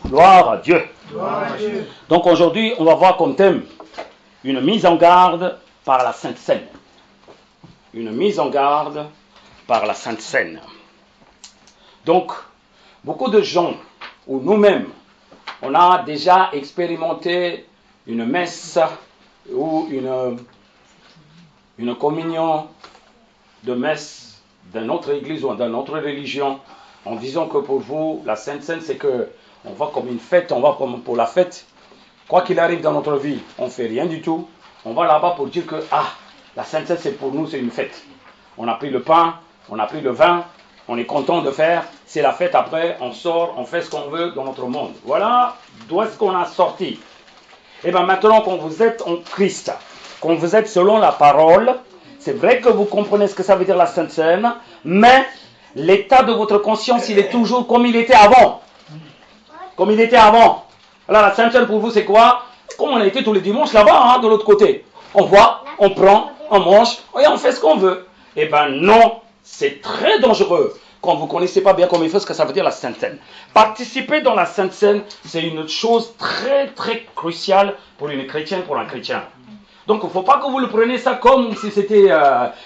Gloire à Dieu. Gloire à Dieu. Donc aujourd'hui, on va voir comme thème une mise en garde par la Sainte Seine. Une mise en garde par la Sainte Seine. Donc, beaucoup de gens, ou nous-mêmes, on a déjà expérimenté une messe ou une communion de messe d'une autre église ou d'une autre religion, en disant que pour vous, la Sainte Seine, c'est que on va comme une fête, on va comme pour la fête. Quoi qu'il arrive dans notre vie, on ne fait rien du tout. On va là-bas pour dire que, la Sainte Seine, c'est pour nous, c'est une fête. On a pris le pain, on a pris le vin, on est content de faire, c'est la fête après, on sort, on fait ce qu'on veut dans notre monde. Voilà d'où est-ce qu'on a sorti. Et bien maintenant, quand vous êtes en Christ, quand vous êtes selon la parole, c'est vrai que vous comprenez ce que ça veut dire la Sainte Seine, mais l'état de votre conscience, il est toujours comme il était avant. Comme il était avant. Alors la Sainte Seine pour vous, c'est quoi? Comme on a été tous les dimanches là-bas, de l'autre côté. On voit, on prend, on mange, et on fait ce qu'on veut. Eh bien non, c'est très dangereux quand vous ne connaissez pas bien comme il faut ce que ça veut dire la Sainte Seine. Participer dans la Sainte Seine, c'est une chose très très cruciale pour une chrétienne, pour un chrétien. Donc il ne faut pas que vous le preniez ça comme si c'était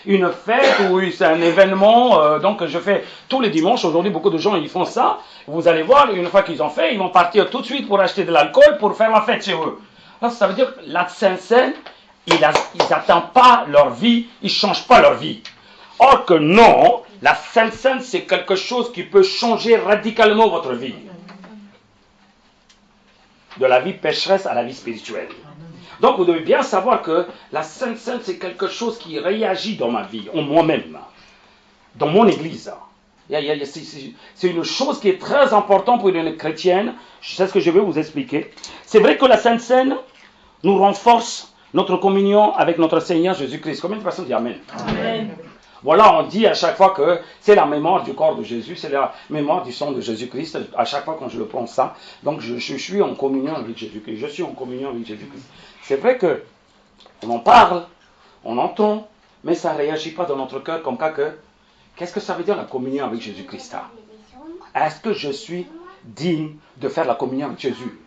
une fête ou c'est un événement. Donc je fais tous les dimanches, aujourd'hui beaucoup de gens ils font ça. Vous allez voir, une fois qu'ils ont fait, ils vont partir tout de suite pour acheter de l'alcool pour faire la fête chez eux. Alors, ça veut dire que la Sainte Seine, ils n'attendent pas leur vie, ils ne changent pas leur vie. Or que non, la Sainte Seine c'est quelque chose qui peut changer radicalement votre vie. De la vie pécheresse à la vie spirituelle. Donc vous devez bien savoir que la Sainte Seine, c'est quelque chose qui réagit dans ma vie, en moi-même, dans mon église. C'est une chose qui est très importante pour une chrétienne. C'est ce que je vais vous expliquer. C'est vrai que la Sainte Seine nous renforce notre communion avec notre Seigneur Jésus-Christ. Combien de personnes disent Amen? Amen. Voilà, on dit à chaque fois que c'est la mémoire du corps de Jésus, c'est la mémoire du sang de Jésus-Christ. À chaque fois quand je le prends ça, donc je suis en communion avec Jésus-Christ. Je suis en communion avec Jésus-Christ. C'est vrai que on en parle, on entend, mais ça ne réagit pas dans notre cœur comme cas que, qu'est-ce que ça veut dire la communion avec Jésus-Christ? Est-ce que je suis digne de faire la communion avec Jésus?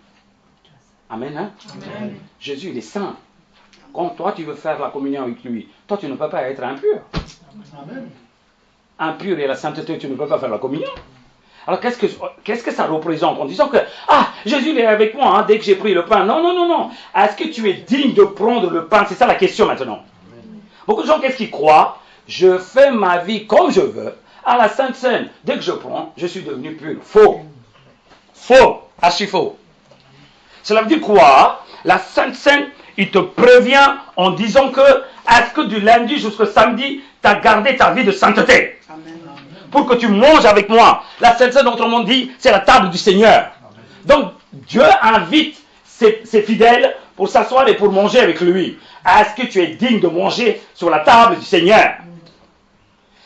Amen, hein? Amen. Jésus, il est saint. Quand toi, tu veux faire la communion avec lui, toi, tu ne peux pas être impur. Amen. Impur et la sainteté, tu ne peux pas faire la communion. Alors, qu'est-ce que ça représente en disant que, Jésus il est avec moi dès que j'ai pris le pain? Non, non, non, non. Est-ce que tu es digne de prendre le pain? C'est ça la question maintenant. Amen. Beaucoup de gens, qu'est-ce qu'ils croient? Je fais ma vie comme je veux. À la Sainte Seine, dès que je prends, je suis devenu pur. Faux. Faux. Archi faux. Cela veut dire quoi? La Sainte Seine, il te prévient en disant que, est-ce que du lundi jusqu'au samedi, tu as gardé ta vie de sainteté? Amen. Pour que tu manges avec moi. La Sainte Seine, autrement dit, c'est la table du Seigneur. Donc, Dieu invite ses fidèles pour s'asseoir et pour manger avec lui. Est-ce que tu es digne de manger sur la table du Seigneur?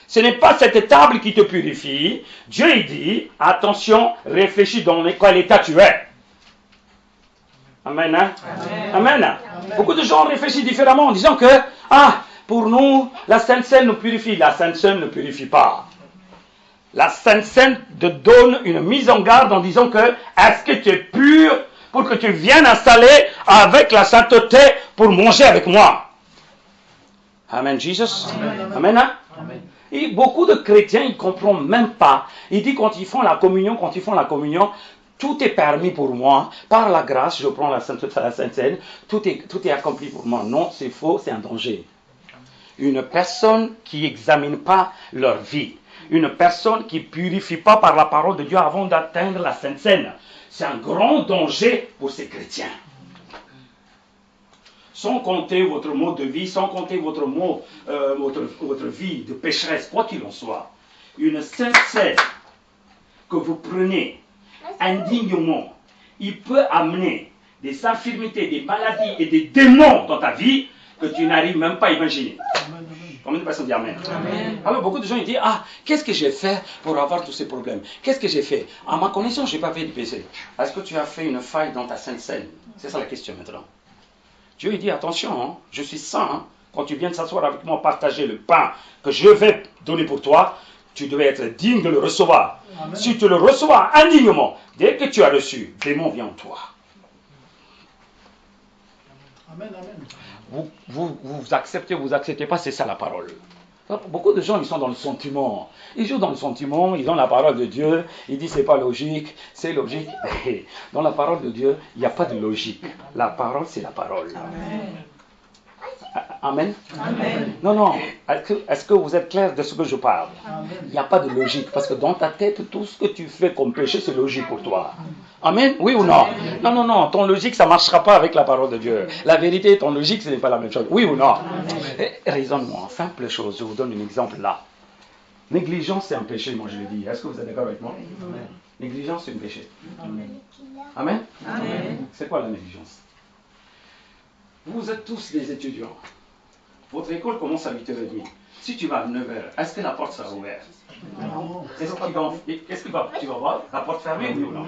Ce n'est pas cette table qui te purifie. Dieu, il dit, attention, réfléchis dans quel état tu es. Amen, hein? Amen. Amen. Amen. Beaucoup de gens réfléchissent différemment en disant que, pour nous, la Sainte Seine nous purifie. La Sainte Seine ne purifie pas. La Sainte Seine te donne une mise en garde en disant que, est-ce que tu es pur pour que tu viennes installer avec la sainteté pour manger avec moi? Amen, Jesus. Amen. Amen, hein? Amen. Et beaucoup de chrétiens, ils ne comprennent même pas. Ils disent quand ils font la communion, tout est permis pour moi. Par la grâce, je prends la Sainte Seine. Tout est accompli pour moi. Non, c'est faux, c'est un danger. Une personne qui n'examine pas leur vie, une personne qui ne purifie pas par la parole de Dieu avant d'atteindre la Sainte Seine, c'est un grand danger pour ces chrétiens. Sans compter votre mode de vie, sans compter votre vie de pécheresse, quoi qu'il en soit, une Sainte Seine que vous prenez indignement, il peut amener des infirmités, des maladies et des démons dans ta vie que tu n'arrives même pas à imaginer. Combien de personnes disent Amen? Amen. Alors beaucoup de gens ils disent, qu'est-ce que j'ai fait pour avoir tous ces problèmes? Qu'est-ce que j'ai fait? À ma connaissance, je n'ai pas fait de péché. Est-ce que tu as fait une faille dans ta Sainte Seine? C'est ça la question maintenant. Dieu il dit, attention, je suis saint. Quand tu viens de s'asseoir avec moi, partager le pain que je vais donner pour toi, tu devais être digne de le recevoir. Amen. Si tu le reçois indignement, dès que tu as reçu, démon vient en toi. Amen, amen. Vous acceptez pas, c'est ça la parole. Beaucoup de gens, ils sont dans le sentiment. Ils jouent dans le sentiment, ils ont la parole de Dieu, ils disent c'est pas logique, c'est logique. Dans la parole de Dieu, il n'y a pas de logique. La parole, c'est la parole. Amen. Amen. Non. Est-ce que vous êtes clair de ce que je parle? Amen. Il n'y a pas de logique, parce que dans ta tête, tout ce que tu fais comme péché, c'est logique pour toi. Amen. Oui ou non? Non. Ton logique, ça ne marchera pas avec la parole de Dieu. La vérité, ton logique, ce n'est pas la même chose. Oui ou non? Raisonnement, simple chose. Je vous donne un exemple là. Négligence, c'est un péché, moi je l'ai dit. Est-ce que vous êtes d'accord avec moi? Amen. Négligence, c'est un péché. Amen. C'est quoi la négligence? Vous êtes tous des étudiants. Votre école commence à 8h30. Si tu vas à 9h, est-ce que la porte sera ouverte? Non. Est-ce que tu vas voir la porte fermée, oui ou non?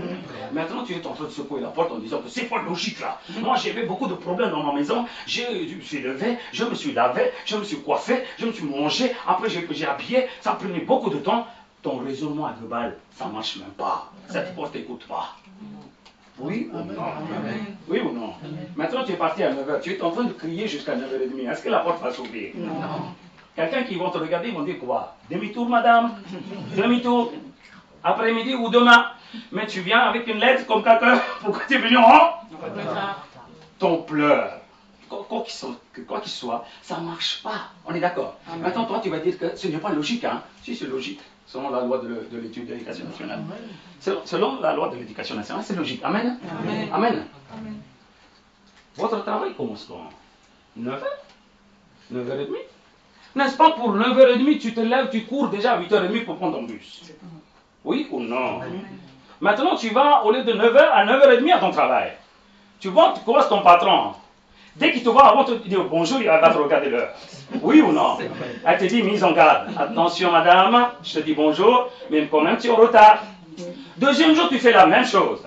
Maintenant, tu es en train de secouer la porte en disant que c'est pas logique là. Moi, j'avais beaucoup de problèmes dans ma maison. Je me suis levé, je me suis lavé, je me suis coiffé, je me suis mangé. Après, j'ai habillé. Ça prenait beaucoup de temps. Ton raisonnement global, ça ne marche même pas. Cette porte n'écoute pas. Oui ou non? Oui ou non? Maintenant, tu es parti à 9h. Tu es en train de crier jusqu'à 9h30. Est-ce que la porte va s'ouvrir? Non. Quelqu'un qui va te regarder, ils vont dire quoi? Demi-tour, madame? Demi-tour? Après-midi ou demain? Mais tu viens avec une lettre comme quelqu'un. Pourquoi tu es venu en? Ton pleur. Quoi qu'il soit, ça ne marche pas. On est d'accord? Maintenant, toi, tu vas dire que ce n'est pas logique. Hein? Si, c'est logique. Selon la loi de l'étude de l'éducation nationale. Selon la loi de l'éducation nationale, c'est logique. Amen. Amen. Votre travail commence quand? 9h? 9h30? N'est-ce pas pour 9h30, tu te lèves, tu cours déjà à 8h30 pour prendre ton bus? Oui ou non? Maintenant, tu vas au lieu de 9h à 9h30 à ton travail. Tu vois, tu croises ton patron. Dès qu'il te voit avant de te dire bonjour, il va te regarder l'heure. Oui ou non? Elle te dit mise en garde. Attention madame, je te dis bonjour, mais quand même tu es en retard. Deuxième jour, tu fais la même chose.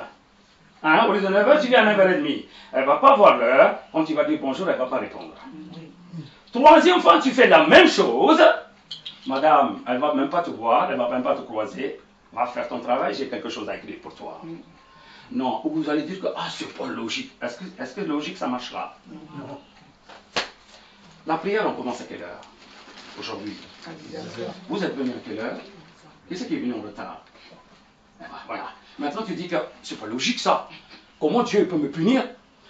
Hein? Au lieu de 9h, tu viens à 9h30. Elle ne va pas voir l'heure. Quand tu vas dire bonjour, elle ne va pas répondre. Troisième fois, tu fais la même chose. Madame, elle ne va même pas te voir, elle ne va même pas te croiser. Va faire ton travail, j'ai quelque chose à écrire pour toi. Non, vous allez dire que c'est pas logique. Est-ce que logique, ça marchera? Non. La prière, on commence à quelle heure? Aujourd'hui. Vous êtes venu à quelle heure? Qui c'est qui est venu en retard? Voilà. Maintenant, tu dis que c'est pas logique ça. Comment Dieu peut me punir?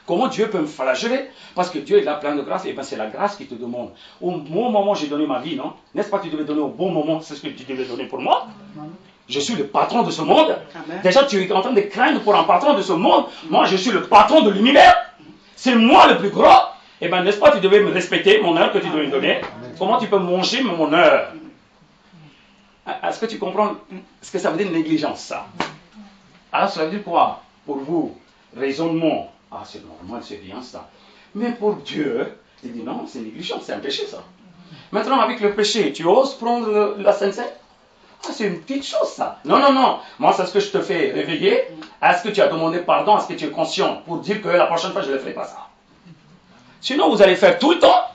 Comment Dieu peut me flageller? Parce que Dieu est là plein de grâce, et bien c'est la grâce qui te demande. Au bon moment, j'ai donné ma vie, non? N'est-ce pas que tu devais donner au bon moment, c'est ce que tu devais donner pour moi? Je suis le patron de ce monde. Amen. Déjà, tu es en train de craindre pour un patron de ce monde. Moi, je suis le patron de l'univers. C'est moi le plus gros. Eh bien, n'est-ce pas, tu devais me respecter, mon heure que tu devais me donner. Amen. Comment tu peux manger mon heure? Est-ce que tu comprends ce que ça veut dire négligence, ça? Alors, ça veut dire quoi? Pour vous, raisonnement. C'est normal, c'est bien ça. Mais pour Dieu, il dit non, c'est négligence, c'est un péché, ça. Maintenant, avec le péché, tu oses prendre la Sainte Seine? C'est une petite chose, ça. Non. Moi, c'est ce que je te fais réveiller. Est-ce que tu as demandé pardon? Est-ce que tu es conscient pour dire que la prochaine fois, je ne ferai pas ça? Sinon, vous allez faire tout le temps.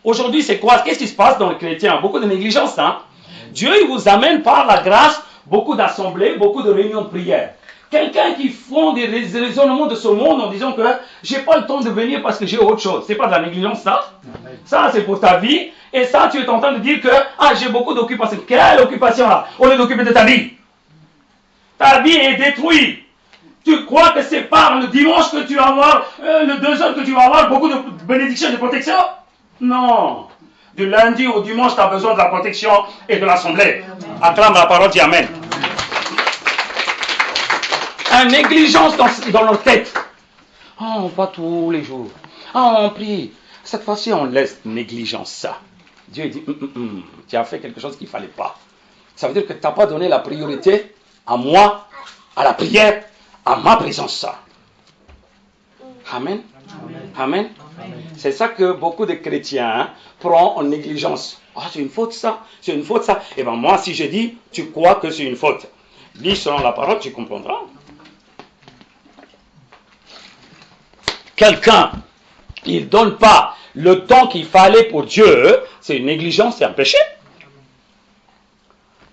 Aujourd'hui, c'est quoi? Qu'est-ce qui se passe dans le chrétien? Beaucoup de négligence, hein? Dieu, il vous amène par la grâce beaucoup d'assemblées, beaucoup de réunions de prière. Quelqu'un qui font des raisonnements de ce monde en disant que j'ai pas le temps de venir parce que j'ai autre chose. C'est pas de la négligence, ça? Ça, c'est pour ta vie. Et ça, tu es en train de dire que j'ai beaucoup d'occupations. Quelle occupation là? Au lieu d'occuper de ta vie. Ta vie est détruite. Tu crois que c'est par le dimanche que tu vas avoir, le 2 heures que tu vas avoir beaucoup de bénédictions et de protection? Non. Du lundi au dimanche, tu as besoin de la protection et de l'assemblée. Acclame la parole, dis Amen. Une négligence dans leur tête. On va tous les jours. On prie. Cette fois-ci, on laisse négligence ça. Dieu dit, tu as fait quelque chose qu'il ne fallait pas. Ça veut dire que tu n'as pas donné la priorité à moi, à la prière, à ma présence. Ça. Amen. Amen. C'est ça que beaucoup de chrétiens prennent en négligence. C'est une faute ça, c'est une faute ça. Et bien moi, si je dis, tu crois que c'est une faute. Lis selon la parole, tu comprendras. Quelqu'un, il ne donne pas le temps qu'il fallait pour Dieu, c'est une négligence, c'est un péché.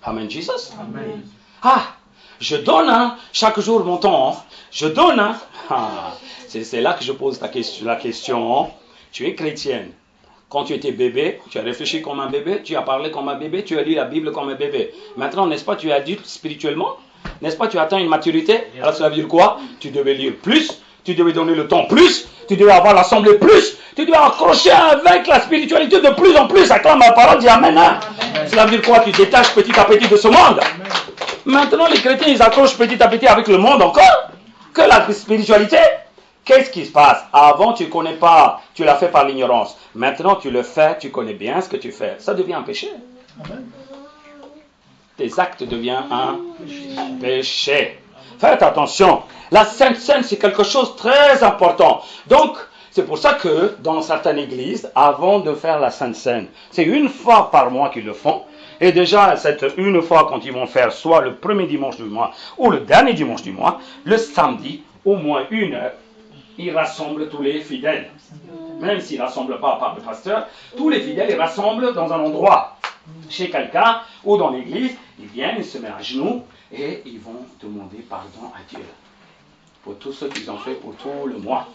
Amen, Jesus. Amen. Ah, je donne chaque jour mon temps. Je donne. Ah, c'est là que je pose la question. Tu es chrétienne. Quand tu étais bébé, tu as réfléchi comme un bébé, tu as parlé comme un bébé, tu as lu la Bible comme un bébé. Maintenant, n'est-ce pas, tu es adulte spirituellement? N'est-ce pas, tu atteins une maturité? Alors cela veut dire quoi? Tu devais lire plus, tu devais donner le temps plus, tu devais avoir l'assemblée plus, tu devais accrocher avec la spiritualité de plus en plus. Acclame la parole, dis Amen. Amen. Cela veut dire quoi? Tu détaches petit à petit de ce monde. Amen. Maintenant, les chrétiens, ils accrochent petit à petit avec le monde encore. Que la spiritualité. Qu'est-ce qui se passe? Avant, tu ne connais pas, tu l'as fait par l'ignorance. Maintenant, tu le fais, tu connais bien ce que tu fais. Ça devient un péché. Amen. Tes actes deviennent un péché. Faites attention. La Sainte Seine, c'est quelque chose de très important. Donc, c'est pour ça que dans certaines églises, avant de faire la Sainte Seine, c'est une fois par mois qu'ils le font. Et déjà, cette une fois quand ils vont faire soit le premier dimanche du mois ou le dernier dimanche du mois, le samedi, au moins 1 heure, ils rassemblent tous les fidèles. Même s'ils ne rassemblent pas par le pasteur, tous les fidèles, ils rassemblent dans un endroit, chez quelqu'un ou dans l'église. Ils viennent, ils se mettent à genoux et ils vont demander pardon à Dieu pour tout ce qu'ils ont fait pour tout le mois.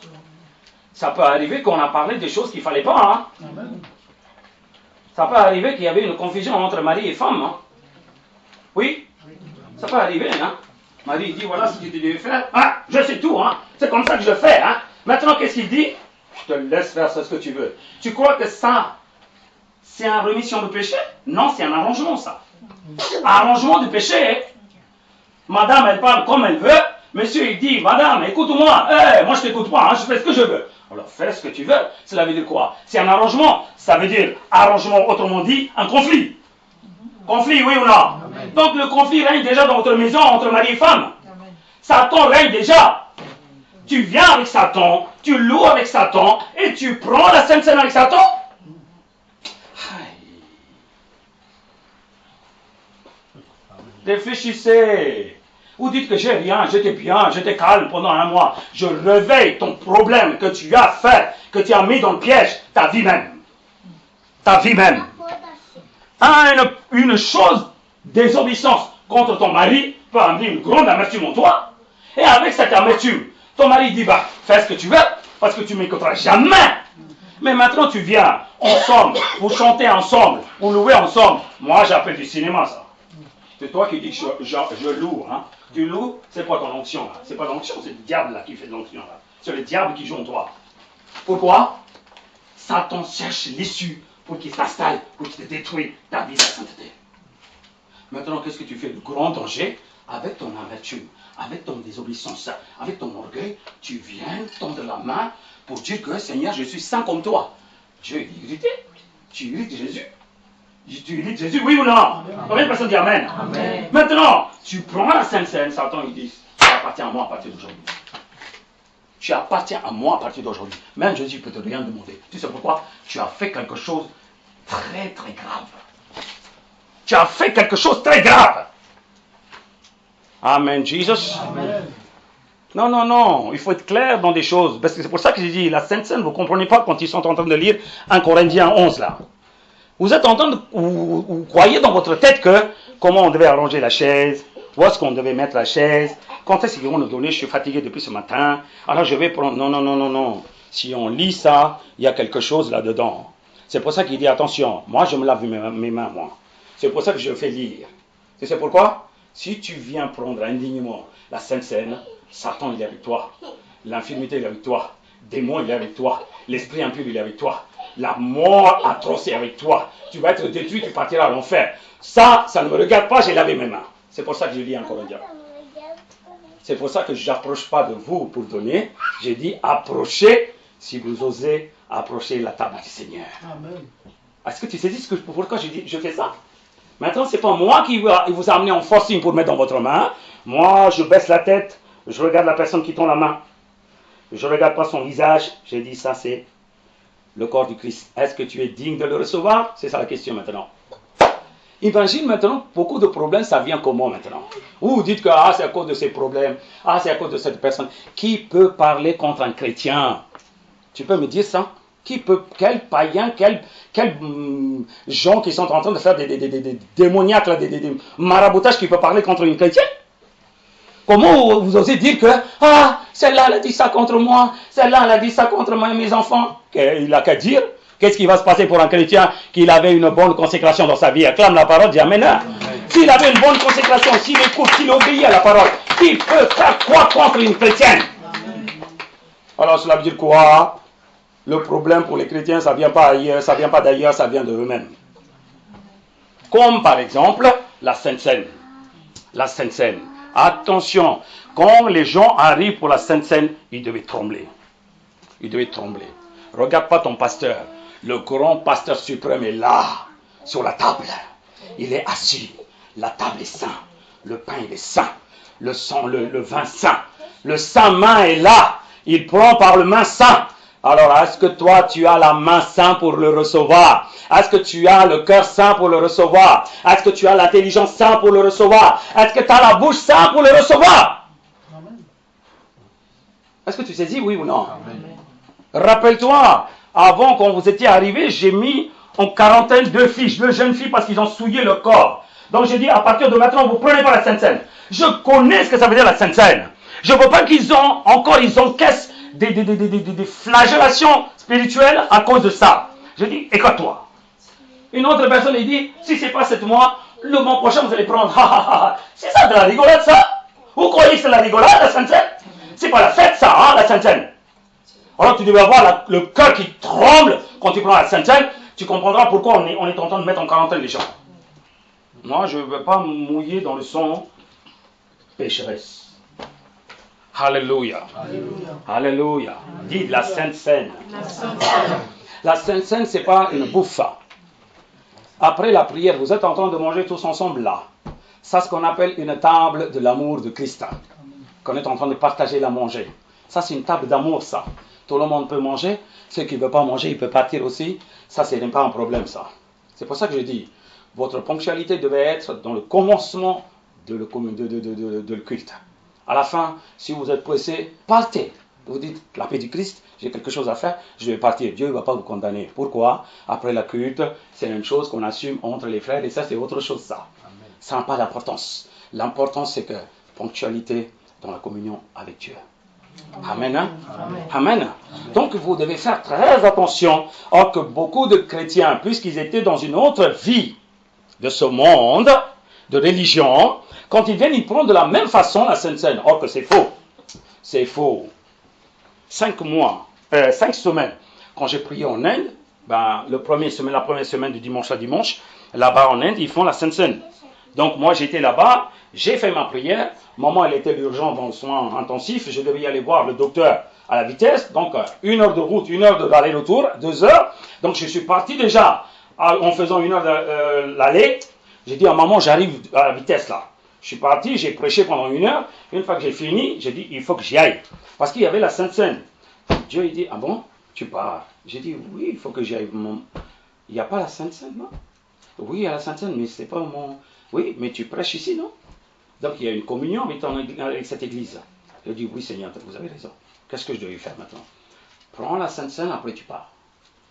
Ça peut arriver qu'on a parlé des choses qu'il ne fallait pas. Amen. Ça peut arriver qu'il y avait une confusion entre mari et femme. Oui, ça peut arriver. Marie dit, voilà ce que tu devais faire. Ah, je sais tout. C'est comme ça que je fais. Maintenant, qu'est-ce qu'il dit? Je te laisse faire ce que tu veux. Tu crois que ça, c'est une rémission de péché? Non, c'est un arrangement, ça. Arrangement du péché. Madame, elle parle comme elle veut. Monsieur, il dit, madame, écoute-moi. Moi, je t'écoute pas. Je fais ce que je veux. Alors, fais ce que tu veux. Cela veut dire quoi? C'est un arrangement. Ça veut dire, arrangement, autrement dit, un conflit. Conflit, oui ou non? Amen. Donc, le conflit règne déjà dans votre maison entre mari et femme. Amen. Satan règne déjà. Tu viens avec Satan, tu loues avec Satan, et tu prends la Sainte Seine avec Satan. Réfléchissez. Vous dites que j'ai rien, j'étais bien, j'étais calme pendant 1 mois. Je réveille ton problème que tu as fait, que tu as mis dans le piège, ta vie même. Ta vie même. Une chose, désobéissance contre ton mari peut amener une grande amertume en toi. Et avec cette amertume, ton mari dit, bah, fais ce que tu veux, parce que tu ne m'écouteras jamais. Mais maintenant, tu viens ensemble, vous chantez ensemble, vous louez ensemble. Moi, j'appelle du cinéma, ça. C'est toi qui dis que je loue. Tu loues, c'est quoi ton onction là? C'est pas l'onction, c'est le diable là qui fait de l'onction là. C'est le diable qui joue en toi. Pourquoi? Satan cherche l'issue pour qu'il s'installe, pour qu'il te détruise ta vie de sainteté. Maintenant, qu'est-ce que tu fais? Le grand danger, avec ton amertume, avec ton désobéissance, avec ton orgueil, tu viens tendre la main pour dire que Seigneur, je suis saint comme toi. Dieu est irrité. Tu irrites Jésus. Tu irrites Jésus, oui ou non? Combien de personnes disent Amen? Amen. Maintenant, tu prends la Sainte Seine, Satan il dit, tu appartiens à moi à partir d'aujourd'hui. Tu appartiens à moi à partir d'aujourd'hui. Même Jésus ne peut te rien demander. Tu sais pourquoi? Tu as fait quelque chose très très grave. Tu as fait quelque chose de très grave. Amen, Jesus. Amen. Non, non, non. Il faut être clair dans des choses. Parce que c'est pour ça que j'ai dit, la Sainte Seine, vous ne comprenez pas quand ils sont en train de lire 1 Corinthiens 11 là. Vous êtes en train de... Vous croyez dans votre tête que comment on devait arranger la chaise, où est-ce qu'on devait mettre la chaise, quand est-ce qu'ils vont nous donner, je suis fatigué depuis ce matin, alors je vais prendre... Non, non, non, non, non. Si on lit ça, il y a quelque chose là-dedans. C'est pour ça qu'il dit, attention, moi je me lave mes mains, moi. C'est pour ça que je fais lire. Tu sais pourquoi? Si tu viens prendre indignement la Sainte Seine, Satan il est avec toi, l'infirmité il est avec toi, démon il est avec toi, l'esprit impur il est avec toi, la mort atroce est avec toi, tu vas être détruit, tu partiras à l'enfer. Ça ne me regarde pas, j'ai lavé mes mains. C'est pour ça que je lis encore un diable. C'est pour ça que je n'approche pas de vous pour donner, j'ai dit approchez si vous osez approcher la table du Seigneur. Amen. Est-ce que tu sais pourquoi je fais ça? Maintenant, ce n'est pas moi qui vous a amené en forcing pour mettre dans votre main. Moi, je baisse la tête, je regarde la personne qui tend la main. Je ne regarde pas son visage. J'ai dit, ça c'est le corps du Christ. Est-ce que tu es digne de le recevoir? C'est ça la question maintenant. Imagine maintenant, beaucoup de problèmes, ça vient comment maintenant? Vous dites que c'est à cause de ces problèmes, c'est à cause de cette personne. Qui peut parler contre un chrétien? Tu peux me dire ça? Quel païen, quel gens qui sont en train de faire des démoniaques, là, des maraboutages qui peuvent parler contre une chrétienne? Comment vous osez dire que, ah, celle-là, elle a dit ça contre moi, celle-là, elle a dit ça contre moi et mes enfants? Il n'a qu'à dire. Qu'est-ce qui va se passer pour un chrétien qu'il avait une bonne consécration dans sa vie? Acclame la parole, dis Amen. S'il avait une bonne consécration, s'il écoute, s'il obéit à la parole, il peut faire quoi contre une chrétienne? Alors cela veut dire quoi? Le problème pour les chrétiens, ça ne vient pas ailleurs, ça ne vient pas d'ailleurs, ça vient de eux-mêmes. Comme par exemple la Sainte Seine. La Sainte Seine. Attention, quand les gens arrivent pour la Sainte Seine, ils devaient trembler. Ils devaient trembler. Regarde pas ton pasteur. Le grand pasteur suprême est là, sur la table. Il est assis. La table est sainte. Le pain, il est saint. Le sang, le vin saint. Le saint main est là. Il prend par le main saint. Alors, est-ce que toi, tu as la main sainte pour le recevoir? Est-ce que tu as le cœur saint pour le recevoir? Est-ce que tu as l'intelligence sainte pour le recevoir? Est-ce que tu as la bouche sainte pour le recevoir? Est-ce que tu saisis, oui ou non? Rappelle-toi, avant, quand vous étiez arrivés, j'ai mis en quarantaine deux jeunes filles, parce qu'ils ont souillé le corps. Donc, j'ai dit, à partir de maintenant, vous ne prenez pas la Sainte Seine. Je connais ce que ça veut dire la Sainte Seine. Je ne veux pas qu'ils encaissent des flagellations spirituelles à cause de ça. Je dis, écoute-toi. Une autre personne, il dit, si ce n'est pas 7 mois, le mois prochain, vous allez prendre. C'est ça de la rigolade, ça? Vous croyez que c'est la rigolade, la Sainte Seine? C'est pas la fête, ça, hein, la Sainte Seine. Alors tu devais avoir le cœur qui tremble quand tu prends la Sainte Seine. Tu comprendras pourquoi on est en train de mettre en quarantaine les gens. Moi, je ne veux pas me mouiller dans le sang pécheresse. Alléluia. Alléluia. Dites la Sainte Seine. La Sainte Seine, ce n'est pas une bouffe. Après la prière, vous êtes en train de manger tous ensemble là. Ça, c'est ce qu'on appelle une table de l'amour de Christ. Qu'on est en train de partager la manger. Ça, c'est une table d'amour, ça. Tout le monde peut manger. Ceux qui ne veulent pas manger, ils peuvent partir aussi. Ça, ce n'est pas un problème, ça. C'est pour ça que je dis, votre ponctualité devait être dans le commencement de le culte. À la fin, si vous êtes pressé, partez. Vous dites, la paix du Christ, j'ai quelque chose à faire, je vais partir. Dieu ne va pas vous condamner. Pourquoi? Après la culte, c'est la même chose qu'on assume entre les frères, et ça, c'est autre chose, ça. Amen. Ça n'a pas d'importance. L'importance, c'est que ponctualité dans la communion avec Dieu. Amen. Hein? Amen. Amen. Donc, vous devez faire très attention. Or que beaucoup de chrétiens, puisqu'ils étaient dans une autre vie de ce monde, de religion, quand ils viennent, ils prennent de la même façon la Sainte Seine. Or que c'est faux. C'est faux. 5 semaines, quand j'ai prié en Inde, la première semaine du dimanche à dimanche, là-bas en Inde, ils font la Sainte Seine. Donc moi j'étais là-bas, j'ai fait ma prière, maman elle était d'urgence dans le soin intensif, je devais y aller voir le docteur à la vitesse, donc 1 heure de route, 1 heure d'aller-retour, 2 heures, donc je suis parti déjà en faisant 1 heure de l'aller, j'ai dit à maman j'arrive à la vitesse là. Je suis parti, j'ai prêché pendant 1 heure. Une fois que j'ai fini, j'ai dit, il faut que j'y aille. Parce qu'il y avait la Sainte Seine. Dieu, il dit, ah bon, tu pars? J'ai dit, oui, il faut que j'y aille. Il n'y a pas la Sainte Seine, non? Oui, il y a la Sainte Seine, mais c'est pas mon... Oui, mais tu prêches ici, non? Donc, il y a une communion avec cette église. Je dis, oui, Seigneur, vous avez raison. Qu'est-ce que je dois faire maintenant? Prends la Sainte Seine, après tu pars.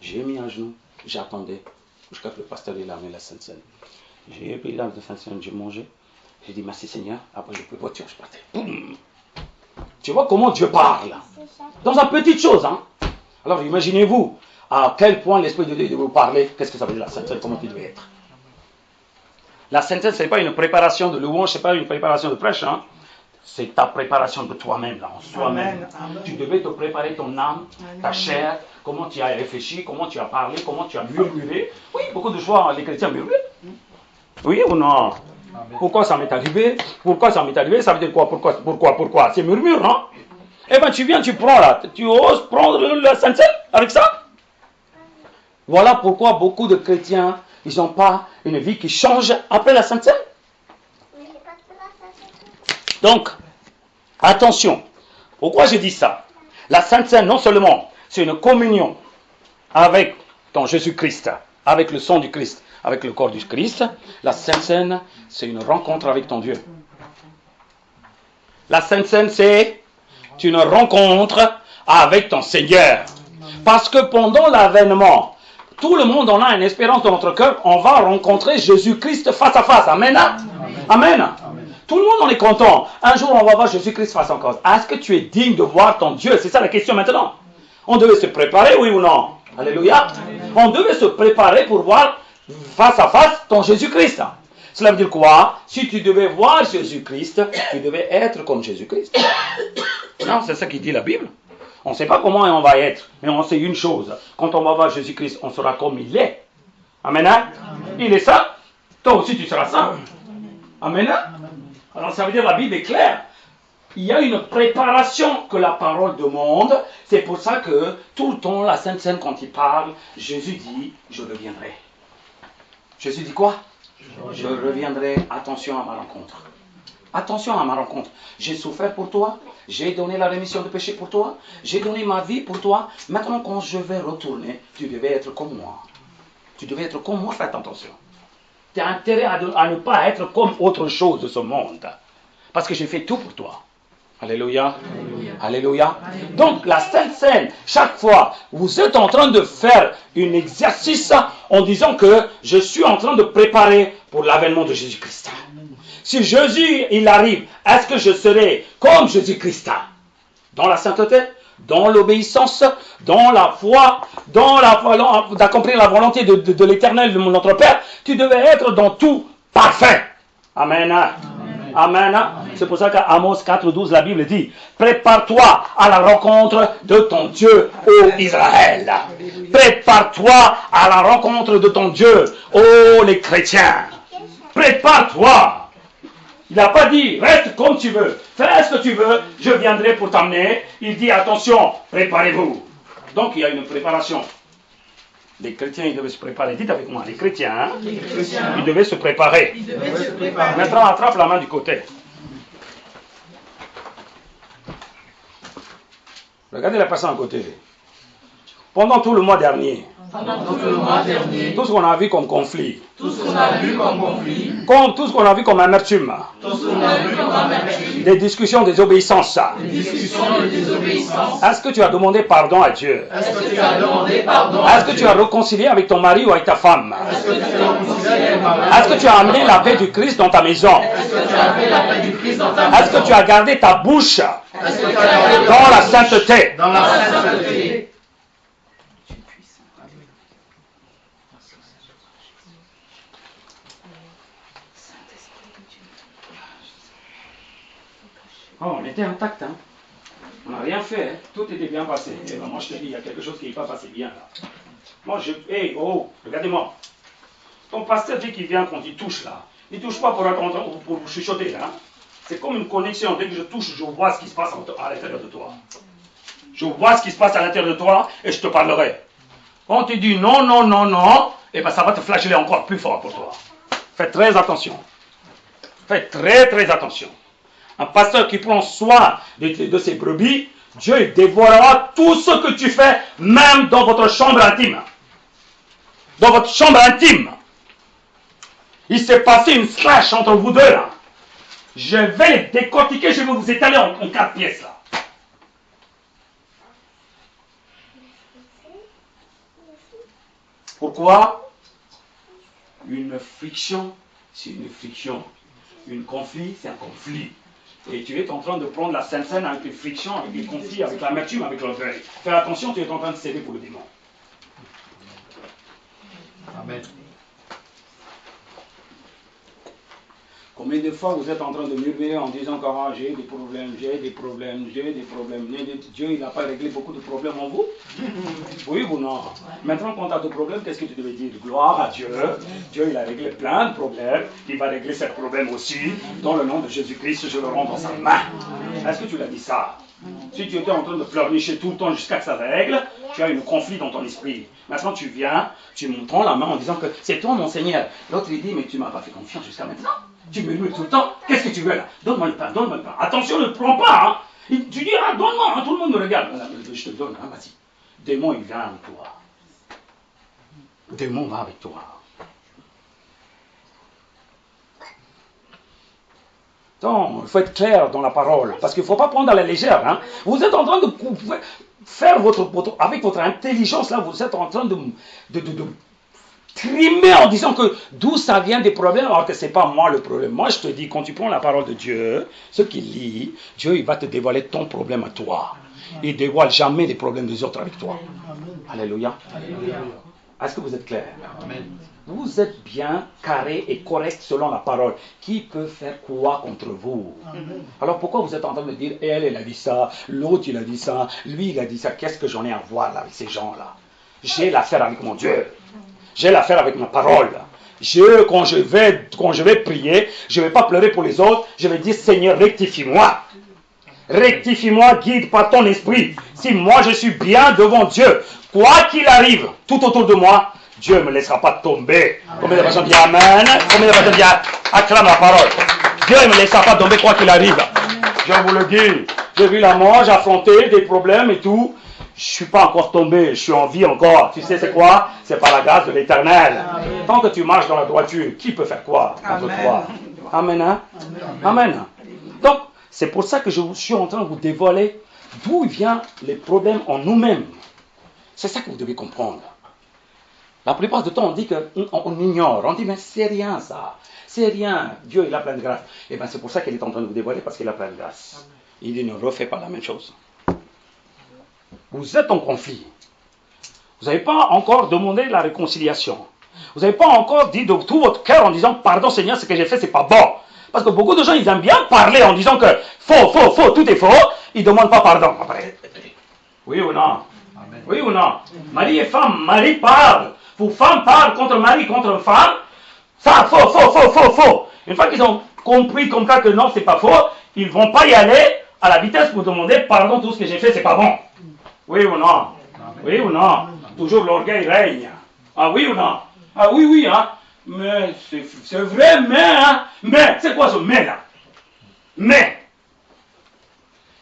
J'ai mis un genou, j'attendais. Jusqu'à ce que le pasteur il a mis la Sainte Seine. J'ai pris la Sainte Seine, j'ai mangé. J'ai dit merci Seigneur, après j'ai pris la voiture, je partais. Boum. Tu vois comment Dieu parle? Dans une petite chose, hein. Alors imaginez-vous à quel point l'Esprit de Dieu doit vous parler. Qu'est-ce que ça veut dire la Sainte Seine? Comment tu devais être? La Sainte Seine, ce n'est pas une préparation de louange, ce n'est pas une préparation de prêche, hein. C'est ta préparation de toi-même, là, en soi-même. Tu devais te préparer ton âme, ta chair, comment tu as réfléchi, comment tu as parlé, comment tu as murmuré. Oui, beaucoup de fois, les chrétiens murmurent. Oui ou non? Pourquoi ça m'est arrivé? Pourquoi ça m'est arrivé? Ça veut dire quoi? Pourquoi? C'est murmure, non? Eh bien, tu viens, tu prends là. Tu oses prendre la Sainte Seine avec ça? Voilà pourquoi beaucoup de chrétiens, ils n'ont pas une vie qui change après la Sainte Seine. Donc, attention. Pourquoi je dis ça? La Sainte Seine, non seulement, c'est une communion avec ton Jésus-Christ, avec le sang du Christ, avec le corps du Christ. La Sainte Seine, c'est une rencontre avec ton Dieu. La Sainte Seine, c'est une rencontre avec ton Seigneur. Parce que pendant l'avènement, tout le monde en a une espérance dans notre cœur, on va rencontrer Jésus-Christ face à face. Amen. Amen. Tout le monde en est content. Un jour, on va voir Jésus-Christ face à face. Est-ce que tu es digne de voir ton Dieu? C'est ça la question maintenant. On devait se préparer, oui ou non? Alléluia. On devait se préparer pour voir face à face ton Jésus-Christ. Cela veut dire quoi? Si tu devais voir Jésus-Christ, tu devais être comme Jésus-Christ. Non, c'est ça qui dit la Bible. On ne sait pas comment on va être, mais on sait une chose. Quand on va voir Jésus-Christ, on sera comme il est. Amen. Il est ça. Toi aussi, tu seras ça. Amen. Alors, ça veut dire que la Bible est claire. Il y a une préparation que la parole demande. C'est pour ça que tout le temps, la Sainte Seine, quand il parle, Jésus dit, je reviendrai. Jésus dit quoi? Je reviendrai. Attention à ma rencontre. Attention à ma rencontre. J'ai souffert pour toi. J'ai donné la rémission de péché pour toi. J'ai donné ma vie pour toi. Maintenant, quand je vais retourner, tu devais être comme moi. Tu devais être comme moi. Faites attention. Tu as intérêt à ne pas être comme autre chose de ce monde. Parce que j'ai fait tout pour toi. Alléluia. Alléluia. Donc, la Sainte Seine, chaque fois, vous êtes en train de faire un exercice en disant que je suis en train de préparer pour l'avènement de Jésus-Christ. Si Jésus, il arrive, est-ce que je serai comme Jésus-Christ? Dans la sainteté, dans l'obéissance, dans la foi, d'accomplir la volonté de l'Éternel, de notre Père, tu devais être dans tout parfait. Amen. Amen. C'est pour ça qu'à Amos 4,12, la Bible dit, prépare-toi à la rencontre de ton Dieu, ô Israël. Prépare-toi à la rencontre de ton Dieu, ô les chrétiens. Prépare-toi. Il n'a pas dit, reste comme tu veux, fais ce que tu veux, je viendrai pour t'amener. Il dit, attention, préparez-vous. Donc il y a une préparation. Les chrétiens, ils devaient se préparer. Dites avec moi, les chrétiens, ils devaient se préparer. Maintenant, attrape la main du côté. Regardez la personne à côté. Pendant tout le mois dernier, tout ce qu'on a vu comme conflit, tout ce qu'on a vu comme amertume, des discussions, des obéissances, est-ce que tu as demandé pardon à Dieu? Est-ce que tu as réconcilié avec ton mari ou avec ta femme? Est-ce que tu as amené la paix du Christ dans ta maison? Est-ce que tu as gardé ta bouche dans la sainteté? Oh, on était intact, hein. On n'a rien fait, hein. Tout était bien passé. Et ben, moi, je te dis, il y a quelque chose qui n'est pas passé bien, là. Moi, regardez-moi. Ton pasteur dit qu'il vient quand il touche, là. Il ne touche pas pour vous chuchoter, là. C'est comme une connexion. Dès que je touche, je vois ce qui se passe à l'intérieur de toi. Je vois ce qui se passe à l'intérieur de toi et je te parlerai. Quand tu dis non, non, non, non, et ben ça va te flageller encore plus fort pour toi. Fais très attention. Fais très, très attention. Un pasteur qui prend soin de ses brebis, Dieu dévorera tout ce que tu fais, même dans votre chambre intime. Dans votre chambre intime. Il s'est passé une slash entre vous deux, là. Je vais les décortiquer, je vais vous étaler en 4 pièces, là. Pourquoi? Une friction, c'est une friction. Un conflit, c'est un conflit. Et tu es en train de prendre la Sainte Seine avec des frictions, avec des conflits, avec l'amertume, avec l'orgueil. Fais attention, tu es en train de céder pour le démon. Amen. Combien de fois vous êtes en train de murmurer en disant que j'ai des problèmes, j'ai des problèmes, j'ai des problèmes. Dieu, il n'a pas réglé beaucoup de problèmes en vous? Oui ou non? Maintenant, quand tu as des problèmes, qu'est-ce que tu devais dire? Gloire à Dieu. Dieu, il a réglé plein de problèmes. Il va régler ces problèmes aussi. Dans le nom de Jésus-Christ, je le rends dans sa main. Est-ce que tu l'as dit ça? Si tu étais en train de pleurnicher tout le temps jusqu'à que ça règle, tu as un conflit dans ton esprit. Maintenant, tu viens, tu me tends la main en disant que c'est toi, mon Seigneur. L'autre, il dit, mais tu ne m'as pas fait confiance jusqu'à maintenant. Tu murmures tout le temps. Qu'est-ce que tu veux là? Donne-moi le pain, donne-moi le pain. Attention, ne le prends pas. Hein. Tu dis, ah, donne-moi, hein. Tout le monde me regarde. Je te donne, hein, vas-y. Démon, il vient avec toi. Démon va avec toi. Donc, il faut être clair dans la parole. Parce qu'il ne faut pas prendre à la légère. Hein. Vous êtes en train de... faire avec votre intelligence, là, vous êtes en train de trimer en disant que d'où ça vient des problèmes, alors que ce n'est pas moi le problème. Moi, je te dis, quand tu prends la parole de Dieu, ce qu'il lit, Dieu, il va te dévoiler ton problème à toi. Il ne dévoile jamais les problèmes des autres avec toi. Alléluia. Est-ce que vous êtes clair? Amen. Vous êtes bien carré et correct selon la parole. Qui peut faire quoi contre vous? Amen. Alors pourquoi vous êtes en train de dire, elle a dit ça, l'autre il a dit ça, lui il a dit ça, qu'est-ce que j'en ai à voir là, avec ces gens-là? J'ai l'affaire avec mon Dieu. J'ai l'affaire avec ma parole. Quand je vais prier, je ne vais pas pleurer pour les autres, je vais dire, Seigneur, rectifie-moi. Rectifie-moi, guide par ton esprit. Si moi je suis bien devant Dieu, quoi qu'il arrive tout autour de moi, Dieu ne me laissera pas tomber. Combien de personnes disent Amen? Combien de personnes disent acclame la parole? Dieu ne me laissera pas tomber quoi qu'il arrive. Je vous le dis. J'ai vu la mort, j'ai affronté des problèmes et tout. Je ne suis pas encore tombé, je suis en vie encore. Tu sais c'est quoi? C'est par la grâce de l'Éternel. Tant que tu marches dans la droiture, qui peut faire quoi contre toi? Amen. Hein? Amen. Donc, c'est pour ça que je suis en train de vous dévoiler d'où viennent les problèmes en nous-mêmes. C'est ça que vous devez comprendre. La plupart du temps, on dit qu'on ignore. On dit, mais c'est rien ça. C'est rien. Dieu, il a plein de grâce. Et bien, c'est pour ça qu'il est en train de vous dévoiler, parce qu'il a plein de grâce. Il dit, ne refais pas la même chose. Vous êtes en conflit. Vous n'avez pas encore demandé la réconciliation. Vous n'avez pas encore dit de tout votre cœur en disant, pardon Seigneur, ce que j'ai fait, c'est pas bon. Parce que beaucoup de gens, ils aiment bien parler en disant que faux, tout est faux. Ils ne demandent pas pardon après. Oui ou non? Amen. Oui ou non? Mari et femme, mari parle. Pour femme parle contre mari, contre femme. Ça, faux. Une fois qu'ils ont compris comme ça que non, c'est pas faux, ils ne vont pas y aller à la vitesse pour demander pardon, tout ce que j'ai fait, c'est pas bon. Oui ou non? Amen. Oui ou non? Toujours l'orgueil règne. Ah oui ou non? Ah oui, hein? Mais c'est vrai, mais, c'est quoi ce mais là? Mais,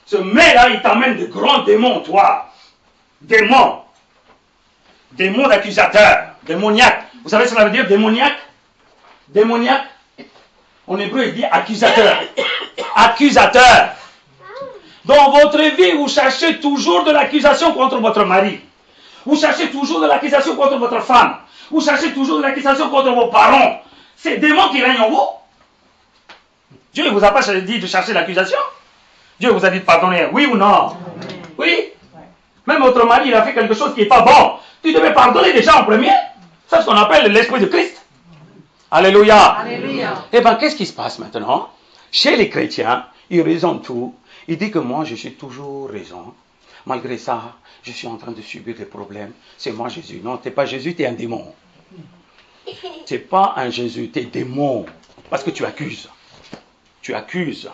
ce mais là, il t'amène de grands démons, toi. Démons d'accusateurs, démoniaques. Vous savez ce que ça veut dire, démoniaque? Démoniaque, en hébreu, il dit accusateur. Accusateur. Dans votre vie, vous cherchez toujours de l'accusation contre votre mari. Vous cherchez toujours de l'accusation contre votre femme. Vous cherchez toujours de l'accusation contre vos parents. C'est des démons qui règnent en vous. Dieu ne vous a pas dit de chercher l'accusation. Dieu vous a dit de pardonner. Oui ou non? Oui. Même votre mari, il a fait quelque chose qui n'est pas bon. Tu devais pardonner déjà en premier. C'est ce qu'on appelle l'esprit de Christ. Alléluia. Alléluia. Eh bien, qu'est-ce qui se passe maintenant? Chez les chrétiens, ils raisonnent tout. Ils disent que moi, je suis toujours raison. Malgré ça, je suis en train de subir des problèmes. C'est moi Jésus. Non, tu n'es pas Jésus, tu es un démon. Tu n'es pas un Jésus, tu es démon. Parce que tu accuses. Tu accuses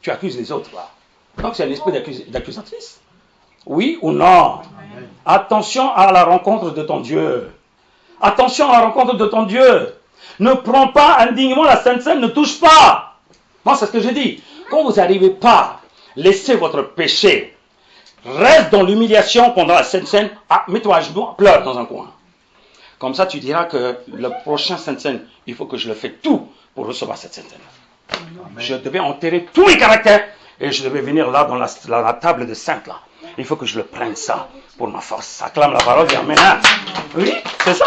les autres là. Donc c'est un esprit d'accusatrice. Oui ou non? Amen. Attention à la rencontre de ton Dieu. Attention à la rencontre de ton Dieu. Ne prends pas indignement la Sainte Seine, ne touche pas. Moi, c'est ce que je dis. Quand vous n'arrivez pas, laissez votre péché. Reste dans l'humiliation pendant la Sainte Seine. Ah, mets-toi à genoux, pleure dans un coin. Comme ça, tu diras que le prochain Sainte Seine, il faut que je le fais tout pour recevoir cette Sainte Seine. Je devais enterrer tous mes caractères et je devais venir là dans la table de sainte là. Il faut que je le prenne ça pour ma force. Acclame la parole et amen. Oui, c'est ça.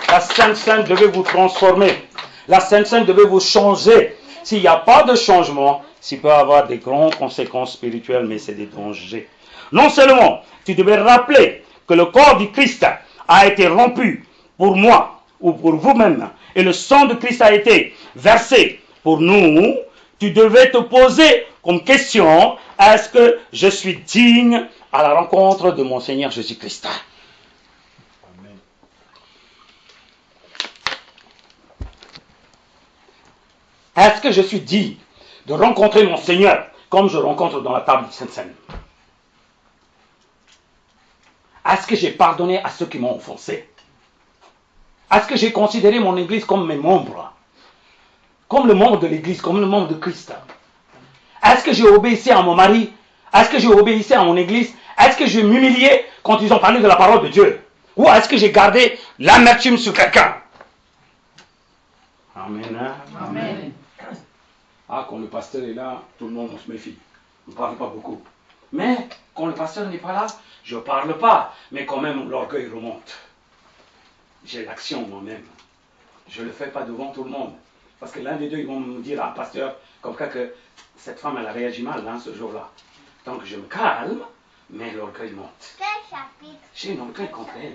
La Sainte Seine devait vous transformer. La Sainte Seine devait vous changer. S'il n'y a pas de changement, ça peut avoir des grandes conséquences spirituelles, mais c'est des dangers. Non seulement, tu devais rappeler que le corps du Christ a été rompu pour moi ou pour vous-même, et le sang de Christ a été versé pour nous, tu devais te poser comme question, est-ce que je suis digne à la rencontre de mon Seigneur Jésus-Christ? Amen. Est-ce que je suis digne de rencontrer mon Seigneur comme je rencontre dans la table de Sainte-Seine? Est-ce que j'ai pardonné à ceux qui m'ont offensé? Est-ce que j'ai considéré mon Église comme mes membres? Comme le membre de l'Église, comme le membre de Christ? Est-ce que j'ai obéi à mon mari? Est-ce que j'ai obéi à mon Église? Est-ce que je m'humiliais quand ils ont parlé de la parole de Dieu? Ou est-ce que j'ai gardé l'amertume sur quelqu'un? Amen. Hein? Amen. Ah, quand le pasteur est là, tout le monde se méfie. On ne parle pas beaucoup. Mais quand le pasteur n'est pas là, Je ne parle pas, mais quand même l'orgueil remonte. J'ai l'action moi-même. Je ne le fais pas devant tout le monde. Parce que l'un des deux, ils vont me dire, ah pasteur, comme ça que cette femme, elle a réagi mal ce jour-là. Donc je me calme, mais l'orgueil monte. J'ai un orgueil contre elle.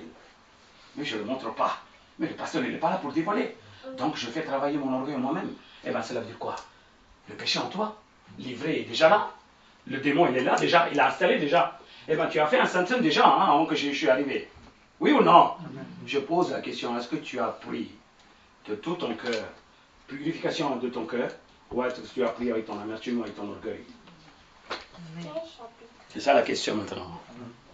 Mais je ne le montre pas. Mais le pasteur, il n'est pas là pour dévoiler. Donc je fais travailler mon orgueil moi-même. Eh bien, cela veut dire quoi? Le péché en toi, livré est déjà là. Le démon, il est là déjà, il a installé déjà. Eh bien, tu as fait un centime déjà, avant que je suis arrivé. Oui ou non? Je pose la question, est-ce que tu as pris de tout ton cœur, purification de ton cœur, ou est-ce que tu as pris avec ton amertume, avec ton orgueil? C'est ça la question maintenant.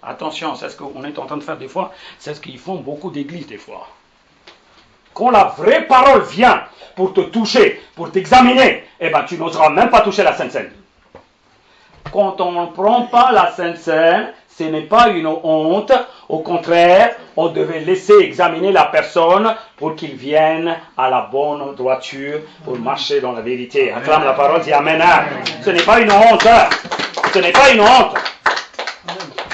Attention, c'est ce qu'on est en train de faire des fois, c'est ce qu'ils font beaucoup d'églises des fois. Quand la vraie parole vient pour te toucher, pour t'examiner, eh bien tu n'oseras même pas toucher la Sainte Seine. Quand on ne prend pas la Sainte Seine, ce n'est pas une honte. Au contraire, on devait laisser examiner la personne pour qu'il vienne à la bonne droiture pour marcher dans la vérité. Acclame la parole, dis Amen. Ce n'est pas une honte. Ce n'est pas une honte.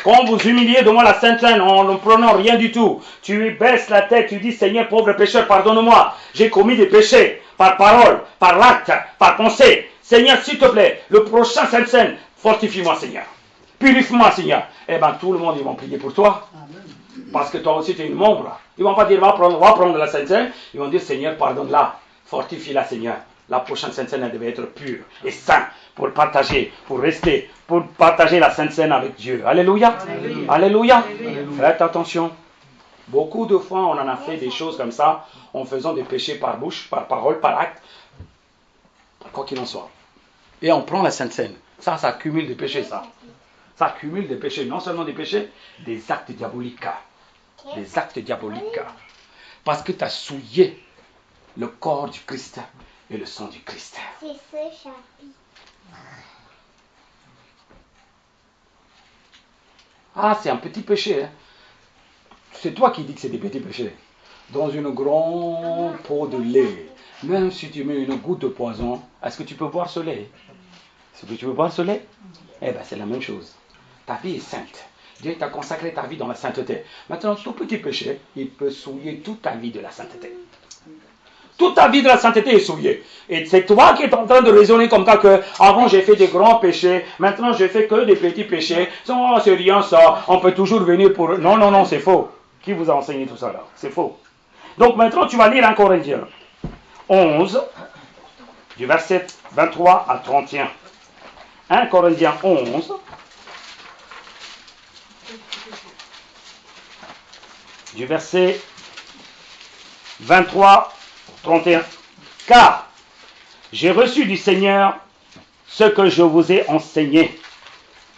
Quand vous humiliez devant la Sainte Seine en ne prenant rien du tout, tu baisses la tête, tu dis Seigneur, pauvre pécheur, pardonne-moi. J'ai commis des péchés par parole, par acte, par pensée. Seigneur, s'il te plaît, le prochain Sainte Seine, fortifie-moi, Seigneur. Purifie-moi, Seigneur. Eh bien, tout le monde, ils vont prier pour toi. Parce que toi aussi, tu es une membre. Ils ne vont pas dire, va prendre la Sainte Seine. Ils vont dire, Seigneur, pardonne-la. Fortifie-la, Seigneur. La prochaine Sainte Seine, elle devait être pure et sainte pour partager, pour rester, pour partager la Sainte Seine avec Dieu. Alléluia. Alléluia. Alléluia. Faites attention. Beaucoup de fois, on en a fait des choses comme ça, en faisant des péchés par bouche, par parole, par acte, quoi qu'il en soit. Et on prend la Sainte Seine. Ça accumule des péchés, ça. Ça accumule des péchés, non seulement des péchés, des actes diaboliques. Des actes diaboliques. Parce que tu as souillé le corps du Christ et le sang du Christ. C'est ce chapitre. Ah, c'est un petit péché. Hein. C'est toi qui dis que c'est des petits péchés. Dans une grande pot de lait, même si tu mets une goutte de poison, est-ce que tu peux boire ce lait? Est-ce que tu peux boire ce lait? Eh bien, c'est la même chose. Ta vie est sainte. Dieu t'a consacré ta vie dans la sainteté. Maintenant, tout petit péché, il peut souiller toute ta vie de la sainteté. Toute ta vie de la sainteté est souillée. Et c'est toi qui es en train de raisonner comme ça que avant j'ai fait des grands péchés, maintenant je fais que des petits péchés. Oh, c'est rien ça, on peut toujours venir pour... Non, non, non, c'est faux. Qui vous a enseigné tout ça là? C'est faux. Donc maintenant tu vas lire 1 Corinthiens 11, du verset 23 à 31. 1 Corinthiens 11, du verset 23 31. Car j'ai reçu du Seigneur ce que je vous ai enseigné.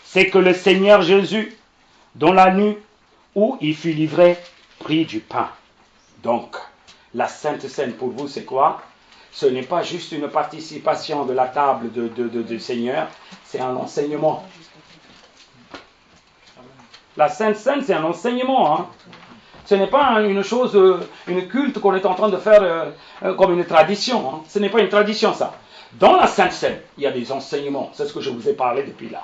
C'est que le Seigneur Jésus, dans la nuit où il fut livré, prit du pain. Donc, la Sainte Seine pour vous, c'est quoi? Ce n'est pas juste une participation de la table du Seigneur, c'est un enseignement. La Sainte Seine, c'est un enseignement. Hein? Ce n'est pas une chose, une culte qu'on est en train de faire comme une tradition. Hein. Ce n'est pas une tradition, ça. Dans la Sainte Seine, il y a des enseignements. C'est ce que je vous ai parlé depuis là.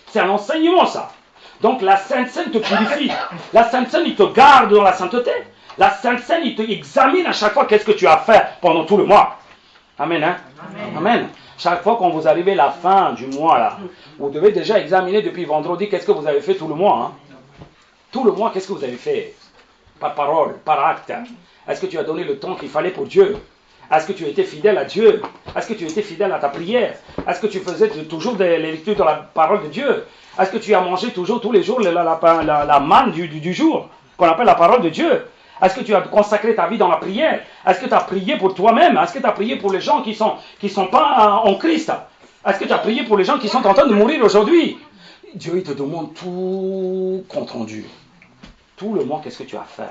C'est un enseignement, ça. Donc la Sainte Seine te purifie. La Sainte Seine, il te garde dans la sainteté. La Sainte Seine, il te examine à chaque fois qu'est-ce que tu as fait pendant tout le mois. Amen, hein? Amen. Amen. Chaque fois quand vous arrivez à la fin du mois, là, vous devez déjà examiner depuis vendredi qu'est-ce que vous avez fait tout le mois. Hein? Tout le mois, qu'est-ce que vous avez fait? Par parole, par acte. Est-ce que tu as donné le temps qu'il fallait pour Dieu? Est-ce que tu étais fidèle à Dieu? Est-ce que tu étais fidèle à ta prière? Est-ce que tu faisais toujours les lectures de la parole de Dieu? Est-ce que tu as mangé toujours tous les jours la manne du jour, qu'on appelle la parole de Dieu? Est-ce que tu as consacré ta vie dans la prière? Est-ce que tu as prié pour toi-même? Est-ce que tu as prié pour les gens qui sont pas en Christ? Est-ce que tu as prié pour les gens qui sont en train de mourir aujourd'hui? Dieu, il te demande tout compte rendu. Tout le mois, qu'est-ce que tu as fait?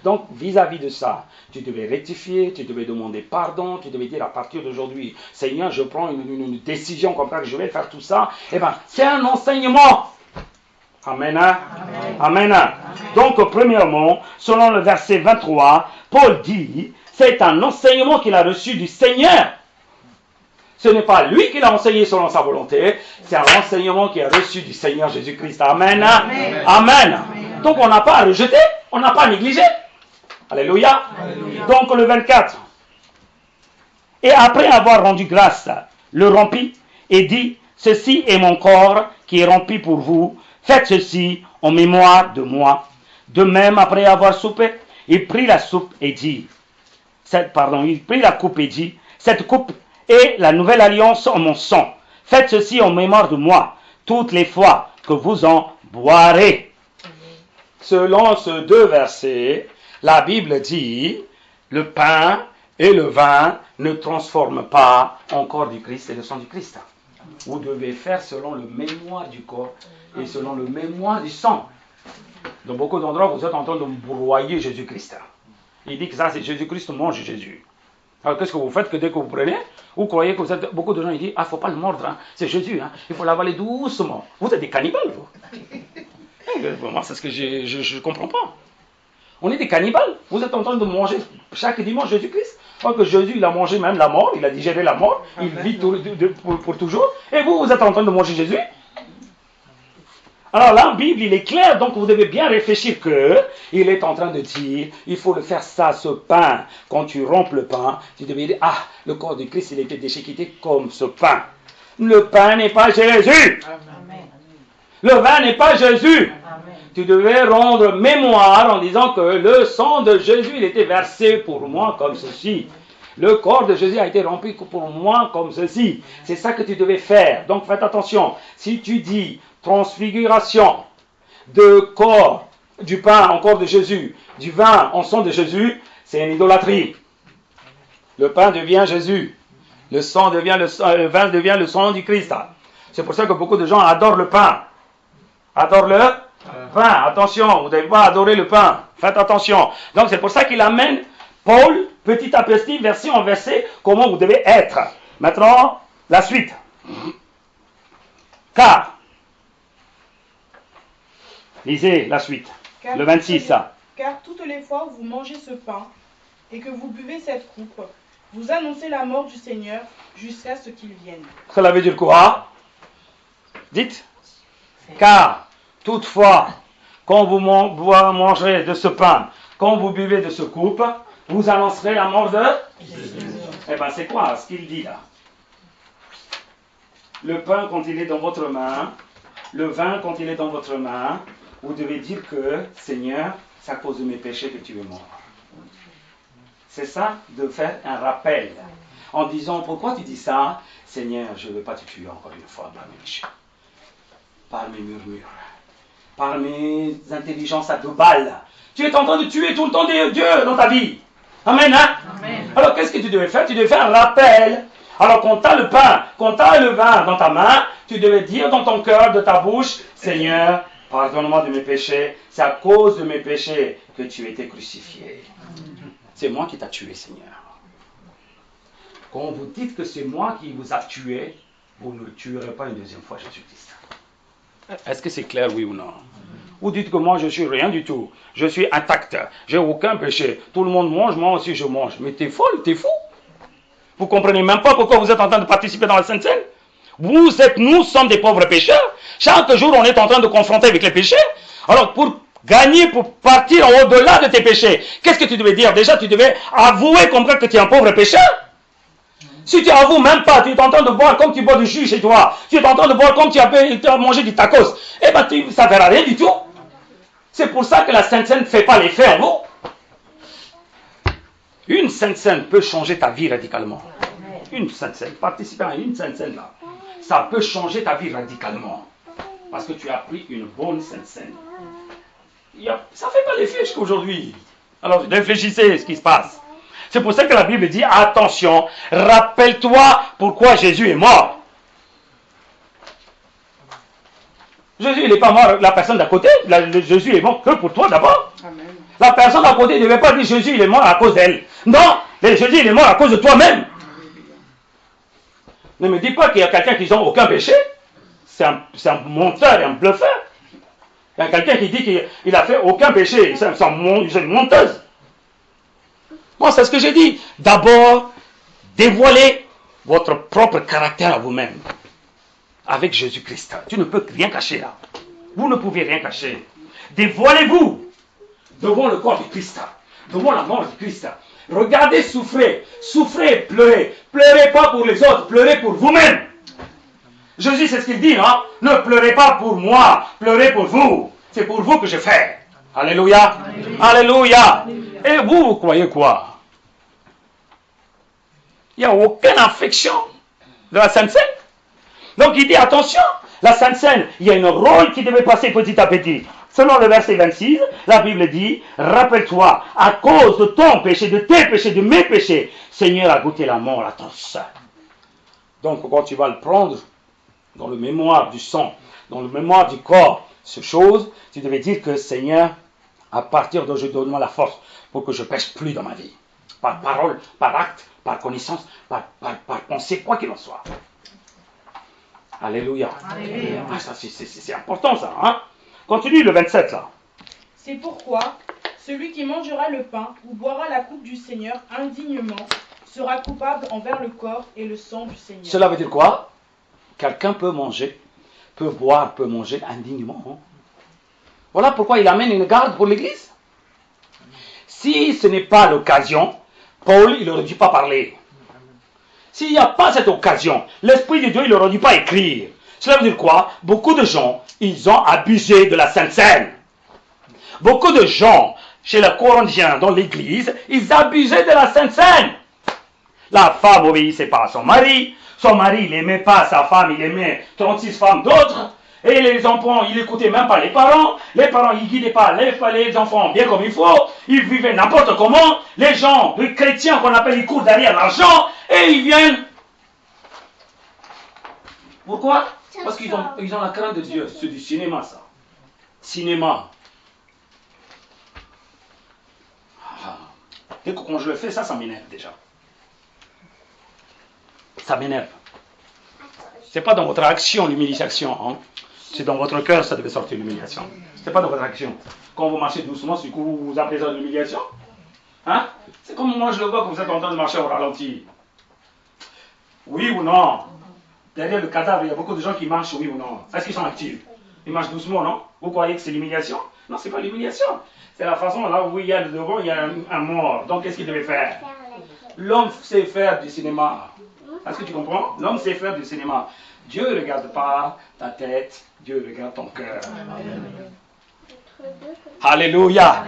Donc, vis-à-vis de ça, tu devais rectifier, tu devais demander pardon, tu devais dire à partir d'aujourd'hui, Seigneur, je prends une décision comme ça que je vais faire tout ça. Eh bien, c'est un enseignement. Amen. Amen. Amen. Donc, premièrement, selon le verset 23, Paul dit, c'est un enseignement qu'il a reçu du Seigneur. Ce n'est pas lui qui l'a enseigné selon sa volonté, c'est un enseignement qui est reçu du Seigneur Jésus-Christ. Amen. Amen. Amen. Donc on n'a pas à rejeter, on n'a pas à négliger. Alléluia. Alléluia. Donc le 24. Et après avoir rendu grâce, le rompit et dit, ceci est mon corps qui est rompu pour vous, faites ceci en mémoire de moi. De même, après avoir soupé, il prit la soupe et dit, il prit la coupe et dit, cette coupe est la nouvelle alliance en mon sang. Faites ceci en mémoire de moi, toutes les fois que vous en boirez. Selon ces deux versets, la Bible dit, le pain et le vin ne transforment pas en corps du Christ et le sang du Christ. Vous devez faire selon le mémoire du corps et selon le mémoire du sang. Dans beaucoup d'endroits, vous êtes en train de broyer Jésus-Christ. Il dit que ça, c'est Jésus-Christ mange Jésus. Alors qu'est-ce que vous faites que dès que vous prenez, vous croyez que vous êtes... Beaucoup de gens ils disent, il ne faut pas le mordre, hein. C'est Jésus, hein. Il faut l'avaler doucement. Vous êtes des cannibales, vous. Moi, c'est ce que je ne comprends pas. On est des cannibales. Vous êtes en train de manger chaque dimanche Jésus-Christ. Alors que Jésus, il a mangé même la mort, il a digéré la mort, il vit pour toujours. Et vous, vous êtes en train de manger Jésus. Alors là, en Bible, il est clair, donc vous devez bien réfléchir qu'il est en train de dire, il faut le faire ça, ce pain. Quand tu rompes le pain, tu devais dire, ah, le corps de Christ, il était déchiqueté comme ce pain. Le pain n'est pas Jésus. Amen. Le vin n'est pas Jésus. Amen. Tu devais rendre mémoire en disant que le sang de Jésus, il était versé pour moi comme ceci. Le corps de Jésus a été rempli pour moi comme ceci. C'est ça que tu devais faire. Donc faites attention. Si tu dis transfiguration de corps, du pain en corps de Jésus, du vin en sang de Jésus, c'est une idolâtrie. Le pain devient Jésus. Le vin devient le sang du Christ. C'est pour ça que beaucoup de gens adorent le pain. Adorent le pain. Attention, vous ne devez pas adorer le pain. Faites attention. Donc c'est pour ça qu'il amène Paul, petit à petit, verset en verset, comment vous devez être. Maintenant, la suite. Car, lisez la suite, le 26. Car toutes les fois où vous mangez ce pain et que vous buvez cette coupe, vous annoncez la mort du Seigneur jusqu'à ce qu'il vienne. Cela veut dire quoi? Dites. Car, toutefois, quand vous mangerez de ce pain, quand vous buvez de ce coupe, vous annoncerez la mort de Jésus. Eh bien, c'est quoi ce qu'il dit là? Le pain, quand il est dans votre main, le vin, quand il est dans votre main, vous devez dire que, Seigneur, c'est à cause de mes péchés que tu es mort. C'est ça, de faire un rappel. En disant, pourquoi tu dis ça? Seigneur, je ne veux pas te tuer encore une fois par mes péchés, par mes murmures, par mes intelligences à 2 balles. Tu es en train de tuer tout le temps Dieu dans ta vie. Amen, hein? Amen. Alors, qu'est-ce que tu devais faire? Tu devais faire un rappel. Alors, quand tu as le pain, quand tu as le vin dans ta main, tu devais dire dans ton cœur, de ta bouche, Seigneur, pardonne-moi de mes péchés. C'est à cause de mes péchés que tu étais crucifié. C'est moi qui t'ai tué, Seigneur. Quand vous dites que c'est moi qui vous a tué, vous ne le tuerez pas une deuxième fois, Jésus-Christ. Est-ce que c'est clair, oui ou non? Vous dites que moi je suis rien du tout, je suis intact, j'ai aucun péché, tout le monde mange, moi aussi je mange. Mais t'es folle, t'es fou. Vous comprenez même pas pourquoi vous êtes en train de participer dans la Sainte Seine? Nous sommes des pauvres pécheurs. Chaque jour on est en train de confronter avec les péchés. Alors pour gagner, pour partir au-delà de tes péchés, qu'est-ce que tu devais dire? Déjà tu devais avouer comme que tu es un pauvre pécheur. Si tu avoues même pas, tu es en train de boire comme tu bois du jus chez toi, tu es en train de boire comme tu as mangé du tacos, eh bien ça ne fera rien du tout. C'est pour ça que la Sainte Seine ne fait pas l'effet en vous. Une Sainte Seine peut changer ta vie radicalement. Une Sainte Seine, participer à une Sainte Seine là, ça peut changer ta vie radicalement. Parce que tu as pris une bonne Sainte Seine. Ça ne fait pas l'effet jusqu'à aujourd'hui. Alors réfléchissez à ce qui se passe. C'est pour ça que la Bible dit, attention, rappelle-toi pourquoi Jésus est mort. Jésus, il n'est pas mort, la personne d'à côté, Jésus est mort que pour toi d'abord. Amen. La personne d'à côté ne devait pas dire Jésus, il est mort à cause d'elle. Non, Jésus, il est mort à cause de toi-même. Ne me dis pas qu'il y a quelqu'un qui n'a aucun péché. C'est un menteur et un bluffeur. Il y a quelqu'un qui dit qu'il n'a fait aucun péché. C'est une menteuse. Bon, c'est ce que j'ai dit. D'abord, dévoiler votre propre caractère à vous-même avec Jésus-Christ. Tu ne peux rien cacher là. Vous ne pouvez rien cacher. Dévoilez-vous devant le corps du Christ, devant la mort du Christ. Regardez, souffrez, souffrez et pleurez. Pleurez pas pour les autres, pleurez pour vous-même. Jésus, c'est ce qu'il dit, hein? Ne pleurez pas pour moi, pleurez pour vous. C'est pour vous que je fais. Alléluia. Alléluia. Et vous, vous croyez quoi? Il n'y a aucune affection de la Sainte Seine. Donc il dit, attention, la Sainte Seine, il y a un rôle qui devait passer petit à petit. Selon le verset 26, la Bible dit, rappelle-toi, à cause de ton péché, de tes péchés, de mes péchés, Seigneur a goûté la mort à ton sein. Donc quand tu vas le prendre dans le mémoire du sang, dans le mémoire du corps, ces choses, tu devais dire que Seigneur, à partir d'aujourd'hui, donne-moi la force pour que je ne pêche plus dans ma vie. Par parole, par acte, par connaissance, par pensée, quoi qu'il en soit. Alléluia. Alléluia. Ah, ça, c'est important ça. Hein? Continue le 27 là. C'est pourquoi celui qui mangera le pain ou boira la coupe du Seigneur indignement sera coupable envers le corps et le sang du Seigneur. Cela veut dire quoi? Quelqu'un peut manger, peut boire, peut manger indignement. Hein? Voilà pourquoi il amène une garde pour l'Église. Si ce n'est pas l'occasion, Paul, il n'aurait dû pas parler. S'il n'y a pas cette occasion, l'Esprit de Dieu, il n'aurait dû pas écrire. Cela veut dire quoi? Beaucoup de gens, ils ont abusé de la Sainte Seine. Beaucoup de gens, chez les Corinthiens, dans l'Église, ils abusaient de la Sainte Seine. La femme n'obéissait pas à son mari il n'aimait pas sa femme, il aimait 36 femmes d'autres. Et les enfants, il n'écoutait même pas les parents, ils ne guidaient pas les enfants bien comme il faut, ils vivaient n'importe comment, les gens, les chrétiens qu'on appelle, ils courent derrière l'argent, et ils viennent. Pourquoi? Parce qu'ils ont la crainte de Dieu, c'est du cinéma ça. Cinéma. Et quand je le fais, ça m'énerve déjà. Ça m'énerve. C'est pas dans votre action l'humiliation, hein. C'est dans votre cœur ça devait sortir l'humiliation. C'est pas dans votre action. Quand vous marchez doucement, du coup vous appelez ça de l'humiliation, hein? C'est comme moi je le vois quand vous êtes en train de marcher au ralenti. Oui ou non? Derrière le cadavre, il y a beaucoup de gens qui marchent, oui ou non? Est-ce qu'ils sont actifs? Ils marchent doucement, non? Vous croyez que c'est l'humiliation? Non, c'est pas l'humiliation. C'est la façon là où il y a devant, il y a un mort. Donc qu'est-ce qu'il devait faire? L'homme sait faire du cinéma. Est-ce que tu comprends? L'homme sait faire du cinéma. Dieu ne regarde pas ta tête, Dieu regarde ton cœur. Alléluia.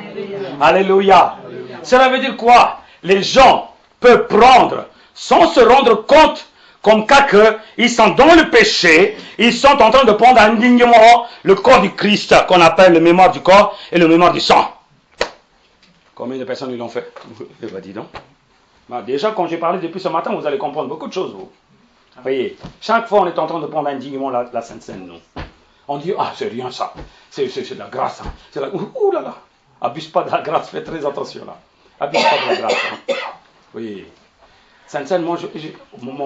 Alléluia. Cela veut dire quoi? Les gens peuvent prendre sans se rendre compte comme cas qu'ils sont dans le péché, ils sont en train de prendre indignement le corps du Christ qu'on appelle le mémoire du corps et le mémoire du sang. Combien de personnes ils l'ont fait? Eh bien, dis donc. Bah, déjà, quand j'ai parlé depuis ce matin, vous allez comprendre beaucoup de choses, vous. Voyez, chaque fois on est en train de prendre indignement la Sainte Seine, nous. On dit, ah, c'est rien ça, c'est de la grâce. Hein. C'est la... Ouh là là, abuse pas de la grâce, fais très attention là. Abuse pas de la grâce. Hein. Oui. Sainte Seine, moi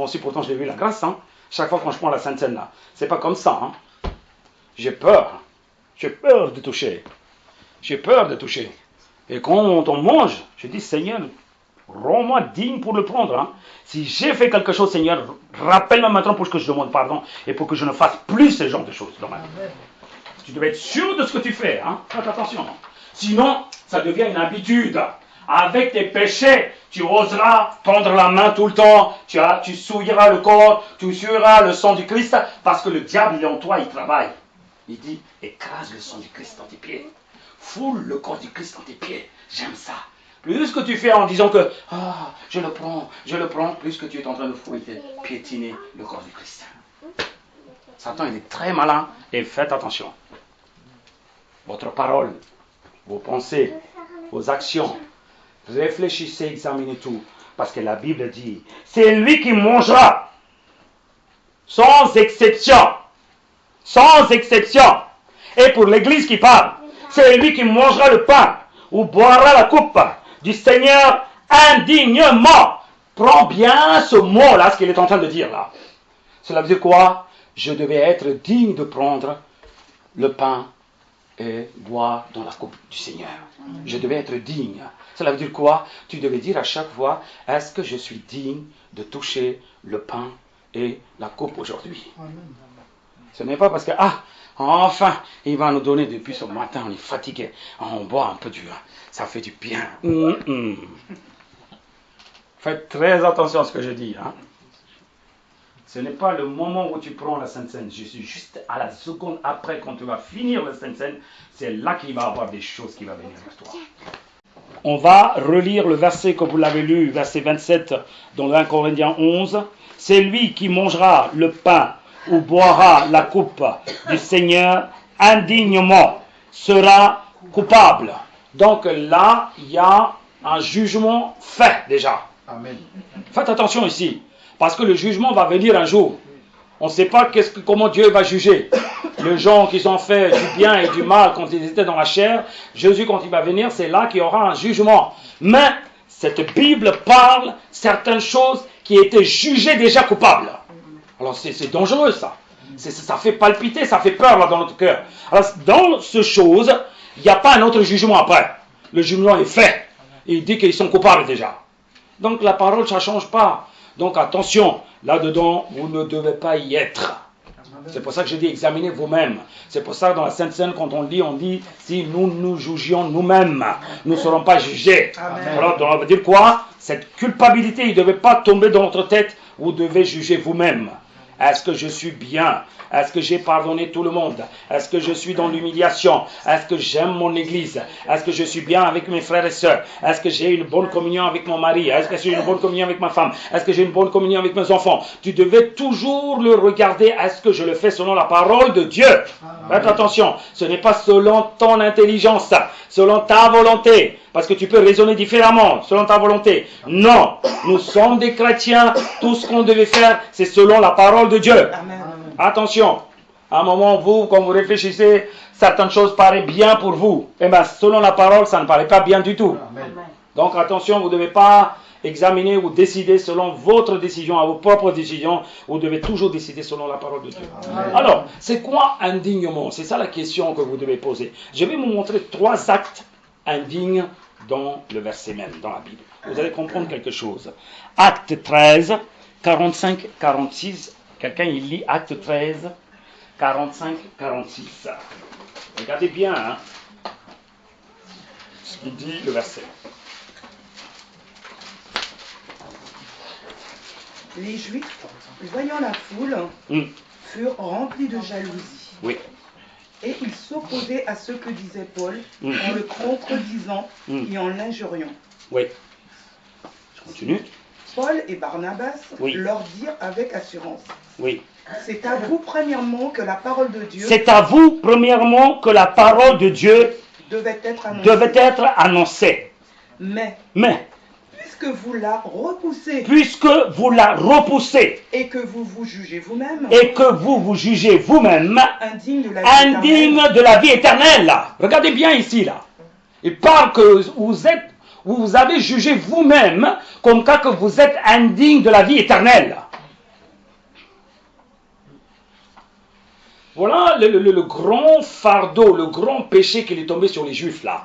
aussi pourtant j'ai vu la grâce. Hein. Chaque fois quand je prends la Sainte Seine là, c'est pas comme ça. Hein. J'ai peur de toucher. J'ai peur de toucher. Et quand on mange, je dis, Seigneur, rends-moi digne pour le prendre. Hein. Si j'ai fait quelque chose, Seigneur, rappelle-moi maintenant pour que je demande pardon et pour que je ne fasse plus ce genre de choses dans ma vie. Tu devais être sûr de ce que tu fais. Hein. Faites attention. Hein. Sinon, ça devient une habitude. Avec tes péchés, tu oseras tendre la main tout le temps. Tu souilleras le corps, tu souilleras le sang du Christ parce que le diable, il est en toi, il travaille. Il dit, écrase le sang du Christ dans tes pieds. Foule le corps du Christ dans tes pieds. J'aime ça. Plus que tu fais en disant que je le prends, plus que tu es en train de fouiller, piétiner le corps du Christ. Satan, il est très malin et faites attention. Votre parole, vos pensées, vos actions, réfléchissez, examinez tout. Parce que la Bible dit, c'est lui qui mangera, sans exception. Sans exception. Et pour l'Église qui parle, c'est lui qui mangera le pain ou boira la coupe du Seigneur indignement. Prends bien ce mot-là, ce qu'il est en train de dire là. Cela veut dire quoi? Je devais être digne de prendre le pain et boire dans la coupe du Seigneur. Je devais être digne. Cela veut dire quoi? Tu devais dire à chaque fois, est-ce que je suis digne de toucher le pain et la coupe aujourd'hui? Amen. Ce n'est pas parce que, ah, enfin, il va nous donner depuis ce matin, on est fatigué, on boit un peu du vin, ça fait du bien. Faites très attention à ce que je dis. Hein. Ce n'est pas le moment où tu prends la Sainte Seine, je suis juste à la seconde après, quand tu vas finir la Sainte Seine, c'est là qu'il va y avoir des choses qui vont venir vers toi. On va relire le verset que vous l'avez lu, verset 27 dans 1 Corinthiens 11. C'est lui qui mangera le pain ou boira la coupe du Seigneur indignement sera coupable. Donc là, il y a un jugement fait déjà. Amen. Faites attention ici, parce que le jugement va venir un jour. On ne sait pas comment Dieu va juger. Les gens qui ont fait du bien et du mal quand ils étaient dans la chair, Jésus quand il va venir, c'est là qu'il y aura un jugement. Mais cette Bible parle certaines choses qui étaient jugées déjà coupables. Alors c'est dangereux ça. Ça fait palpiter, ça fait peur là dans notre cœur. Alors dans ces choses, il n'y a pas un autre jugement après. Le jugement est fait. Il dit qu'ils sont coupables déjà. Donc la parole, ça ne change pas. Donc attention, là-dedans, vous ne devez pas y être. C'est pour ça que j'ai dit examinez vous-même. C'est pour ça que dans la Sainte Seine, quand on dit si nous nous jugions nous-mêmes, nous ne serons pas jugés. Amen. Alors on va dire quoi? Cette culpabilité, il ne devait pas tomber dans notre tête. Vous devez juger vous-même. Est-ce que je suis bien? Est-ce que j'ai pardonné tout le monde? Est-ce que je suis dans l'humiliation? Est-ce que j'aime mon église? Est-ce que je suis bien avec mes frères et sœurs? Est-ce que j'ai une bonne communion avec mon mari? Est-ce que j'ai une bonne communion avec ma femme? Est-ce que j'ai une bonne communion avec mes enfants? Tu devais toujours le regarder. Est-ce que je le fais selon la parole de Dieu? Faites attention, ce n'est pas selon ton intelligence, selon ta volonté. Parce que tu peux raisonner différemment, selon ta volonté. Non, nous sommes des chrétiens. Tout ce qu'on devait faire, c'est selon la parole de Dieu. Amen. Attention, à un moment, quand vous réfléchissez, certaines choses paraissent bien pour vous. Eh bien, selon la parole, ça ne paraît pas bien du tout. Amen. Donc attention, vous ne devez pas examiner ou décider selon votre décision, à vos propres décisions. Vous devez toujours décider selon la parole de Dieu. Amen. Alors, c'est quoi indignement? C'est ça la question que vous devez poser. Je vais vous montrer 3 actes indignes dans le verset même, dans la Bible. Vous allez comprendre quelque chose. Acte 13, 45, 46. Quelqu'un, il lit Acte 13, 45, 46. Regardez bien hein, ce qu'il dit le verset. Les Juifs, voyant la foule, furent remplis de jalousie. Oui. Et ils s'opposaient à ce que disait Paul, Mm. en le contredisant et en l'injuriant. Oui. Je continue. Paul et Barnabas Oui. leur dirent avec assurance, Oui. c'est à vous premièrement que la parole de Dieu C'est à vous, premièrement, que la parole de Dieu devait être annoncée. devait être annoncée. Mais, Mais, puisque vous la repoussez puisque vous la repoussez et que vous vous jugez vous-même et que vous vous jugez vous-même indigne de la vie indigne éternelle, de la vie éternelle, là. Regardez bien ici, là. Il parle que vous avez jugé vous-même comme cas que vous êtes indigne de la vie éternelle. Voilà le grand fardeau, le grand péché qui est tombé sur les Juifs, là.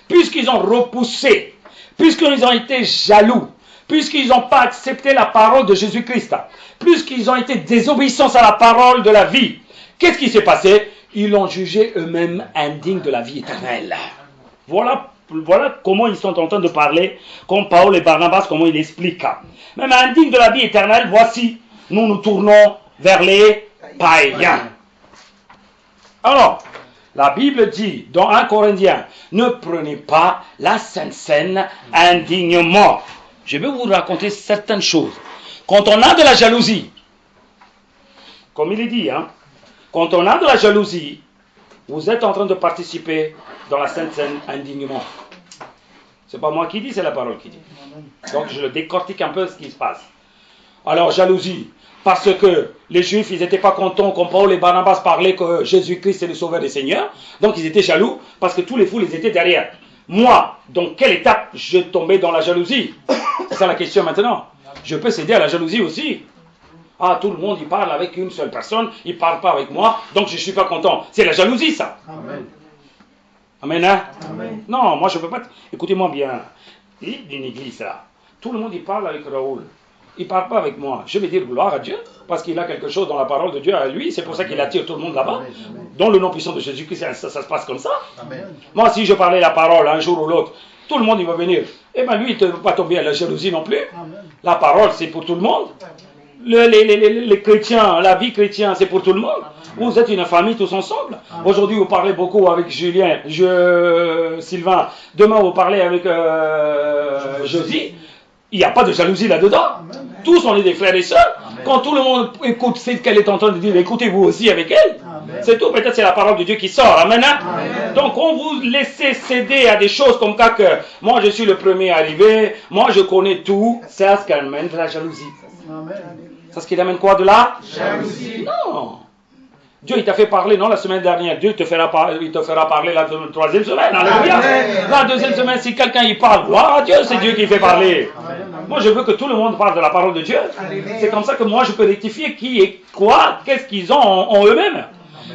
Puisqu'ils ont repoussé, puisqu'ils ont été jaloux, puisqu'ils n'ont pas accepté la parole de Jésus-Christ, puisqu'ils ont été désobéissants à la parole de la vie, qu'est-ce qui s'est passé? Ils l'ont jugé eux-mêmes indignes de la vie éternelle. Voilà comment ils sont en train de parler, comme Paul et Barnabas, comment ils expliquent. Même indignes de la vie éternelle, voici, nous nous tournons vers les païens. Alors, la Bible dit dans 1 Corinthiens, ne prenez pas la Sainte Seine indignement. Je vais vous raconter certaines choses. Quand on a de la jalousie, comme il est dit, hein, quand on a de la jalousie, vous êtes en train de participer dans la Sainte Seine indignement. C'est pas moi qui dis, c'est la parole qui dit. Donc je le décortique un peu ce qui se passe. Alors jalousie, parce que les Juifs, ils n'étaient pas contents quand Paul et Barnabas parlaient que Jésus-Christ est le sauveur des seigneurs. Donc ils étaient jaloux parce que tous les foules, ils étaient derrière. Moi, dans quelle étape je tombais dans la jalousie? C'est ça la question maintenant. Je peux céder à la jalousie aussi. Ah, tout le monde, il parle avec une seule personne, il ne parle pas avec moi, donc je ne suis pas content. C'est la jalousie, ça. Amen. Amen, hein? Amen. Non, moi je ne peux pas... Écoutez-moi bien. D'une église là, tout le monde il parle avec Raoul. Il ne parle pas avec moi. Je vais dire gloire à Dieu, parce qu'il a quelque chose dans la parole de Dieu à lui. C'est pour ça qu'il attire tout le monde là-bas. Dans le nom puissant de Jésus-Christ, ça se passe comme ça. Amen. Moi, si je parlais la parole un jour ou l'autre, tout le monde il va venir. Et bien lui, il ne peut pas tomber à la jalousie non plus. Amen. La parole, c'est pour tout le monde. Les chrétiens, la vie chrétienne, c'est pour tout le monde. Vous êtes une famille tous ensemble. Aujourd'hui, vous parlez beaucoup avec Julien, Sylvain. Demain, vous parlez avec Josie. Il n'y a pas de jalousie là-dedans. Tous, on est des frères et sœurs. Quand tout le monde écoute ce qu'elle est en train de dire, écoutez-vous aussi avec elle. C'est tout. Peut-être c'est la parole de Dieu qui sort. Amen. Donc, on vous laissez céder à des choses comme ça que moi, je suis le premier arrivé. Moi, je connais tout. C'est ce qui amène de la jalousie. Amen. C'est ce qui amène quoi de la Jalousie. Non. Dieu, il t'a fait parler, non, la semaine dernière. Dieu te fera parler la troisième semaine. Alléluia. La deuxième semaine, si quelqu'un y parle, gloire à Dieu, c'est Dieu qui fait parler. Moi, je veux que tout le monde parle de la parole de Dieu. C'est comme ça que moi, je peux rectifier qui est quoi, qu'est-ce qu'ils ont en eux-mêmes.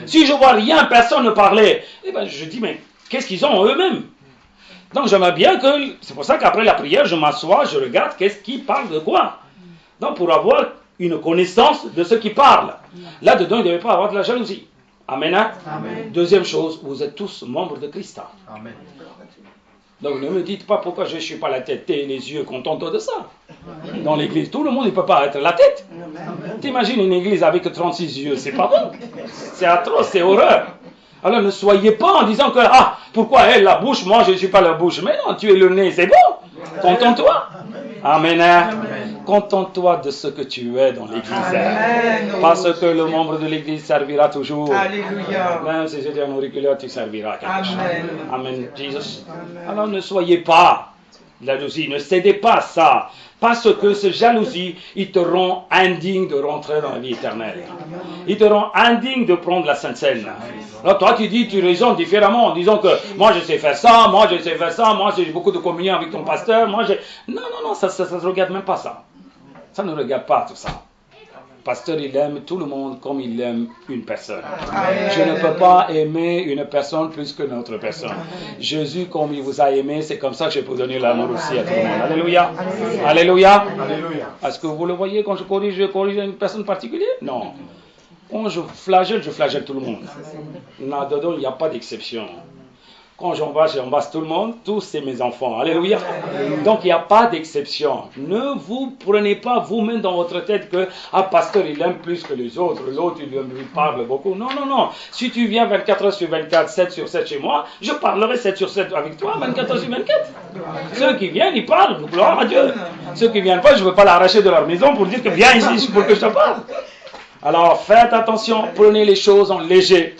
Si je vois rien, personne ne parlait, eh ben, je dis, mais qu'est-ce qu'ils ont en eux-mêmes? Donc, j'aimerais bien que, c'est pour ça qu'après la prière, je m'assois, je regarde qu'est-ce qui parle de quoi. Donc, pour avoir une connaissance de ce qui parle. Là-dedans, il ne devait pas avoir de la jalousie. Amen. Amen. Deuxième chose, vous êtes tous membres de Christ. Amen. Donc ne me dites pas pourquoi je ne suis pas la tête et les yeux contents de ça. Dans l'église, tout le monde ne peut pas être la tête. T'imagines une église avec 36 yeux, c'est pas bon. C'est atroce, c'est horreur. Alors ne soyez pas en disant que, ah, pourquoi elle la bouche, moi je ne suis pas la bouche. Mais non, tu es le nez, c'est bon. Contente-toi. Amen. Contente-toi de ce que tu es dans l'église. Parce que le membre de l'église servira toujours. Alléluia. Même si c'était un auriculaire, tu serviras quelque chose. Amen. Amen, Jesus. Alors ne soyez pas jalousie, ne cédez pas à ça. Parce que ce jalousie, il te rend indigne de rentrer dans la vie éternelle. Il te rend indigne de prendre la Sainte Seine. Alors toi tu dis, tu raisonnes différemment en disant que moi je sais faire ça, moi je sais faire ça, moi j'ai beaucoup de communion avec ton pasteur, moi j'ai... Non, ça ne regarde même pas ça. Ça ne regarde pas tout ça. Le pasteur, il aime tout le monde comme il aime une personne. Je ne peux pas aimer une personne plus que notre personne. Jésus, comme il vous a aimé, c'est comme ça que je peux donner l'amour aussi à tout le monde. Alléluia. Alléluia. Est-ce que vous le voyez quand je corrige une personne particulière? Non. Quand je flagelle tout le monde. Là-dedans, il n'y a pas d'exception. Quand j'embrasse tout le monde, tous c'est mes enfants. Alléluia. Donc il n'y a pas d'exception. Ne vous prenez pas vous-même dans votre tête que ah pasteur il aime plus que les autres, l'autre il lui parle beaucoup. Non. Si tu viens 24 heures sur 24, 7 sur 7 chez moi, je parlerai 7 sur 7 avec toi, 24 heures sur 24. Ceux qui viennent, ils parlent, gloire à Dieu. Ceux qui ne viennent pas, je ne veux pas l'arracher de leur maison pour dire que viens ici pour que je te parle. Alors faites attention, prenez les choses en léger.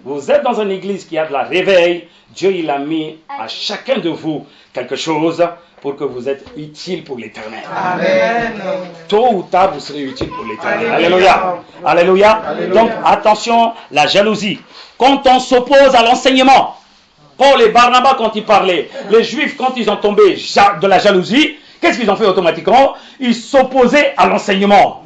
Vous êtes dans une église qui a de la réveil. Dieu, il a mis à chacun de vous quelque chose pour que vous êtes utile pour l'éternel. Amen. Tôt ou tard, vous serez utile pour l'éternel. Alléluia. Alléluia. Donc, attention, la jalousie. Quand on s'oppose à l'enseignement, Paul et Barnabas, quand ils parlaient, les Juifs, quand ils ont tombé de la jalousie, qu'est-ce qu'ils ont fait automatiquement? Ils s'opposaient à l'enseignement.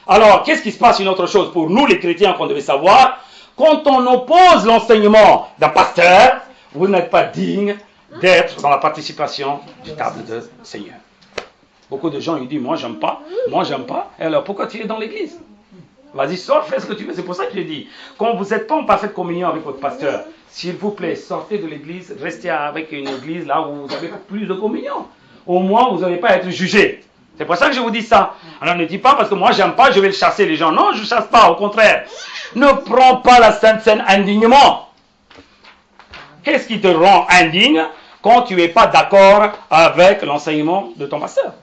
Alors, qu'est-ce qui se passe? Une autre chose pour nous, les chrétiens, qu'on devait savoir. Quand on oppose l'enseignement d'un pasteur, vous n'êtes pas digne d'être dans la participation du table de Seigneur. Beaucoup de gens ils disent, moi j'aime pas. Et alors pourquoi tu es dans l'église? Vas-y, sors, fais ce que tu veux. C'est pour ça que je dis, quand vous n'êtes pas en parfaite communion avec votre pasteur, s'il vous plaît, sortez de l'église, restez avec une église là où vous avez plus de communion. Au moins, vous n'allez pas être jugé. C'est pour ça que je vous dis ça. Alors ne dis pas parce que moi j'aime pas, je vais le chasser les gens. Non, je ne chasse pas, au contraire. Ne prends pas la Sainte Seine indignement. Qu'est-ce qui te rend indigne quand tu n'es pas d'accord avec l'enseignement de ton pasteur?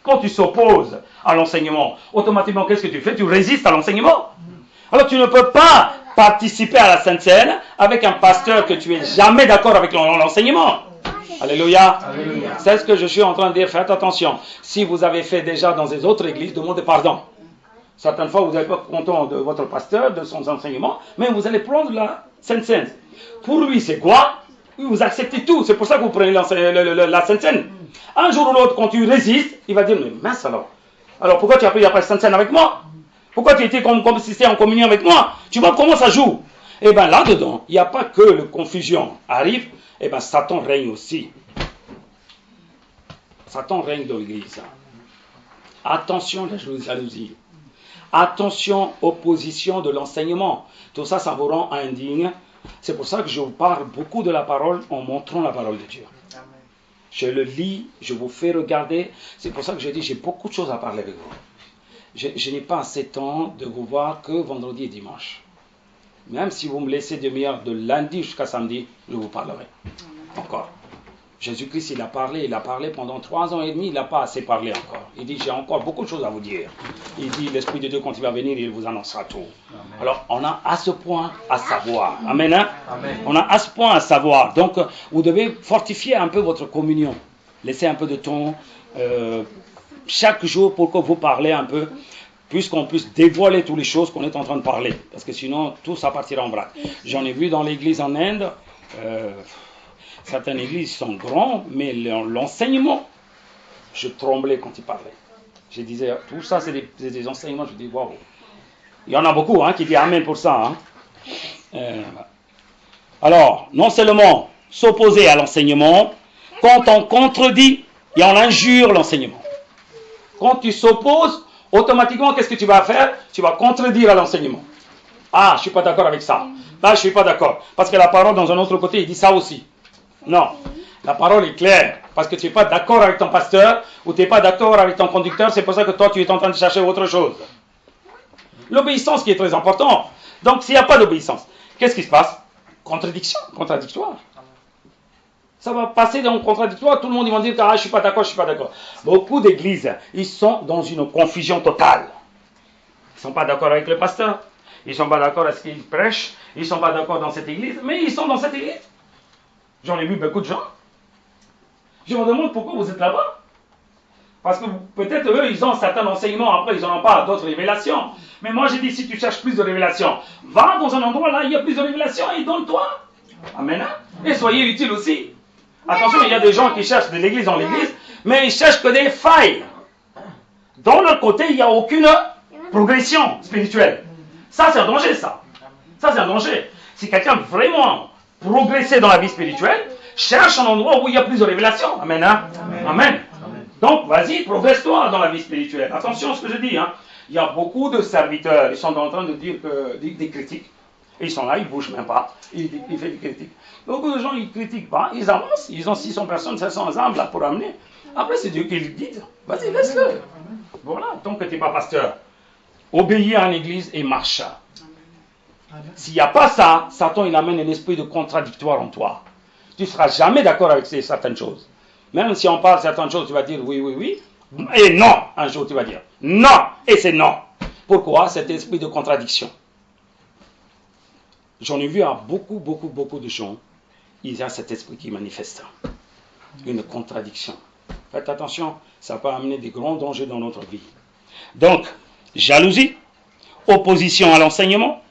Quand tu s'opposes à l'enseignement, automatiquement, qu'est-ce que tu fais? Tu résistes à l'enseignement. Alors tu ne peux pas participer à la Sainte Seine avec un pasteur que tu n'es jamais d'accord avec l'enseignement. Alléluia. C'est ce que je suis en train de dire. Faites attention. Si vous avez fait déjà dans les autres églises, demandez pardon. Certaines fois, vous n'êtes pas content de votre pasteur, de son enseignement, mais vous allez prendre la Sainte Seine. Pour lui, c'est quoi? Vous acceptez tout. C'est pour ça que vous prenez la Sainte Seine. Un jour ou l'autre, quand tu résistes, il va dire, mais mince alors. Alors pourquoi tu as pris la Sainte Seine avec moi? Pourquoi tu étais comme si c'était en communion avec moi? Tu vois comment ça joue? Et bien là-dedans, il n'y a pas que la confusion arrive, et bien Satan règne aussi. Satan règne dans l'église. Attention à la jalousie. Attention aux positions de l'enseignement. Tout ça, ça vous rend indigne. C'est pour ça que je vous parle beaucoup de la parole en montrant la parole de Dieu. Je le lis, je vous fais regarder. C'est pour ça que je dis, j'ai beaucoup de choses à parler avec vous. Je n'ai pas assez de temps de vous voir que vendredi et dimanche. Même si vous me laissez demi-heure de lundi jusqu'à samedi, je vous parlerai. Encore. Jésus-Christ, il a parlé pendant 3 ans et demi, il n'a pas assez parlé encore. Il dit, j'ai encore beaucoup de choses à vous dire. Il dit, l'Esprit de Dieu, quand il va venir, il vous annoncera tout. Amen. Alors, on a à ce point à savoir. Amen, hein? Amen. On a à ce point à savoir. Donc, vous devez fortifier un peu votre communion. Laissez un peu de temps chaque jour pour que vous parlez un peu, puisqu'on puisse dévoiler toutes les choses qu'on est en train de parler. Parce que sinon, tout ça partira en vrac. J'en ai vu dans l'église en Inde, certaines églises sont grandes, mais l'enseignement, je tremblais quand ils parlaient. Je disais, tout ça, c'est des enseignements. Je dis, waouh. Il y en a beaucoup qui disent Amen pour ça. Alors, non seulement s'opposer à l'enseignement, quand on contredit et on injure l'enseignement. Quand tu s'opposes, automatiquement, qu'est-ce que tu vas faire? Tu vas contredire à l'enseignement. Ah, je ne suis pas d'accord avec ça. Là, je ne suis pas d'accord. Parce que la parole, dans un autre côté, il dit ça aussi. Non, la parole est claire, parce que tu n'es pas d'accord avec ton pasteur, ou tu n'es pas d'accord avec ton conducteur, c'est pour ça que toi tu es en train de chercher autre chose. L'obéissance qui est très importante. Donc s'il n'y a pas d'obéissance, qu'est-ce qui se passe? Contradictoire. Ça va passer dans le contradictoire, tout le monde va dire, ah je ne suis pas d'accord, je ne suis pas d'accord. Beaucoup d'églises, ils sont dans une confusion totale. Ils ne sont pas d'accord avec le pasteur, ils ne sont pas d'accord avec ce qu'il prêche, ils ne sont pas d'accord dans cette église, mais ils sont dans cette église. J'en ai vu beaucoup de gens. Je me demande pourquoi vous êtes là-bas. Parce que peut-être eux, ils ont certains enseignements, après ils n'en ont pas d'autres révélations. Mais moi j'ai dit, si tu cherches plus de révélations, va dans un endroit là, il y a plus de révélations et donne-toi. Amen. Et soyez utile aussi. Attention, il y a des gens qui cherchent de l'église en l'église, mais ils cherchent que des failles. Dans leur côté, il n'y a aucune progression spirituelle. Ça c'est un danger, ça. Ça c'est un danger. Si quelqu'un vraiment progresser dans la vie spirituelle, cherche un endroit où il y a plus de révélations. Amen. Hein? Amen. Amen. Amen. Donc, vas-y, progresse-toi dans la vie spirituelle. Attention à ce que je dis. Il y a beaucoup de serviteurs, ils sont en train de dire des critiques. Ils sont là, ils ne bougent même pas. Ils font des critiques. Beaucoup de gens, ils ne critiquent pas. Ils avancent. Ils ont 600 personnes, 500 âmes là pour amener. Après, c'est Dieu qui le dit. Vas-y, laisse-le. Voilà, tant que tu n'es pas pasteur. Obéis à une église et marche. S'il n'y a pas ça, Satan il amène un esprit de contradictoire en toi. Tu ne seras jamais d'accord avec certaines choses. Même si on parle de certaines choses, tu vas dire oui, oui, oui. Et non, un jour tu vas dire non, et c'est non. Pourquoi? Cet esprit de contradiction. J'en ai vu à beaucoup de gens, il y a cet esprit qui manifeste. Une contradiction. Faites attention, ça peut amener des grands dangers dans notre vie. Donc, jalousie, opposition à l'enseignement,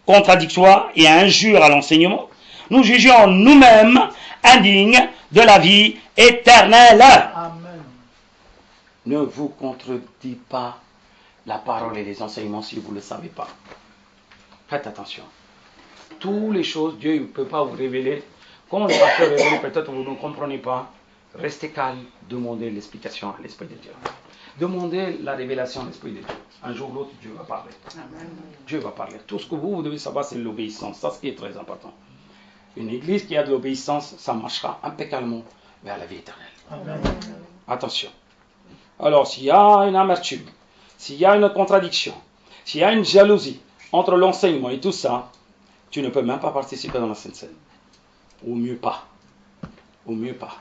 contradictoire et injure à l'enseignement, nous jugeons nous-mêmes indignes de la vie éternelle. Amen. Ne vous contredisez pas la parole et les enseignements si vous ne le savez pas. Faites attention. Toutes les choses, Dieu ne peut pas vous révéler. Quand le pasteur révèle, peut-être vous ne comprenez pas. Restez calme, demandez l'explication à l'Esprit de Dieu. Demandez la révélation à l'Esprit de Dieu. Un jour ou l'autre, Dieu va parler. Amen. Dieu va parler. Tout ce que vous devez savoir, c'est l'obéissance. Ça, ce qui est très important. Une église qui a de l'obéissance, ça marchera impeccablement vers la vie éternelle. Amen. Attention. Alors, s'il y a une amertume, s'il y a une contradiction, s'il y a une jalousie entre l'enseignement et tout ça, tu ne peux même pas participer dans la Sainte Seine. Au mieux pas. Au mieux pas.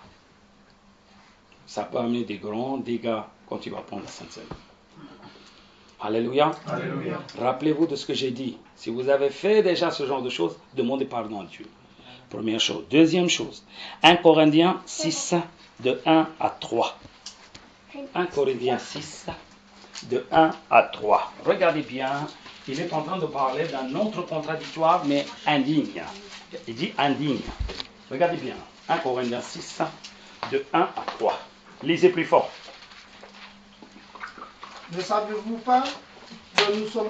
Ça peut amener des grands dégâts quand tu vas prendre la Sainte Seine. Alléluia. Alléluia. Rappelez-vous de ce que j'ai dit. Si vous avez fait déjà ce genre de choses, demandez pardon à Dieu. Première chose. Deuxième chose. 1 Corinthiens 6, de 1 à 3. 1 Corinthiens 6, de 1 à 3. Regardez bien. Il est en train de parler d'un autre contradictoire, mais indigne. Il dit indigne. Regardez bien. 1 Corinthiens 6, de 1 à 3. Lisez plus fort. Ne savez-vous pas Nous sommes...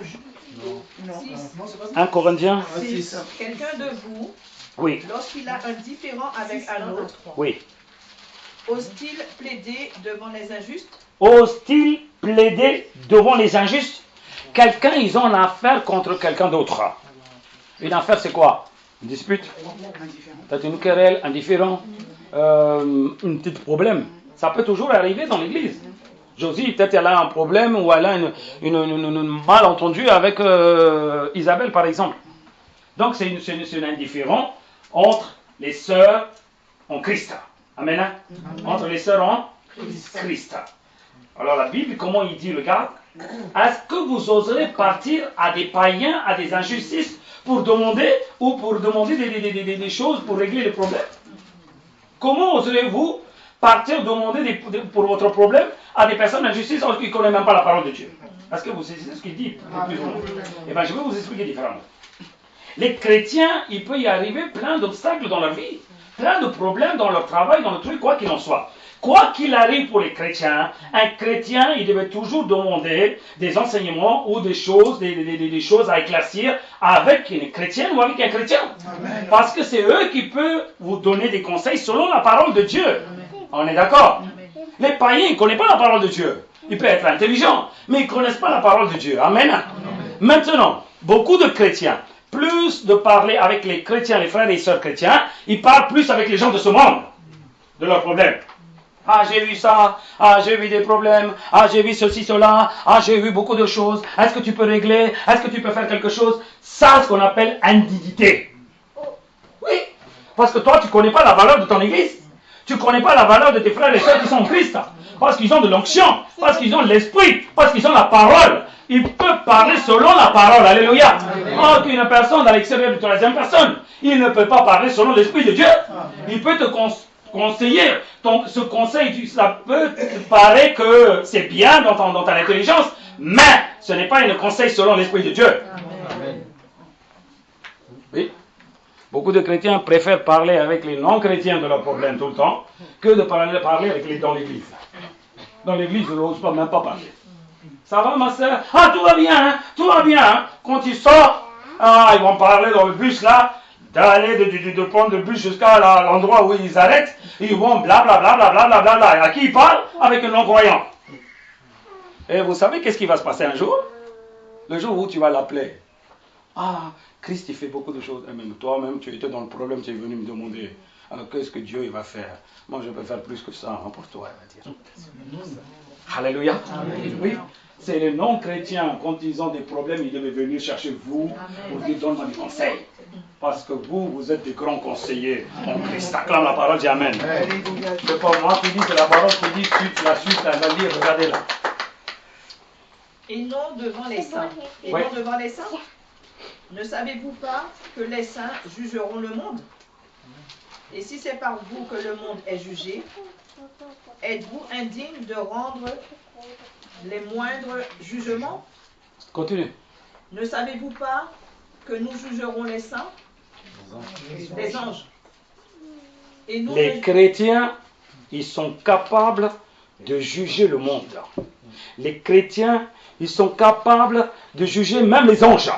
Non. Non, c'est pas ça. 1 Corinthiens. 6. Quelqu'un de vous, Oui, lorsqu'il a un différend avec un autre, oui. ose-t-il plaider devant les injustes? Ose-t-il plaider devant les injustes? Quelqu'un, ils ont une affaire contre quelqu'un d'autre. Une affaire, c'est quoi? Une dispute? Peut-être une querelle, un différend, un petit problème. Ça peut toujours arriver dans l'église. Josie, peut-être elle a un problème ou elle a une malentendu avec Isabelle, par exemple. Donc, c'est une indifférent entre les sœurs en Christ. Amen. Entre les sœurs en Christ. Alors, la Bible, comment il dit, regarde, est-ce que vous oserez partir à des païens, à des injustices, pour demander des choses pour régler les problèmes? Comment oserez-vous partir demander pour votre problème à des personnes d'injustice alors qu'ils ne connaissent même pas la parole de Dieu? Est-ce que vous savez ce qu'il dit? Eh bien, je vais vous expliquer différemment. Les chrétiens, il peut y arriver plein d'obstacles dans leur vie, plein de problèmes dans leur travail, dans le truc, quoi qu'il en soit. Quoi qu'il arrive pour les chrétiens, un chrétien, il devait toujours demander des enseignements ou des choses, des choses à éclaircir avec une chrétienne ou avec un chrétien. Amen. Parce que c'est eux qui peuvent vous donner des conseils selon la parole de Dieu. Amen. On est d'accord? Les païens, ils ne connaissent pas la parole de Dieu. Ils peuvent être intelligents, mais ils ne connaissent pas la parole de Dieu. Amen. Amen. Maintenant, beaucoup de chrétiens, plus de parler avec les chrétiens, les frères et sœurs chrétiens, ils parlent plus avec les gens de ce monde, de leurs problèmes. Ah, j'ai vu ça. Ah, j'ai vu des problèmes. Ah, j'ai vu ceci, cela. Ah, j'ai vu beaucoup de choses. Est-ce que tu peux régler? Est-ce que tu peux faire quelque chose? Ça, c'est ce qu'on appelle indignité. Oui. Parce que toi, tu ne connais pas la valeur de ton église. Tu ne connais pas la valeur de tes frères et sœurs qui sont en Christ. Parce qu'ils ont de l'onction. Parce qu'ils ont de l'esprit. Parce qu'ils ont la parole. Ils peuvent parler selon la parole. Alléluia. Oh, qu'une personne à l'extérieur de troisième personne, il ne peut pas parler selon l'esprit de Dieu. Il peut te conseiller, ce conseil, ça peut te paraître que c'est bien dans ton intelligence, mais ce n'est pas un conseil selon l'Esprit de Dieu. Amen. Oui. Beaucoup de chrétiens préfèrent parler avec les non-chrétiens de leurs problèmes tout le temps que de parler avec les dans l'église. Dans l'église, ils n'osent même pas parler. Ça va, ma soeur? Ah, tout va bien, hein? Tout va bien. Hein? Quand ils sortent, ils vont parler dans le bus là. D'aller de prendre le bus jusqu'à l'endroit où ils arrêtent, ils vont blablabla, blablabla. À qui ils parlent? Avec un non-croyant. Et vous savez qu'est-ce qui va se passer un jour? Le jour où tu vas l'appeler. Ah, Christ, il fait beaucoup de choses. Et même toi-même, tu étais dans le problème, tu es venu me demander. Alors, qu'est-ce que Dieu il va faire? Moi, je peux faire plus que ça pour toi, il va dire. Alléluia. Oui. C'est les non-chrétiens, quand ils ont des problèmes, ils devaient venir chercher vous pour dire donne-moi des conseils. Parce que vous êtes des grands conseillers en Christ. Acclame la parole, dis Amen. C'est pas moi qui dis, c'est la parole qui dit, la suite, elle va lire, regardez là. Et non devant les saints. Et non devant les saints. Ne savez-vous pas que les saints jugeront le monde? Et si c'est par vous que le monde est jugé, êtes-vous indigne de rendre les moindres jugements? Continue. Ne savez-vous pas que nous jugerons les saints? Les anges. Et nous, les chrétiens, ils sont capables de juger le monde. Les chrétiens, ils sont capables de juger même les anges.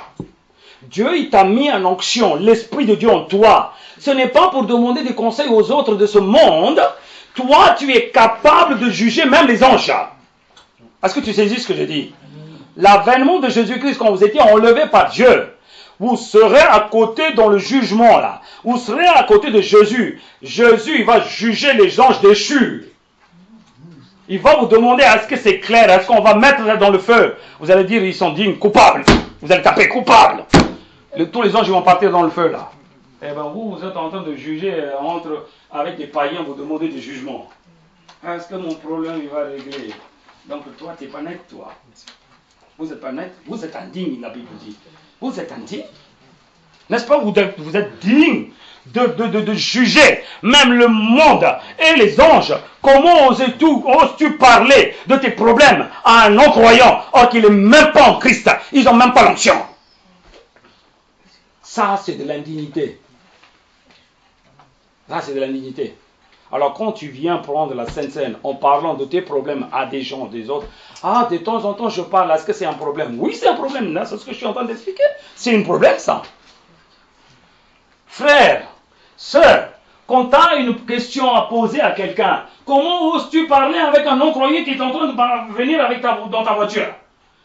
Dieu, il t'a mis en onction, l'Esprit de Dieu en toi. Ce n'est pas pour demander des conseils aux autres de ce monde. Toi, tu es capable de juger même les anges. Est-ce que tu saisis ce que je dis? L'avènement de Jésus-Christ, quand vous étiez enlevé par Dieu, vous serez à côté dans le jugement là. Vous serez à côté de Jésus. Jésus, il va juger les anges déchus. Il va vous demander, est-ce que c'est clair? Est-ce qu'on va mettre dans le feu? Vous allez dire, ils sont dignes, coupables. Vous allez taper coupable. Tous les anges ils vont partir dans le feu là. Eh bien vous êtes en train de juger avec des païens, vous demandez du jugement. Est-ce que mon problème il va régler? Donc toi, tu n'es pas net, toi. Vous n'êtes pas net, vous êtes indigne, la Bible dit. Vous êtes indigne. N'est-ce pas? Vous êtes digne de juger même le monde et les anges. Comment oses-tu parler de tes problèmes à un non-croyant or qu'il n'est même pas en Christ? Ils n'ont même pas l'onction. Ça, c'est de l'indignité. Ça, c'est de l'indignité. Alors quand tu viens prendre la Sainte Seine en parlant de tes problèmes à des gens, des autres, ah, de temps en temps je parle, est-ce que c'est un problème? Oui, c'est un problème, là, c'est ce que je suis en train d'expliquer. C'est un problème, ça. Frère, sœur, quand tu as une question à poser à quelqu'un, comment oses-tu parler avec un non-croyant qui est en train de venir avec dans ta voiture?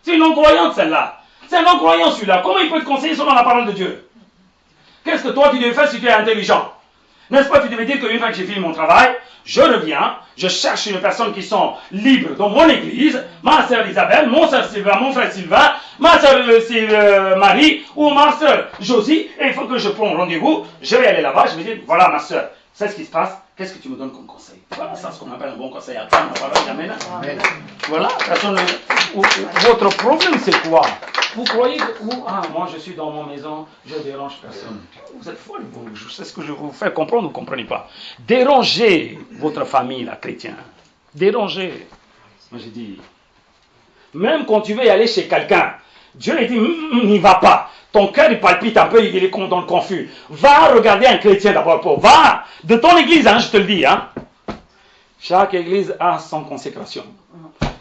C'est une non-croyante, celle-là. C'est un non-croyant, celui-là. Comment il peut te conseiller selon la parole de Dieu? Qu'est-ce que toi, tu devais faire si tu es intelligent? N'est-ce pas, tu devais dire qu'une fois que j'ai fini mon travail, je reviens, je cherche une personne qui sont libres dans mon église, ma sœur Isabelle, mon frère Sylvain, ma sœur Marie ou ma sœur Josie, et il faut que je prenne rendez-vous, je vais aller là-bas, je vais dire, voilà ma sœur, c'est ce qui se passe, qu'est-ce que tu me donnes comme conseil? Voilà, ça, ce qu'on appelle un bon conseil à toi, Amen. Voilà, personne, votre problème c'est quoi? Vous croyez que moi je suis dans mon maison, je dérange personne. Vous êtes folle, vous. C'est ce que je vous fais comprendre, vous ne comprenez pas. Dérangez votre famille, la chrétienne. Dérangez. Moi j'ai dit, même quand tu veux y aller chez quelqu'un, Dieu lui dit, n'y va pas. Ton cœur il palpite un peu, il est dans le confus. Va regarder un chrétien d'abord. Va de ton église, je te le dis. Chaque église a son consécration.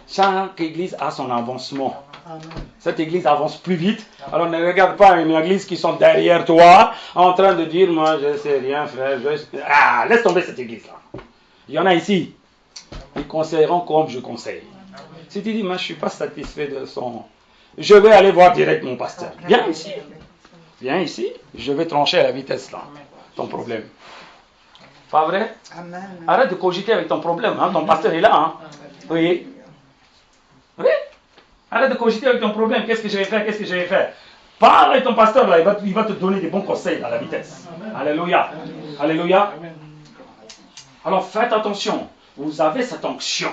Chaque église a son avancement. Cette église avance plus vite. Alors ne regarde pas une église qui sont derrière toi en train de dire moi je sais rien frère. Laisse tomber cette église-là. Il y en a ici. Ils conseilleront comme je conseille. Si tu dis moi je ne suis pas satisfait de son... Je vais aller voir direct mon pasteur. Viens ici. Viens ici. Je vais trancher à la vitesse là. Ton problème. Pas vrai? Amen. Arrête de cogiter avec ton problème. Ton pasteur est là. Oui. Oui. Arrête de cogiter avec ton problème. Qu'est-ce que je vais faire? Qu'est-ce que je vais faire? Parle avec ton pasteur là. Il va te donner des bons conseils à la vitesse. Alléluia. Alléluia. Alors faites attention. Vous avez cette onction.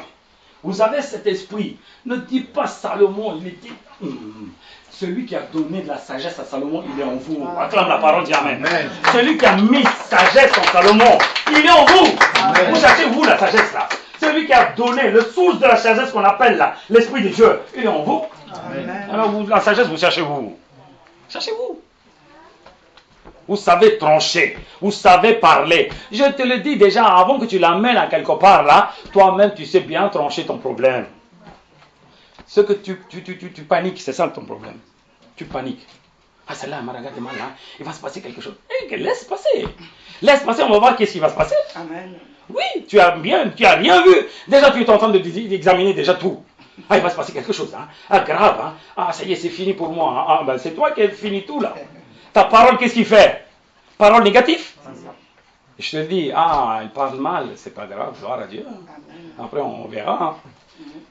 Vous avez cet esprit. Ne dis pas Salomon. Il est dit. Celui qui a donné de la sagesse à Salomon, il est en vous. Acclame la parole, dis Amen. Celui qui a mis sagesse en Salomon, il est en vous. Amen. Vous cherchez vous la sagesse là. Celui qui a donné le source de la sagesse qu'on appelle là, l'esprit de Dieu, il est en vous. Amen. Alors la sagesse, vous cherchez vous. Cherchez-vous. Vous savez trancher, vous savez parler. Je te le dis déjà, avant que tu l'amènes à quelque part là, toi-même tu sais bien trancher ton problème. Ce que tu paniques, c'est ça ton problème. Tu paniques. Ah, celle-là, elle m'a regardé mal, là. Il va se passer quelque chose. Laisse passer. Laisse passer, on va voir qu'est-ce qui va se passer. Amen. Oui, tu as rien vu. Déjà, tu es en train d'examiner déjà tout. Ah, il va se passer quelque chose. Ah, grave. Ah, ça y est, c'est fini pour moi. Ben, c'est toi qui as fini tout, là. Ta parole, qu'est-ce qu'il fait? Parole négative? Je te dis, elle parle mal, c'est pas grave, gloire à Dieu. Après, on verra.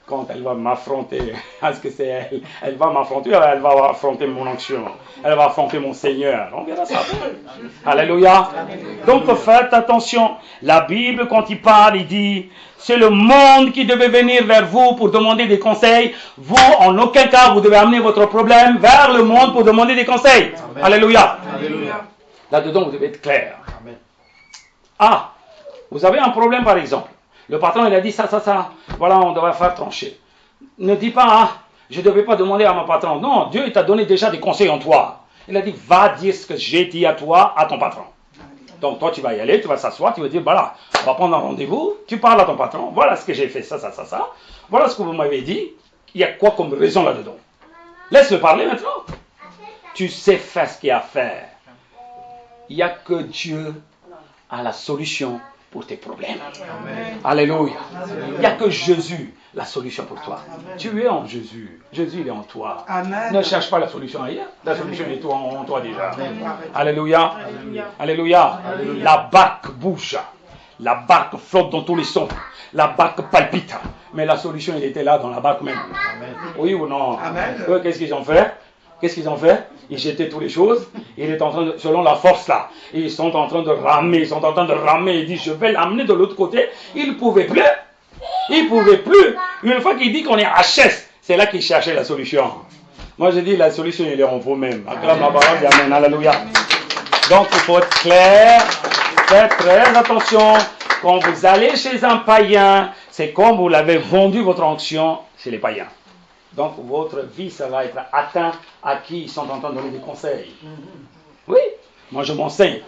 Quand elle va m'affronter, est-ce que c'est elle? Elle va m'affronter, elle va affronter mon onction. Elle va affronter mon Seigneur. On verra ça. Alléluia. Donc faites attention. La Bible, quand il parle, il dit, c'est le monde qui devait venir vers vous pour demander des conseils. Vous, en aucun cas, vous devez amener votre problème vers le monde pour demander des conseils. Amen. Alléluia. Alléluia. Là-dedans, vous devez être clair. Amen. Vous avez un problème, par exemple. Le patron, il a dit ça. Voilà, on devrait faire trancher. Ne dis pas, je ne devais pas demander à mon patron. Non, Dieu, il t'a donné déjà des conseils en toi. Il a dit, va dire ce que j'ai dit à toi, à ton patron. Donc, toi, tu vas y aller, tu vas s'asseoir, tu vas dire, voilà, on va prendre un rendez-vous, tu parles à ton patron, voilà ce que j'ai fait, ça. Voilà ce que vous m'avez dit. Il y a quoi comme raison là-dedans? Laisse-le parler maintenant. Tu sais faire ce qu'il y a à faire. Il n'y a que Dieu a la solution pour tes problèmes. Amen. Alléluia. Il n'y a que Jésus, la solution pour toi. Amen. Tu es en Jésus. Jésus, il est en toi. Amen. Ne cherche pas la solution ailleurs. La solution est en toi déjà. Amen. Alléluia. Alléluia. Alléluia. Alléluia. La barque bouge. La barque flotte dans tous les sons. La barque palpite. Mais la solution, elle était là dans la barque même. Amen. Oui ou non? Amen. Eux, qu'est-ce qu'ils ont fait? Ils jetaient toutes les choses. Il est en train de, selon la force là, ils sont en train de ramer. Il dit, je vais l'amener de l'autre côté. Il ne pouvait plus. Une fois qu'il dit qu'on est HS, c'est là qu'il cherchait la solution. Moi, je dis, la solution, elle est en vous-même. Acclame la parole, amen. Alléluia. Donc, il faut être clair. Faites très attention. Quand vous allez chez un païen, c'est comme vous l'avez vendu votre onction chez les païens. Donc, votre vie, ça va être atteint à qui ils sont en train de donner des conseils. Oui, moi je m'enseigne.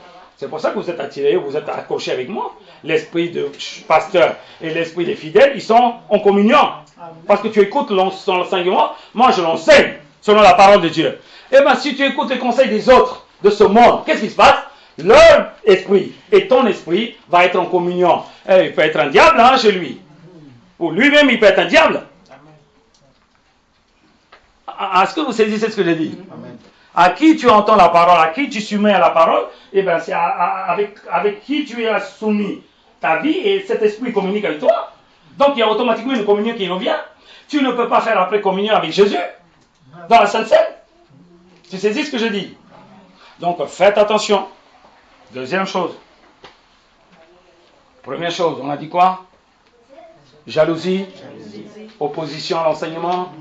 C'est pour ça que vous êtes attirés, vous êtes accrochés avec moi. L'esprit de pasteur et l'esprit des fidèles, ils sont en communion. Parce que tu écoutes son enseignement, moi je l'enseigne selon la parole de Dieu. Et bien si tu écoutes les conseils des autres de ce monde, qu'est-ce qui se passe? Leur esprit et ton esprit va être en communion. Et il peut être un diable hein, chez lui. Ou lui-même il peut être un diable. Est-ce que vous saisissez ce que je dis? Amen. À qui tu entends la parole, à qui tu soumets à la parole, et bien c'est avec qui tu es soumis ta vie et cet esprit communique avec toi. Donc il y a automatiquement une communion qui revient. Tu ne peux pas faire après communion avec Jésus dans la Sainte Seine. Tu saisis ce que je dis? Donc faites attention. Deuxième chose. Première chose, on a dit quoi? Jalousie, opposition à l'enseignement,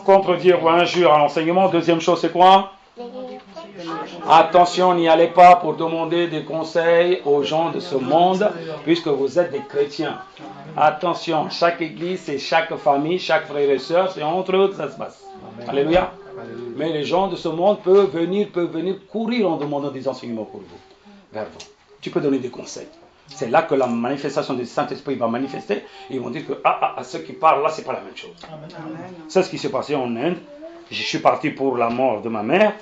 contredire ou injure à l'enseignement. Deuxième chose, c'est quoi? Attention, n'y allez pas pour demander des conseils aux gens de ce monde, puisque vous êtes des chrétiens. Attention, chaque église et chaque famille, chaque frère et sœur, c'est entre eux que ça se passe. Alléluia. Mais les gens de ce monde peuvent venir courir en demandant des enseignements pour vous, vers vous. Tu peux donner des conseils. C'est là que la manifestation du Saint-Esprit va manifester. Ils vont dire que ceux qui parlent là, c'est pas la même chose. C'est ce qui s'est passé en Inde. Je suis parti pour la mort de ma mère.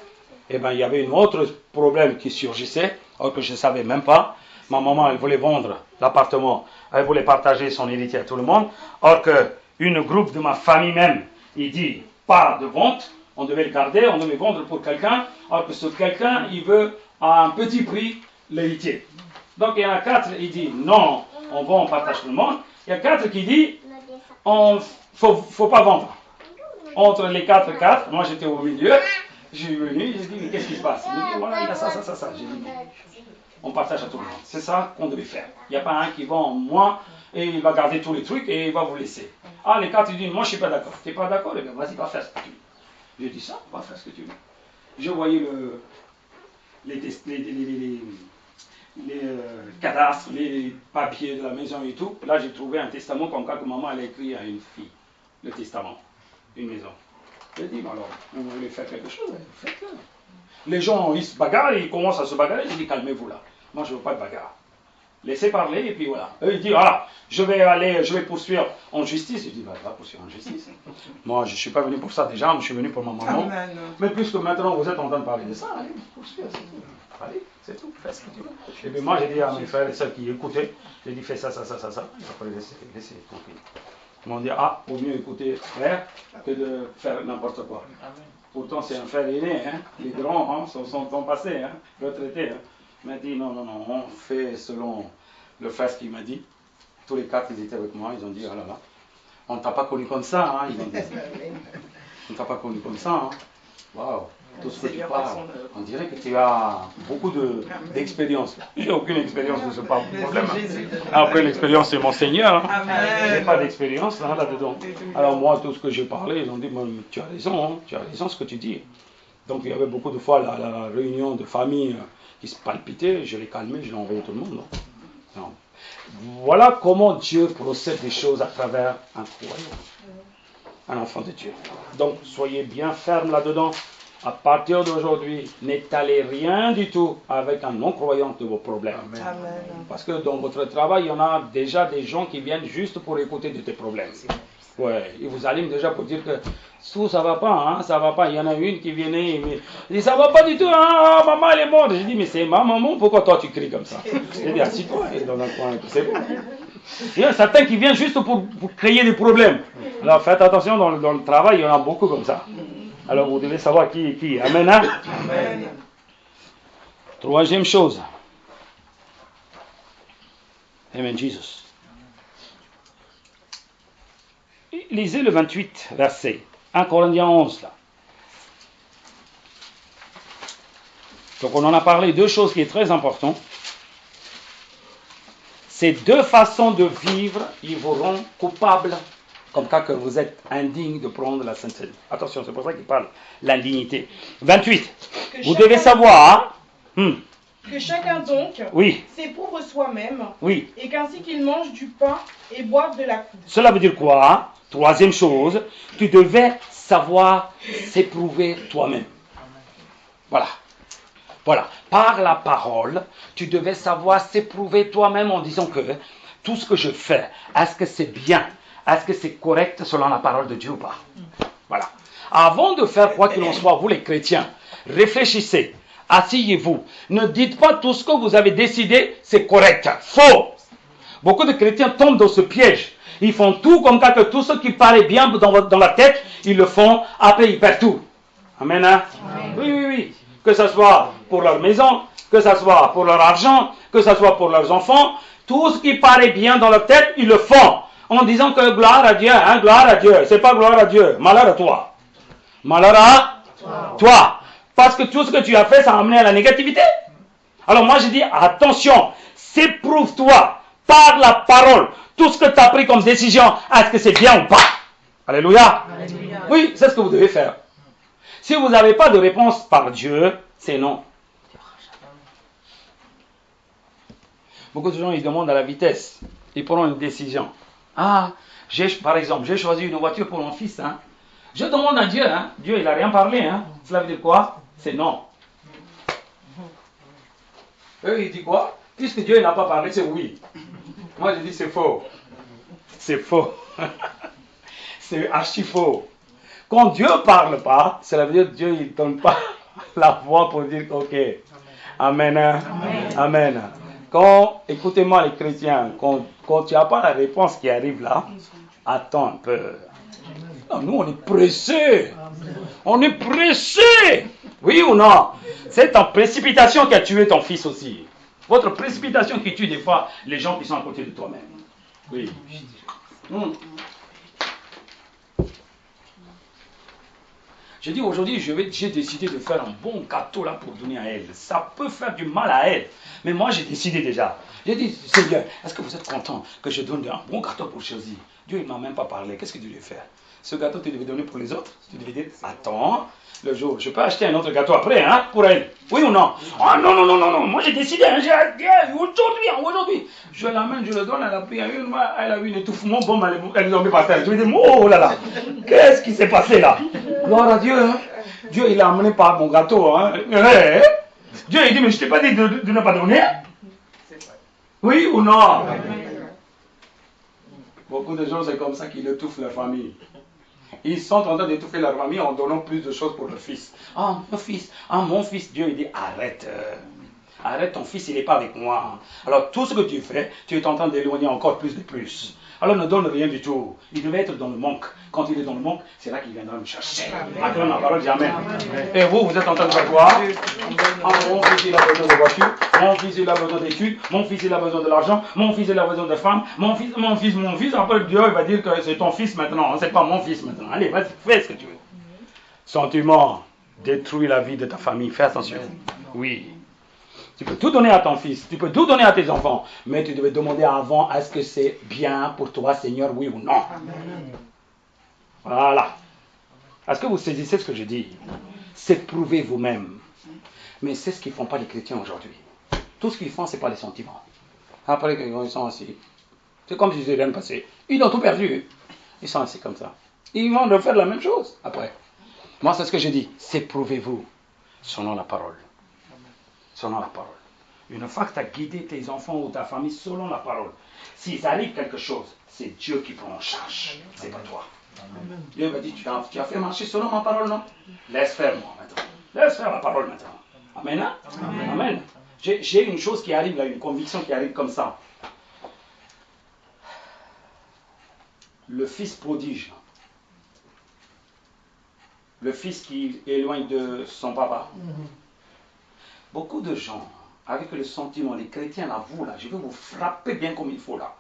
Et bien, il y avait un autre problème qui surgissait, alors que je ne savais même pas. Ma maman, elle voulait vendre l'appartement. Elle voulait partager son héritier à tout le monde. Or que une groupe de ma famille même, il dit pas de vente. On devait le garder, on devait vendre pour quelqu'un. Alors que ce quelqu'un, il veut à un petit prix l'héritier. Donc il y en a 4, il dit non, on vend, on partage tout le monde. Il y a 4 qui dit faut pas vendre. Entre les 4, moi j'étais au milieu, j'ai venu, j'ai dit mais qu'est-ce qui se passe? Il me dit voilà, il y a ça. J'ai dit on partage à tout le monde. C'est ça qu'on devait faire. Il n'y a pas un qui vend moins et il va garder tous les trucs et il va vous laisser. Ah, les 4 ils disent moi je suis pas d'accord. Tu n'es pas d'accord? Eh bien vas-y, va faire ce que tu veux. J'ai dit ça, va faire ce que tu veux. Je voyais les cadastres, les papiers de la maison et tout. Là, j'ai trouvé un testament comme quoi que maman elle a écrit à une fille, le testament, une maison. J'ai dit, alors, vous voulez faire quelque chose, faites-le. Les gens, ils se bagarrent, ils commencent à se bagarrer. J'ai dit, calmez-vous là. Moi, je ne veux pas de bagarre. Laissez parler et puis voilà. Eux, ils disent, voilà, je vais poursuivre en justice. J'ai dit, va poursuivre en justice. Moi, je ne suis pas venu pour ça déjà, je suis venu pour ma maman. Amen. Mais puisque maintenant vous êtes en train de parler de ça, allez, poursuivre, c'est tout. Allez, c'est tout, fais ce que tu veux. Et puis moi, j'ai dit à mes frères et sœurs qui écoutaient, j'ai dit, fais ça. Et après, laissez tranquille. Ils m'ont dit, vaut mieux écouter frère que de faire n'importe quoi. Amen. Pourtant, c'est un frère aîné, hein. Les grands sont passés, retraités. Hein. Il m'a dit, non, on fait selon le frère qu'il m'a dit. Tous les 4, ils étaient avec moi, ils ont dit, oh là là, on ne t'a pas connu comme ça, ils ont dit. On ne t'a pas connu comme ça, Waouh, tout ce que tu parles, on dirait que tu as beaucoup d'expérience. J'ai aucune expérience de ce problème. Après, l'expérience, c'est mon Seigneur. Je n'ai pas d'expérience là-dedans. Alors moi, tout ce que j'ai parlé, ils ont dit, tu as raison ce que tu dis. Donc il y avait beaucoup de fois la réunion de famille qui se palpitait, je l'ai calmé, je l'ai envoyé tout le monde. Non. Voilà comment Dieu procède des choses à travers un croyant, un enfant de Dieu. Donc soyez bien fermes là-dedans. À partir d'aujourd'hui, n'étalez rien du tout avec un non-croyant de vos problèmes. Amen. Parce que dans votre travail, il y en a déjà des gens qui viennent juste pour écouter de tes problèmes. Ouais, ils vous allument déjà pour dire que tout ça va pas, ça va pas. Il y en a une qui vient et me dit ça va pas du tout, maman elle est morte. J'ai dit mais c'est ma maman, pourquoi toi tu cries comme ça? J'ai dit assis-toi dans un coin, c'est bon. Il y a certains qui viennent juste pour créer des problèmes. Alors faites attention dans le travail, il y en a beaucoup comme ça. Alors vous devez savoir qui est qui. Amen. Amen. Troisième chose. Amen, Jesus. Lisez le 28 verset. 1 Corinthiens 11 là. Donc on en a parlé, 2 choses qui sont très importantes. Ces 2 façons de vivre, ils vous rendent coupables, comme cas que vous êtes indigne de prendre la Sainte Seine. Attention, c'est pour ça qu'il parle, l'indignité. 28. Vous devez savoir... Que chacun donc s'éprouve soi-même, et qu'ainsi qu'il mange du pain et boive de la coupe. Cela veut dire quoi? Troisième chose, tu devais savoir s'éprouver toi-même. Voilà. Voilà. Par la parole, tu devais savoir s'éprouver toi-même en disant que tout ce que je fais, est-ce que c'est bien? Est-ce que c'est correct selon la parole de Dieu ou pas? Voilà. Avant de faire quoi qu'il en soit, vous les chrétiens, réfléchissez, asseyez-vous. Ne dites pas tout ce que vous avez décidé, c'est correct. Faux. Beaucoup de chrétiens tombent dans ce piège. Ils font tout comme ça que tout ce qui paraît bien dans la tête, ils le font, après ils perdent tout. Amen, hein? Amen. Oui, oui, oui. Que ce soit pour leur maison, que ce soit pour leur argent, que ce soit pour leurs enfants, tout ce qui paraît bien dans leur tête, ils le font. En disant que gloire à Dieu, hein, gloire à Dieu. C'est pas gloire à Dieu. Malheur à toi. Malheur à toi. Parce que tout ce que tu as fait, ça a amené à la négativité. Alors moi je dis, attention, s'éprouve-toi par la parole. Tout ce que tu as pris comme décision, est-ce que c'est bien ou pas? Alléluia. Alléluia. Oui, c'est ce que vous devez faire. Si vous n'avez pas de réponse par Dieu, c'est non. Beaucoup de gens, ils demandent à la vitesse. Ils prennent une décision. Ah, par exemple, j'ai choisi une voiture pour mon fils. Hein. Je demande à Dieu. Hein. Dieu, il n'a rien parlé. Hein. Cela veut dire quoi? C'est non. Eux, ils disent quoi? Puisque Dieu n'a pas parlé, c'est oui. Moi, je dis c'est faux. C'est faux. C'est archi faux. Quand Dieu ne parle pas, cela veut dire que Dieu ne donne pas la voix pour dire ok. Amen. Amen. Amen. Quand, écoutez-moi les chrétiens, quand tu n'as pas la réponse qui arrive là, attends un peu. Non, nous on est pressés. On est pressés. Oui ou non? C'est ta précipitation qui a tué ton fils aussi. Votre précipitation qui tue des fois les gens qui sont à côté de toi-même. Oui. Je dis aujourd'hui, j'ai décidé de faire un bon gâteau là pour donner à elle. Ça peut faire du mal à elle. Mais moi, j'ai décidé déjà. J'ai dit, Seigneur, est-ce que vous êtes content que je donne un bon gâteau pour Josie? Dieu, il ne m'a même pas parlé. Qu'est-ce que tu devais faire? Ce gâteau, tu devais donner pour les autres? Tu devais dire, attends, le jour, je peux acheter un autre gâteau après, hein, pour elle. Oui ou non? Ah non, non, non, non, non. Moi, j'ai décidé, hein, aujourd'hui. Je l'amène, je le donne, elle a pris elle a eu un étouffement, bon, elle est tombée par terre. Je lui dis, oh là là, qu'est-ce qui s'est passé là? Gloire à Dieu, hein. Dieu, il a amené par mon gâteau, hein. Dieu, il dit, mais je t'ai pas dit de ne pas donner. Oui ou non? Beaucoup de gens, c'est comme ça qu'ils étouffent leur famille. Ils sont en train d'étouffer leur famille en donnant plus de choses pour leur fils. Ah, mon fils, Dieu, il dit, arrête. Arrête, ton fils, il n'est pas avec moi. Alors, tout ce que tu fais, tu es en train d'éloigner encore plus de plus. Alors, ne donne rien du tout. Il devait être dans le manque. Quand il est dans le manque, c'est là qu'il viendra me chercher. Acclame la parole, jamais. Et vous, vous êtes en train de faire quoi? Ah, mon fils, il a besoin de voiture. Mon fils, il a besoin d'études. Mon fils, il a besoin de l'argent. Mon fils, il a besoin de femmes. Mon fils. Après, Dieu, il va dire que c'est ton fils maintenant. C'est pas mon fils maintenant. Allez, vas-y, fais ce que tu veux. Sentiment détruit la vie de ta famille. Fais attention. Oui. Tu peux tout donner à ton fils, tu peux tout donner à tes enfants, mais tu devais demander avant, est-ce que c'est bien pour toi, Seigneur, oui ou non? Amen. Voilà. Est-ce que vous saisissez ce que je dis? C'est prouver vous-même. Mais c'est ce qu'ils ne font pas les chrétiens aujourd'hui. Tout ce qu'ils font, ce n'est pas les sentiments. Après, ils sont assis. C'est comme si c'était rien passé. Ils ont tout perdu. Ils sont assis comme ça. Ils vont refaire la même chose après. Moi, c'est ce que je dis. C'est prouvez-vous selon la parole. Selon la parole. Une fois que tu as guidé tes enfants ou ta famille selon la parole, s'il arrive quelque chose, c'est Dieu qui prend en charge. C'est pas toi. Amen. Dieu m'a dit, tu as fait marcher selon ma parole, non? Laisse faire moi maintenant. Laisse faire la parole maintenant. Amen. Hein? Amen. Amen. J'ai une chose qui arrive là, une conviction qui arrive comme ça. Le fils prodige. Le fils qui éloigne de son papa. Beaucoup de gens, avec le sentiment, les chrétiens là, vous là, je vais vous frapper bien comme il faut là.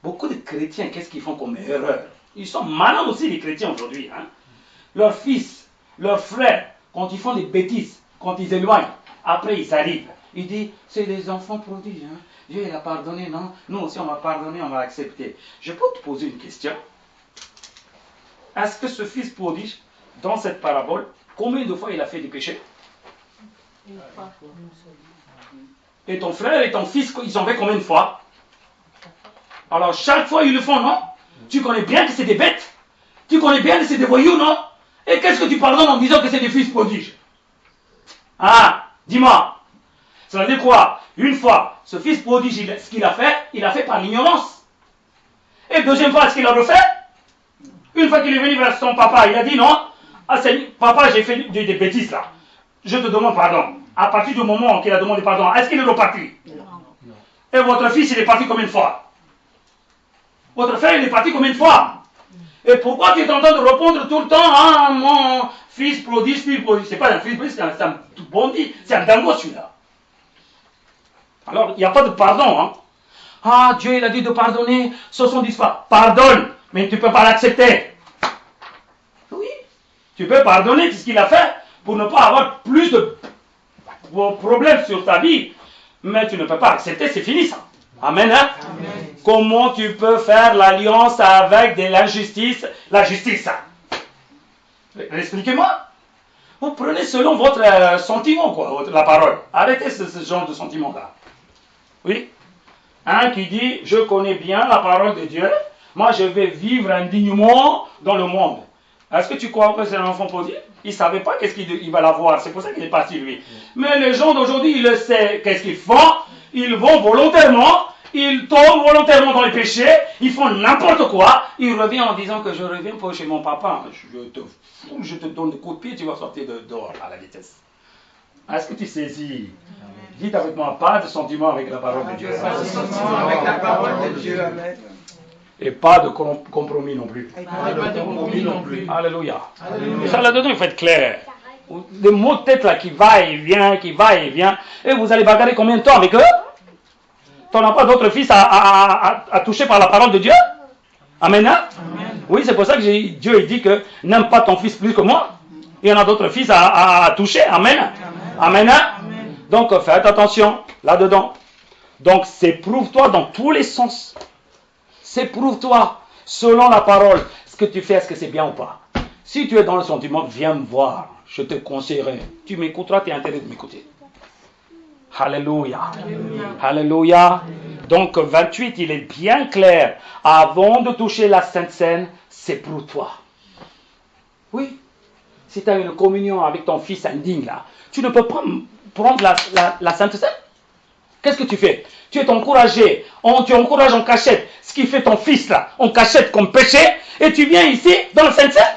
Beaucoup de chrétiens, qu'est-ce qu'ils font comme erreur? Ils sont malins aussi les chrétiens aujourd'hui. Hein? Leurs fils, leurs frères, quand ils font des bêtises, quand ils éloignent, après ils arrivent. Ils disent, c'est des enfants prodiges. Hein? Dieu il a pardonné, non? Nous aussi on va pardonner, on va accepter. Je peux te poser une question. Est-ce que ce fils prodige, dans cette parabole, combien de fois il a fait des péchés? Et ton frère et ton fils, ils ont fait combien de fois? Alors chaque fois ils le font, non? Tu connais bien que c'est des bêtes. Tu connais bien que c'est des voyous, non? Et qu'est-ce que tu pardonnes en disant que c'est des fils prodiges? Ah, Dis-moi. Ça veut dire quoi? Une fois, ce fils prodige, ce qu'il a fait par l'ignorance. Et deuxième fois, ce qu'il a refait, une fois qu'il est venu vers son papa, il a dit non, ah, papa, j'ai fait des bêtises là. Je te demande pardon. À partir du moment qu'il a demandé pardon, est-ce qu'il est reparti? Non. Et votre fils, il est parti combien de fois? Votre frère, il est parti combien de fois? Et pourquoi tu es en train de répondre tout le temps, ah, mon fils prodigue, c'est pas un fils prodigue, c'est un bandit, c'est un dingo celui-là. Alors, il n'y a pas de pardon. Hein. Ah, Dieu, il a dit de pardonner 70 fois. Pardonne, mais tu ne peux pas l'accepter. Oui, tu peux pardonner ce qu'il a fait pour ne pas avoir plus de problèmes sur ta vie. Mais tu ne peux pas accepter, c'est fini ça. Amen, hein? Amen. Comment tu peux faire l'alliance avec de l'injustice, la justice? Expliquez-moi. Vous prenez selon votre sentiment, quoi, la parole. Arrêtez ce genre de sentiment-là. Oui. Un qui dit, je connais bien la parole de Dieu, moi je vais vivre indignement dans le monde. Est-ce que tu crois que c'est un enfant prodigue? Il ne savait pas qu'est-ce qu'il va l'avoir, c'est pour ça qu'il est parti lui. Mais les gens d'aujourd'hui, ils le savent, qu'est-ce qu'ils font? Ils vont volontairement, ils tombent volontairement dans les péchés, ils font n'importe quoi, ils reviennent en disant que je reviens pour chez mon papa, je te donne des coups de pied, tu vas sortir dehors à la vitesse. Est-ce que tu saisis? Dites avec moi, pas de sentiment avec la parole de Dieu. Pas de sentiment avec la parole de Dieu. Amen. Et pas de compromis non plus. Pas de compromis non plus. Alléluia. Et ça là-dedans, il faut être clair. Des mots de tête là qui va et vient, et vous allez bagarrer combien de temps avec eux? Tu n'as pas d'autre fils à toucher par la parole de Dieu? Amen, hein? Amen. Oui, c'est pour ça que Dieu dit que n'aime pas ton fils plus que moi. Il y en a d'autres fils à toucher. Amen. Amen. Amen, hein? Amen. Donc, faites attention là-dedans. Donc, s'éprouve-toi dans tous les sens. S'éprouve-toi selon la parole. Ce que tu fais, est-ce que c'est bien ou pas? Si tu es dans le sentiment, viens me voir. Je te conseillerai. Tu m'écouteras, tu es intéressé de m'écouter. Alléluia. Alléluia. Alléluia. Donc, 28, il est bien clair. Avant de toucher la Sainte Seine, s'éprouve-toi. Oui. Si tu as une communion avec ton fils indigne, là, tu ne peux pas prendre la Sainte Seine. Qu'est-ce que tu fais? Tu es encouragé, tu encourages en cachette ce qui fait ton fils là, en cachette comme péché, et tu viens ici dans la Sainte Seine.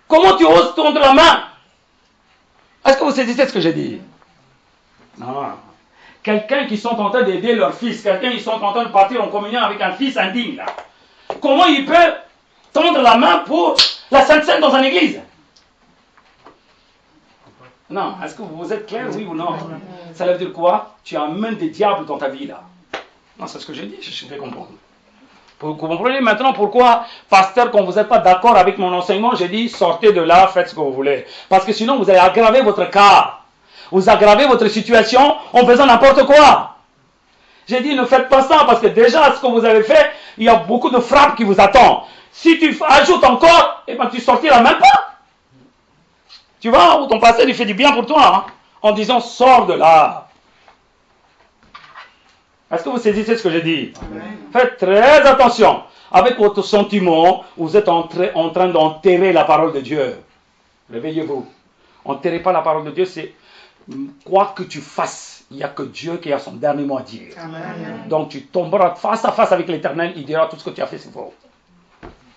Comment tu oses tendre la main? Est-ce que vous saisissez ce que j'ai dit? Non. Quelqu'un qui sont en train d'aider leur fils, quelqu'un qui sont en train de partir en communion avec un fils indigne là, comment il peut tendre la main pour la Sainte Seine dans une église? Non, est-ce que vous êtes clair, oui ou non? Ça veut dire quoi? Tu amènes des diables dans ta vie là. Non, c'est ce que j'ai dit, je vais comprendre. Vous comprenez maintenant pourquoi, pasteur, quand vous n'êtes pas d'accord avec mon enseignement, j'ai dit sortez de là, faites ce que vous voulez. Parce que sinon vous allez aggraver votre cas. Vous aggravez votre situation en faisant n'importe quoi. J'ai dit ne faites pas ça parce que déjà ce que vous avez fait, il y a beaucoup de frappes qui vous attendent. Si tu ajoutes encore, eh ben tu sortiras même pas. Tu vois, où ton pasteur il fait du bien pour toi, hein, en disant sors de là. Est-ce que vous saisissez ce que j'ai dit? Amen. Faites très attention. Avec votre sentiment, vous êtes en train d'enterrer la parole de Dieu. Réveillez-vous. Enterrez pas la parole de Dieu, c'est quoi que tu fasses, il n'y a que Dieu qui a son dernier mot à dire. Amen. Donc tu tomberas face à face avec l'Éternel, il dira tout ce que tu as fait, c'est faux.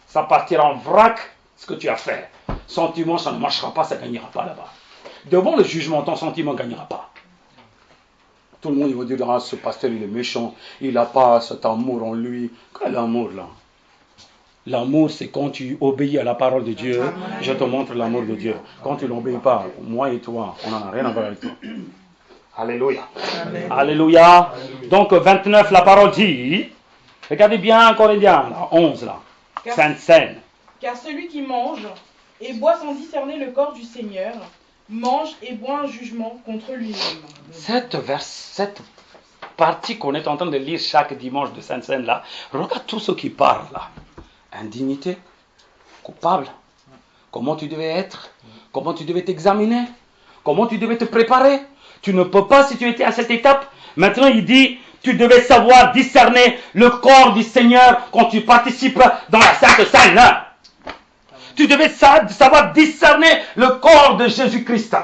Ça partira en vrac, ce que tu as fait. Sentiment, ça ne marchera pas, ça ne gagnera pas là-bas. Devant le jugement, ton sentiment ne gagnera pas. Tout le monde il va dire, ah, ce pasteur il est méchant, il n'a pas cet amour en lui. Quel amour là? L'amour c'est quand tu obéis à la parole de Dieu, je te montre l'amour de Dieu. Quand tu n'obéis pas, moi et toi, on n'en a rien à voir avec toi. Alléluia. Amen. Alléluia. Donc 29, la parole dit, regardez bien Corinthiens, 11 là, Sainte Seine. Car celui qui mange et boit sans discerner le corps du Seigneur, mange et boit un jugement contre lui-même. Cette partie qu'on est en train de lire chaque dimanche de Sainte Seine là, regarde tout ce qui parle là. Indignité, coupable, comment tu devais être, comment tu devais t'examiner, comment tu devais te préparer. Tu ne peux pas si tu étais à cette étape. Maintenant il dit, tu devais savoir discerner le corps du Seigneur quand tu participes dans la Sainte Seine. Tu devais savoir discerner le corps de Jésus-Christ.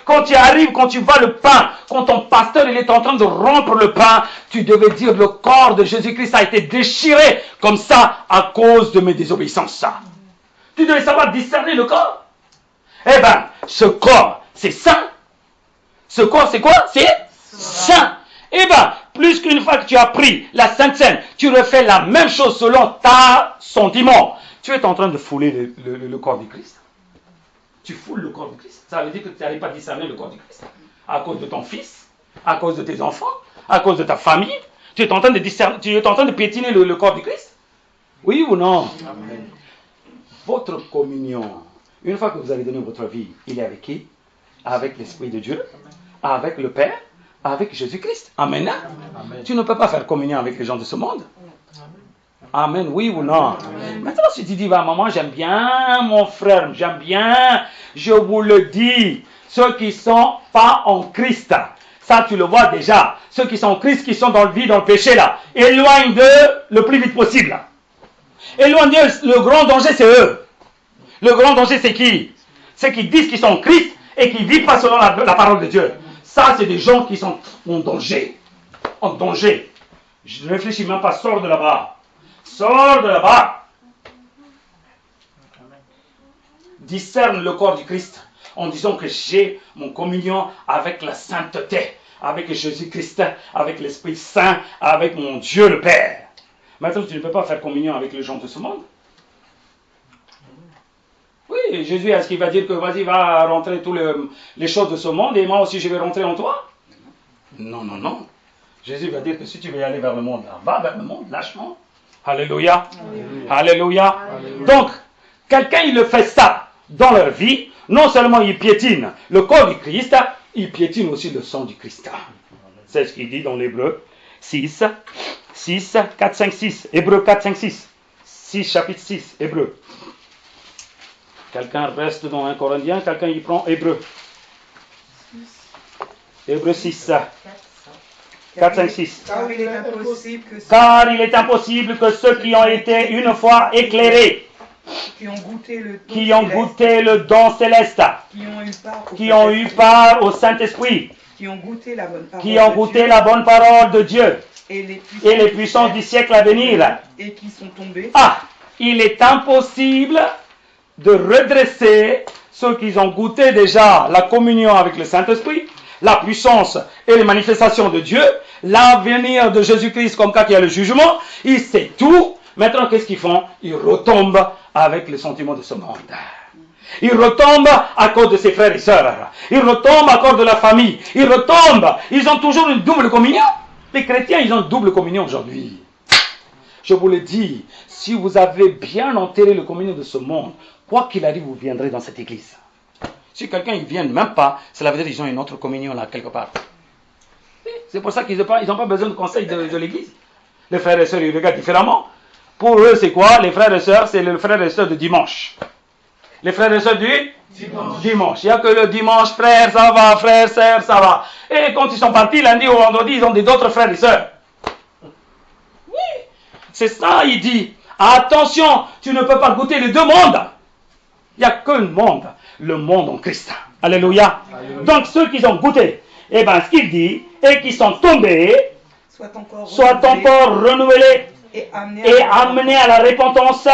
quand tu arrives, quand tu vois le pain, quand ton pasteur il est en train de rompre le pain, tu devais dire le corps de Jésus-Christ a été déchiré comme ça à cause de mes désobéissances. Tu devais savoir discerner le corps. Eh bien, ce corps, c'est saint. Ce corps, c'est quoi? C'est saint. Eh bien, plus qu'une fois que tu as pris la Sainte Seine, tu refais la même chose selon ta sentiment. Tu es en train de fouler le corps du Christ. Tu foules le corps du Christ. Ça veut dire que tu n'arrives pas à discerner le corps du Christ. À cause de ton fils, à cause de tes enfants, à cause de ta famille. Tu es en train de discerner, tu es en train de piétiner le corps du Christ. Oui ou non? Amen. Votre communion, une fois que vous avez donné votre vie, il est avec qui? Avec l'Esprit de Dieu, avec le Père, avec Jésus-Christ. Amen. Amen. Tu ne peux pas faire communion avec les gens de ce monde. Amen, oui ou non? Amen. Maintenant, si tu dis, bah, maman, j'aime bien mon frère, j'aime bien, je vous le dis, ceux qui ne sont pas en Christ, ça tu le vois déjà, ceux qui sont en Christ, qui sont dans le vide, dans le péché là, éloigne d'eux le plus vite possible. Éloigne d'eux, le grand danger c'est eux. Le grand danger c'est qui? Ceux qui disent qu'ils sont en Christ et qui ne vivent pas selon la parole de Dieu. Ça c'est des gens qui sont en danger. En danger. Je ne réfléchis même pas, sors de là-bas. Sors de là-bas. Discerne le corps du Christ en disant que j'ai mon communion avec la sainteté, avec Jésus-Christ, avec l'Esprit Saint, avec mon Dieu le Père. Maintenant, tu ne peux pas faire communion avec les gens de ce monde. Oui, Jésus, est-ce qu'il va dire que vas-y, va rentrer toutes les choses de ce monde et moi aussi je vais rentrer en toi? Non, non, non. Jésus va dire que si tu veux aller vers le monde, va vers le monde, lâchement. Alléluia. Alléluia. Alléluia. Alléluia. Donc, quelqu'un, il le fait ça dans leur vie. Non seulement il piétine le corps du Christ, il piétine aussi le sang du Christ. C'est ce qu'il dit dans l'Hébreu 6, 4, 5, 6. Hébreu 4, 5, 6. 6, chapitre 6, Hébreu. Quelqu'un reste dans 1 Corinthiens, quelqu'un y prend Hébreu. Hébreu 6. 4, 5, 6. Car il est impossible que ceux qui ont été une fois éclairés, qui ont goûté le don céleste, qui ont eu part au Saint-Esprit, qui ont goûté la bonne parole de Dieu, et les puissances du siècle à venir, et qui sont tombés. Ah, il est impossible de redresser ceux qui ont goûté déjà la communion avec le Saint-Esprit, la puissance et les manifestations de Dieu, l'avenir de Jésus-Christ comme quand il y a le jugement, il sait tout. Maintenant, qu'est-ce qu'ils font? Ils retombent avec les sentiments de ce monde. Ils retombent à cause de ses frères et sœurs. Ils retombent à cause de la famille. Ils retombent. Ils ont toujours une double communion. Les chrétiens, ils ont une double communion aujourd'hui. Je vous le dis, si vous avez bien enterré le communion de ce monde, quoi qu'il arrive, vous viendrez dans cette église. Si quelqu'un ne vient même pas, cela veut dire qu'ils ont une autre communion là, quelque part. C'est pour ça qu'ils n'ont pas besoin de conseil de l'église. Les frères et sœurs, ils regardent différemment. Pour eux, c'est quoi? Les frères et sœurs, c'est les frères et sœurs de dimanche. Les frères et sœurs du dimanche. Il n'y a que le dimanche, frère, ça va, frère, sœur, ça va. Et quand ils sont partis lundi ou vendredi, ils ont d'autres frères et sœurs. Oui, c'est ça, il dit. Attention, tu ne peux pas goûter les deux mondes. Il n'y a qu'un monde, le monde en Christ. Alléluia. Alléluia. Donc ceux qui ont goûté, eh bien ce qu'il dit, et qui sont tombés, soient encore renouvelés et amenés à la repentance,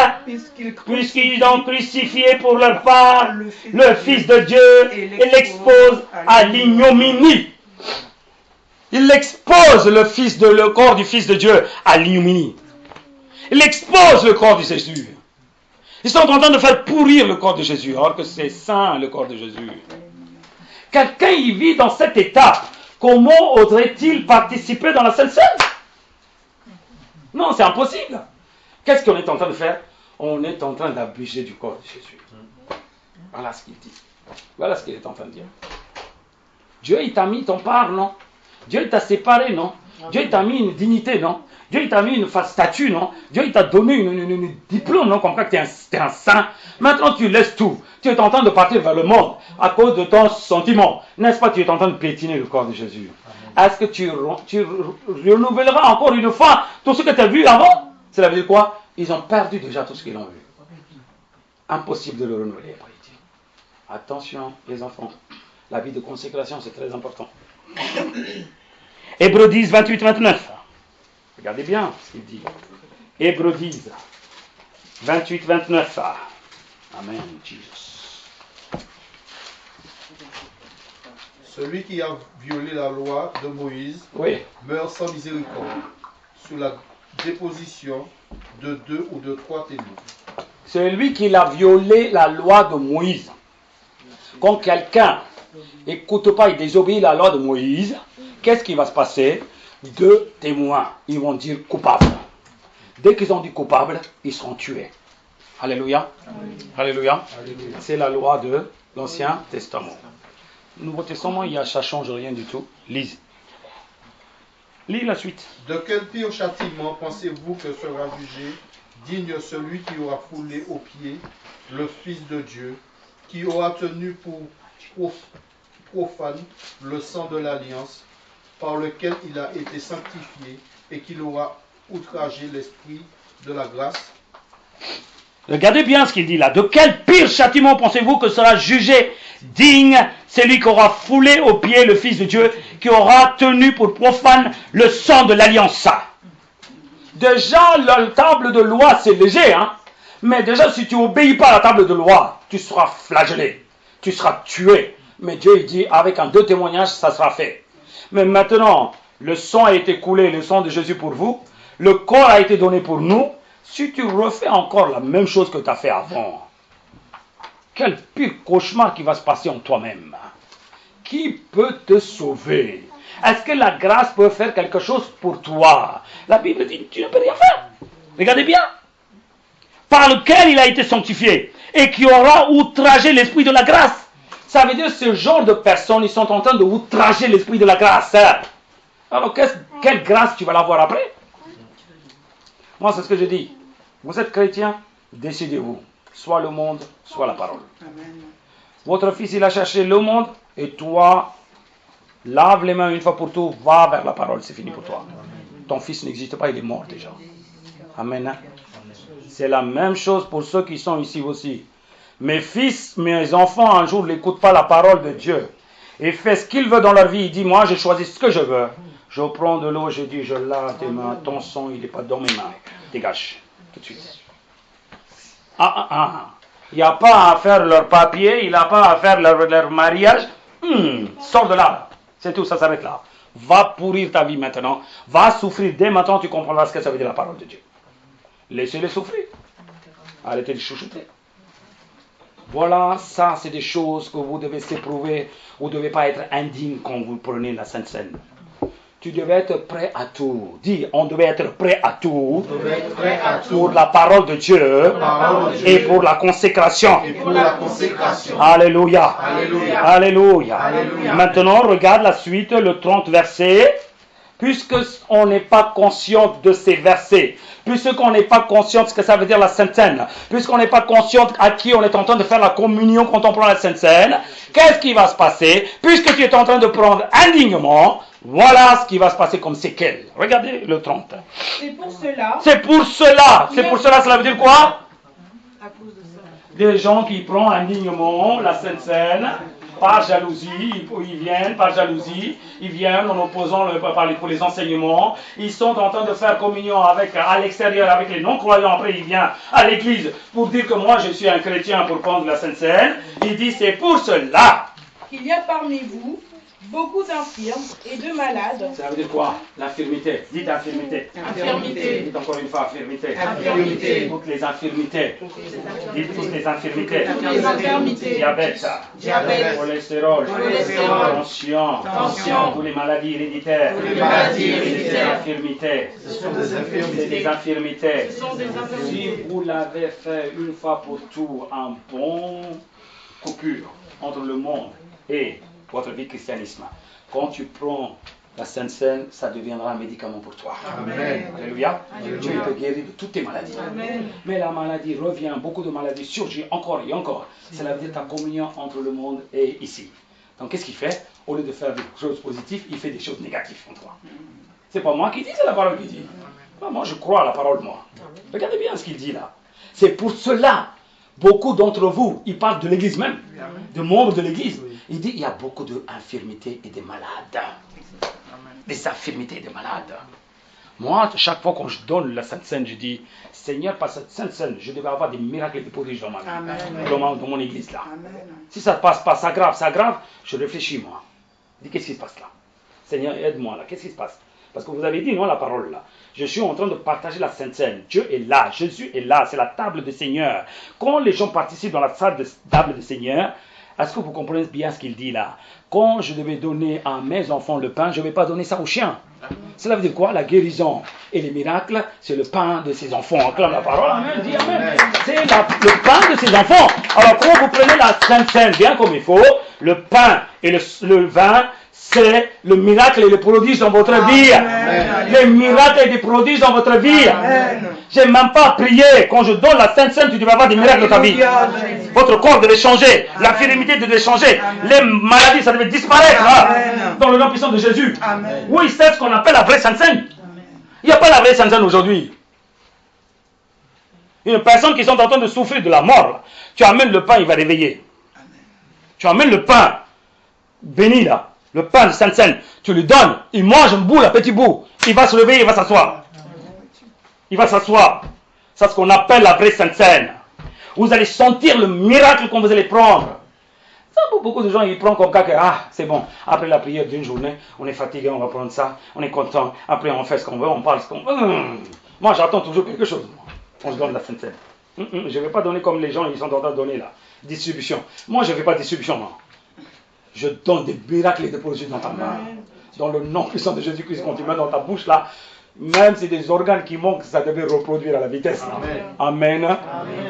puisqu'ils ont crucifié pour leur part le Fils de Dieu et l'exposent à l'ignominie. Il expose le corps du Fils de Dieu à l'ignominie. Il expose le corps de Jésus. Ils sont en train de faire pourrir le corps de Jésus, alors que c'est saint le corps de Jésus. Quelqu'un y vit dans cet état. Comment oserait-il participer dans la Sainte Seine? Non, c'est impossible. Qu'est-ce qu'on est en train de faire? On est en train d'abuser du corps de Jésus. Voilà ce qu'il dit. Voilà ce qu'il est en train de dire. Dieu, il t'a mis ton part, non? Dieu, il t'a séparé, non? Dieu, il t'a mis une dignité, non? Dieu, il t'a mis une statue, non? Dieu, il t'a donné une diplôme, non? Comme quoi tu es un saint. Maintenant, tu laisses tout. Tu es en train de partir vers le monde à cause de ton sentiment. N'est-ce pas? Tu es en train de piétiner le corps de Jésus. Est-ce que tu renouvelleras encore une fois tout ce que tu as vu avant? Cela veut dire quoi? Ils ont perdu déjà tout ce qu'ils ont vu. Impossible de le renouveler. Attention, les enfants. La vie de consécration, c'est très important. Hébreux 10, 28, 29. Regardez bien ce qu'il dit. Hébreux 10, 28, 29. Amen, Jesus. Celui qui a violé la loi de Moïse meurt sans miséricorde, sous la déposition de 2 ou de 3 témoins. Celui qui a violé la loi de Moïse. Quand quelqu'un n'écoute pas et désobéit à la loi de Moïse, qu'est-ce qui va se passer? 2 témoins, ils vont dire coupable. Dès qu'ils ont dit coupable, ils seront tués. Alléluia. Alléluia. Alléluia. C'est la loi de l'Ancien Testament. Nouveau Testament, ça ne change rien du tout. Lise. Lis la suite. De quel pire châtiment pensez-vous que sera jugé digne celui qui aura foulé aux pieds le Fils de Dieu, qui aura tenu pour profane le sang de l'alliance, par lequel il a été sanctifié, et qu'il aura outragé l'esprit de la grâce? Regardez bien ce qu'il dit là. De quel pire châtiment pensez-vous que sera jugé digne celui qui aura foulé aux pieds le Fils de Dieu, qui aura tenu pour profane le sang de l'alliance? Déjà, la table de loi, c'est léger, hein? Mais déjà, si tu n'obéis pas à la table de loi, tu seras flagellé, tu seras tué. Mais Dieu, il dit, avec 2 témoignages, ça sera fait. Mais maintenant, le sang a été coulé, le sang de Jésus pour vous, le corps a été donné pour nous. Si tu refais encore la même chose que tu as fait avant, quel pire cauchemar qui va se passer en toi-même? Qui peut te sauver? Est-ce que la grâce peut faire quelque chose pour toi? La Bible dit, tu ne peux rien faire. Regardez bien. Par lequel il a été sanctifié et qui aura outragé l'esprit de la grâce. Ça veut dire ce genre de personnes, ils sont en train de outrager l'esprit de la grâce. Alors, quelle grâce tu vas l'avoir après? Moi, c'est ce que je dis. Vous êtes chrétien, décidez-vous. Soit le monde, soit la parole. Amen. Votre fils, il a cherché le monde, et toi, lave les mains une fois pour tout, va vers la parole, c'est fini pour toi. Ton fils n'existe pas, il est mort déjà. Amen. C'est la même chose pour ceux qui sont ici aussi. Mes fils, mes enfants, un jour, n'écoutent pas la parole de Dieu. Et fait ce qu'ils veulent dans leur vie. Il dit, moi, j'ai choisi ce que je veux. Je prends de l'eau, je dis, je lave tes mains, ton sang, il n'est pas dans mes mains. Dégage, tout de suite. Il n'y a pas à faire leur papier, il n'y a pas à faire leur mariage. Sors de là. C'est tout, ça s'arrête là. Va pourrir ta vie maintenant. Va souffrir. Dès maintenant, tu comprendras ce que ça veut dire la parole de Dieu. Laissez-les souffrir. Arrêtez de chouchouter. Voilà, ça, c'est des choses que vous devez s'éprouver. Vous ne devez pas être indigne quand vous prenez la Sainte Seine. Tu devais être prêt à tout. Dis, on devait être prêt à tout. Pour la parole de Dieu. Et pour la consécration. Alléluia. Alléluia. Alléluia. Maintenant, regarde la suite, le 30 verset. Puisqu'on n'est pas conscient de ces versets, puisqu'on n'est pas conscient de ce que ça veut dire la Sainte Seine, puisqu'on n'est pas conscient à qui on est en train de faire la communion quand on prend la Sainte Seine, qu'est-ce qui va se passer? Puisque tu es en train de prendre indignement, voilà ce qui va se passer comme séquelle. Regardez le 30. C'est pour cela. C'est pour cela. C'est pour cela, cela veut dire quoi? À cause de ça. Des gens qui prennent indignement la Sainte Seine, par jalousie, ils viennent par jalousie, ils viennent en opposant pour les enseignements, ils sont en train de faire communion à l'extérieur avec les non-croyants, après ils viennent à l'église pour dire que moi je suis un chrétien pour prendre la Sainte Seine. Il dit c'est pour cela qu'il y a parmi vous beaucoup d'infirmes et de malades. Ça veut dire quoi? L'infirmité. Dites infirmité. Infirmité. Dites encore une fois infirmité. Infirmité. Toutes les infirmités. Dites toutes les infirmités. Les infirmités. Diabète. Diabète. Cholestérol. Cholestérol. Tension. Toutes les maladies héréditaires. Toutes les maladies héréditaires. Infirmités. Ce sont des infirmités. C'est des infirmités. Ce sont des infirmités. Si vous l'avez fait une fois pour tout, un bon coupure entre le monde et votre vie christianisme. Quand tu prends la Sainte Seine, ça deviendra un médicament pour toi. Amen. Alléluia. Dieu te guérit de toutes tes maladies. Amen. Mais la maladie revient, beaucoup de maladies surgissent encore et encore. Cela veut dire ta communion entre le monde et ici. Donc qu'est-ce qu'il fait? Au lieu de faire des choses positives, il fait des choses négatives en toi. C'est pas moi qui dis, c'est la parole qui dit. Moi je crois à la parole, moi. Regardez bien ce qu'il dit là. C'est pour cela, beaucoup d'entre vous, ils parlent de l'église même. de membres de l'église. Il dit, il y a beaucoup d'infirmités et de malades. Des infirmités et des malades. Moi, chaque fois que je donne la Sainte Seine, je dis, Seigneur, par cette Sainte Seine, je devais avoir des miracles et des prodiges dans ma vie, dans mon église là. Amen. Si ça ne passe pas, ça grave, je réfléchis moi. Je dis, qu'est-ce qui se passe là? Seigneur, aide-moi là, qu'est-ce qui se passe? Parce que vous avez dit, non, la parole là. Je suis en train de partager la Sainte Seine. Dieu est là, Jésus est là, c'est la table du Seigneur. Quand les gens participent dans la table du Seigneur, est-ce que vous comprenez bien ce qu'il dit là? Quand je devais donner à mes enfants le pain, je ne vais pas donner ça aux chiens. Cela veut dire quoi? La guérison et les miracles, c'est le pain de ses enfants. On acclame la parole, amen, dis amen. C'est le pain de ses enfants. Alors quand vous prenez la Sainte Seine bien comme il faut, le pain et le vin, c'est le miracle et le prodige dans votre vie. Amen. Les miracles et les prodiges dans votre vie. Je n'ai même pas prié. Quand je donne la Sainte Seine, tu devais avoir des miracles dans ta vie. Votre corps devait changer. L'infirmité devait changer. Les maladies, ça devait disparaître. Dans le nom puissant de Jésus. Amen. Oui, c'est ce qu'on appelle la vraie Sainte Seine. Il n'y a pas la vraie Sainte Seine aujourd'hui. Une personne qui est en train de souffrir de la mort, là, tu amènes le pain, il va réveiller. Tu amènes le pain béni là. Le pain de Sainte Seine, tu lui donnes, il mange un bout, un petit bout, il va se lever, il va s'asseoir. Il va s'asseoir. C'est ce qu'on appelle la vraie Sainte Seine. Vous allez sentir le miracle quand vous allez prendre. Ça, beaucoup de gens, ils prennent comme cas que, c'est bon, après la prière d'une journée, on est fatigué, on va prendre ça, on est content, après on fait ce qu'on veut, on parle ce qu'on veut. Moi, j'attends toujours quelque chose. On se donne la Sainte Seine. Je ne vais pas donner comme les gens, ils sont en train de donner là. Distribution. Moi, je ne fais pas de distribution, non. Je donne des miracles et des prodiges dans ta main. Dans le nom puissant de Jésus-Christ, quand tu mets dans ta bouche là, même si des organes qui manquent, ça devait reproduire à la vitesse. Amen. Amen.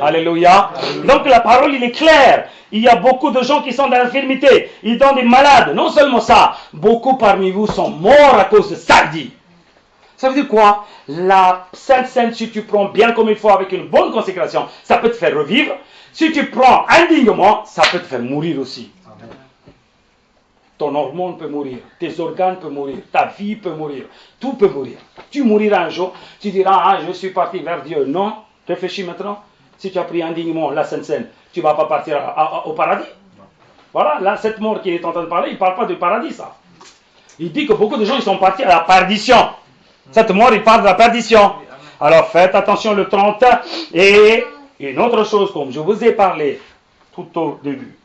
Alléluia. Amen. Donc la parole, il est clair. Il y a beaucoup de gens qui sont dans l'infirmité. Ils sont des malades. Non seulement ça, beaucoup parmi vous sont morts à cause de ça, dit. Ça veut dire quoi? La Sainte Seine, si tu prends bien comme il faut avec une bonne consécration, ça peut te faire revivre. Si tu prends indignement, ça peut te faire mourir aussi. Ton hormone peut mourir, tes organes peuvent mourir, ta vie peut mourir, tout peut mourir. Tu mouriras un jour, tu diras, je suis parti vers Dieu. Non, réfléchis maintenant. Si tu as pris indignement la Sainte Seine, tu ne vas pas partir au paradis. Voilà, là, cette mort qu'il est en train de parler, il ne parle pas du paradis, ça. Il dit que beaucoup de gens, ils sont partis à la perdition. Cette mort, il parle de la perdition. Alors faites attention le 30. Et une autre chose, comme je vous ai parlé tout au début.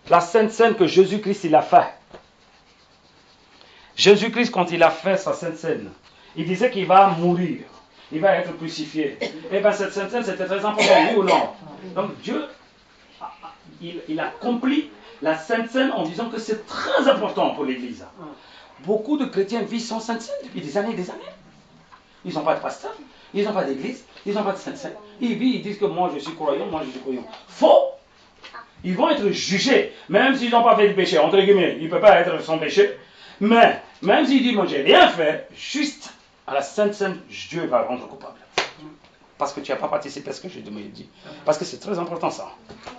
La Sainte Seine que Jésus-Christ il a fait. Jésus-Christ, quand il a fait sa Sainte Seine, il disait qu'il va mourir. Il va être crucifié. Et bien cette Sainte Seine, c'était très important, oui ou non? Donc Dieu, il a accompli la Sainte Seine en disant que c'est très important pour l'Église. Beaucoup de chrétiens vivent sans Sainte Seine depuis des années et des années. Ils n'ont pas de pasteur, ils n'ont pas d'église, ils n'ont pas de Sainte Seine. Ils vivent, ils disent que moi je suis croyant, moi je suis croyant. Faux! Ils vont être jugés, même s'ils n'ont pas fait de péché, entre guillemets, ils ne peuvent pas être sans péché. Mais, même s'ils disent, moi j'ai rien fait, juste à la Sainte Seine, Dieu va rendre coupable. Parce que tu n'as pas participé à ce que je me dis. Parce que c'est très important ça.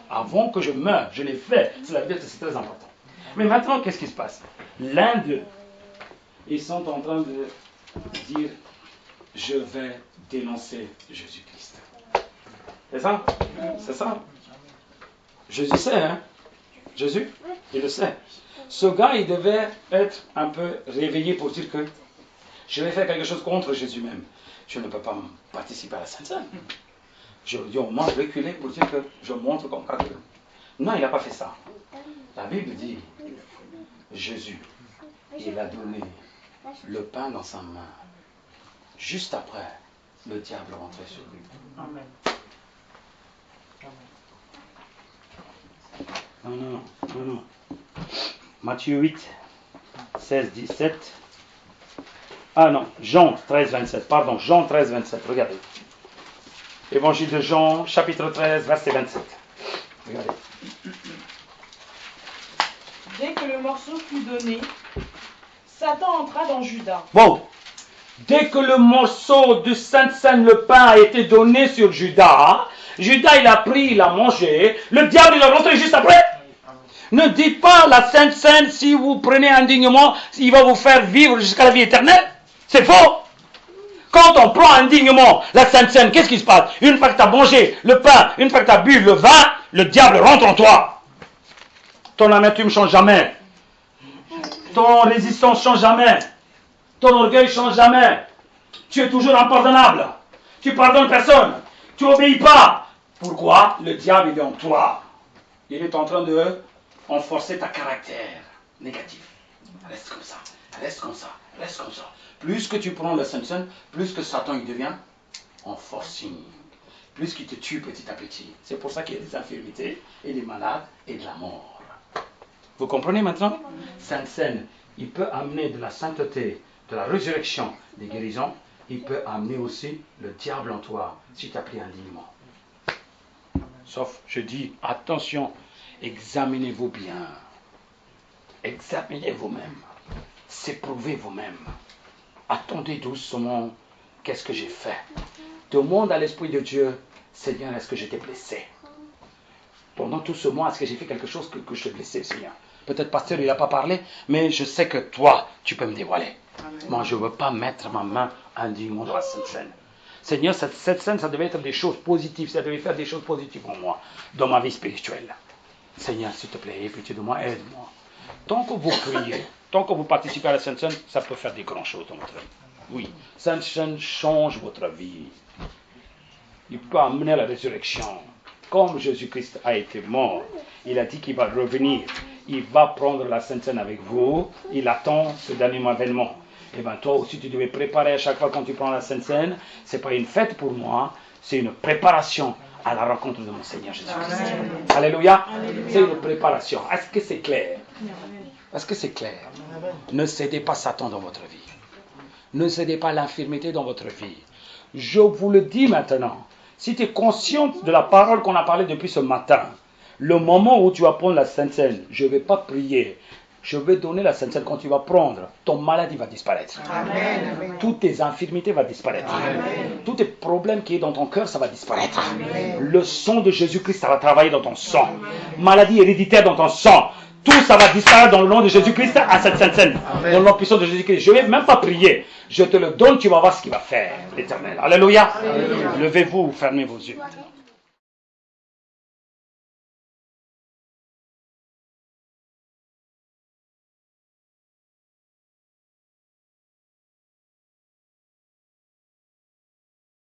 Avant que je meure, je l'ai fait. Ça veut dire que c'est très important. Mais maintenant, qu'est-ce qui se passe? L'un d'eux, ils sont en train de dire, je vais dénoncer Jésus-Christ. C'est ça? C'est ça? Jésus sait, hein? Jésus, il le sait. Ce gars, il devait être un peu réveillé pour dire que je vais faire quelque chose contre Jésus même. Je ne peux pas participer à la Sainte Seine. Je lui dis au moins reculer pour dire que je montre comme cas de... Non, il n'a pas fait ça. La Bible dit, Jésus, il a donné le pain dans sa main. Juste après, le diable rentrait sur lui. Amen. Non. Matthieu 8, 16, 17. Ah non, Jean 13, 27. Pardon, Jean 13, 27. Regardez. Évangile de Jean, chapitre 13, verset 27. Regardez. Dès que le morceau fut donné, Satan entra dans Judas. Bon. Dès que le morceau de Sainte Seine, le pain, a été donné sur Judas, Judas, il a pris, il a mangé. Le diable, il est rentré juste après. Ne dites pas la Sainte Seine, si vous prenez indignement, il va vous faire vivre jusqu'à la vie éternelle. C'est faux. Quand on prend indignement la Sainte Seine, qu'est-ce qui se passe? Une fois que tu as mangé le pain, une fois que tu as bu le vin, le diable rentre en toi. Ton amertume ne change jamais. Ton résistance ne change jamais. Ton orgueil ne change jamais. Tu es toujours impardonnable. Tu pardonnes personne. Tu n'obéis pas. Pourquoi? Le diable il est en toi. Il est en train de renforcer ta caractère négatif. Reste comme ça. Reste comme ça. Reste comme ça. Plus que tu prends le Sainte Seine, plus que Satan il devient en forcing. Plus qu'il te tue petit à petit. C'est pour ça qu'il y a des infirmités et des malades et de la mort. Vous comprenez maintenant? Sainte Seine, il peut amener de la sainteté, de la résurrection, des guérisons. Il peut amener aussi le diable en toi, si tu as pris indignement. Sauf, je dis, attention, examinez-vous bien. Examinez vous-même. S'éprouvez vous-même. Attendez doucement, qu'est-ce que j'ai fait? Demande à l'Esprit de Dieu, Seigneur, est-ce que j'étais blessé? Pendant tout ce mois, est-ce que j'ai fait quelque chose que je t'ai blessé, Seigneur? Peut-être pasteur, il n'a pas parlé, mais je sais que toi, tu peux me dévoiler. Amen. Moi, je ne veux pas mettre ma main indignement dans la Sainte Seine. Seigneur, cette scène, ça devait être des choses positives, ça devait faire des choses positives en moi, dans ma vie spirituelle. Seigneur, s'il te plaît, pitié de moi, aide-moi. Tant que vous priez, tant que vous participez à la Sainte Seine, ça peut faire des grandes choses dans votre vie. Oui, Sainte Seine change votre vie. Il peut amener à la résurrection. Comme Jésus-Christ a été mort, il a dit qu'il va revenir. Il va prendre la Sainte Seine avec vous. Il attend ce dernier événement. Et bien toi aussi, tu devais préparer à chaque fois quand tu prends la Sainte Seine. Ce n'est pas une fête pour moi, c'est une préparation à la rencontre de mon Seigneur Jésus-Christ. Alléluia. C'est une préparation. Est-ce que c'est clair? Est-ce que c'est clair? Ne cédez pas Satan dans votre vie. Ne cédez pas l'infirmité dans votre vie. Je vous le dis maintenant. Si tu es consciente de la parole qu'on a parlé depuis ce matin, le moment où tu vas prendre la Sainte Seine, je ne vais pas prier. Je vais donner la Sainte Seine. Quand tu vas prendre, ton maladie va disparaître. Amen. Toutes tes infirmités vont disparaître. Amen. Tous tes problèmes qui sont dans ton cœur, ça va disparaître. Amen. Le sang de Jésus-Christ, ça va travailler dans ton sang. Amen. Maladie héréditaire dans ton sang. Tout ça va disparaître dans le nom de Jésus-Christ à cette Sainte Seine. Dans le nom puissant de Jésus-Christ. Je ne vais même pas prier. Je te le donne, tu vas voir ce qu'il va faire, l'Éternel. Alléluia. Levez-vous, fermez vos yeux.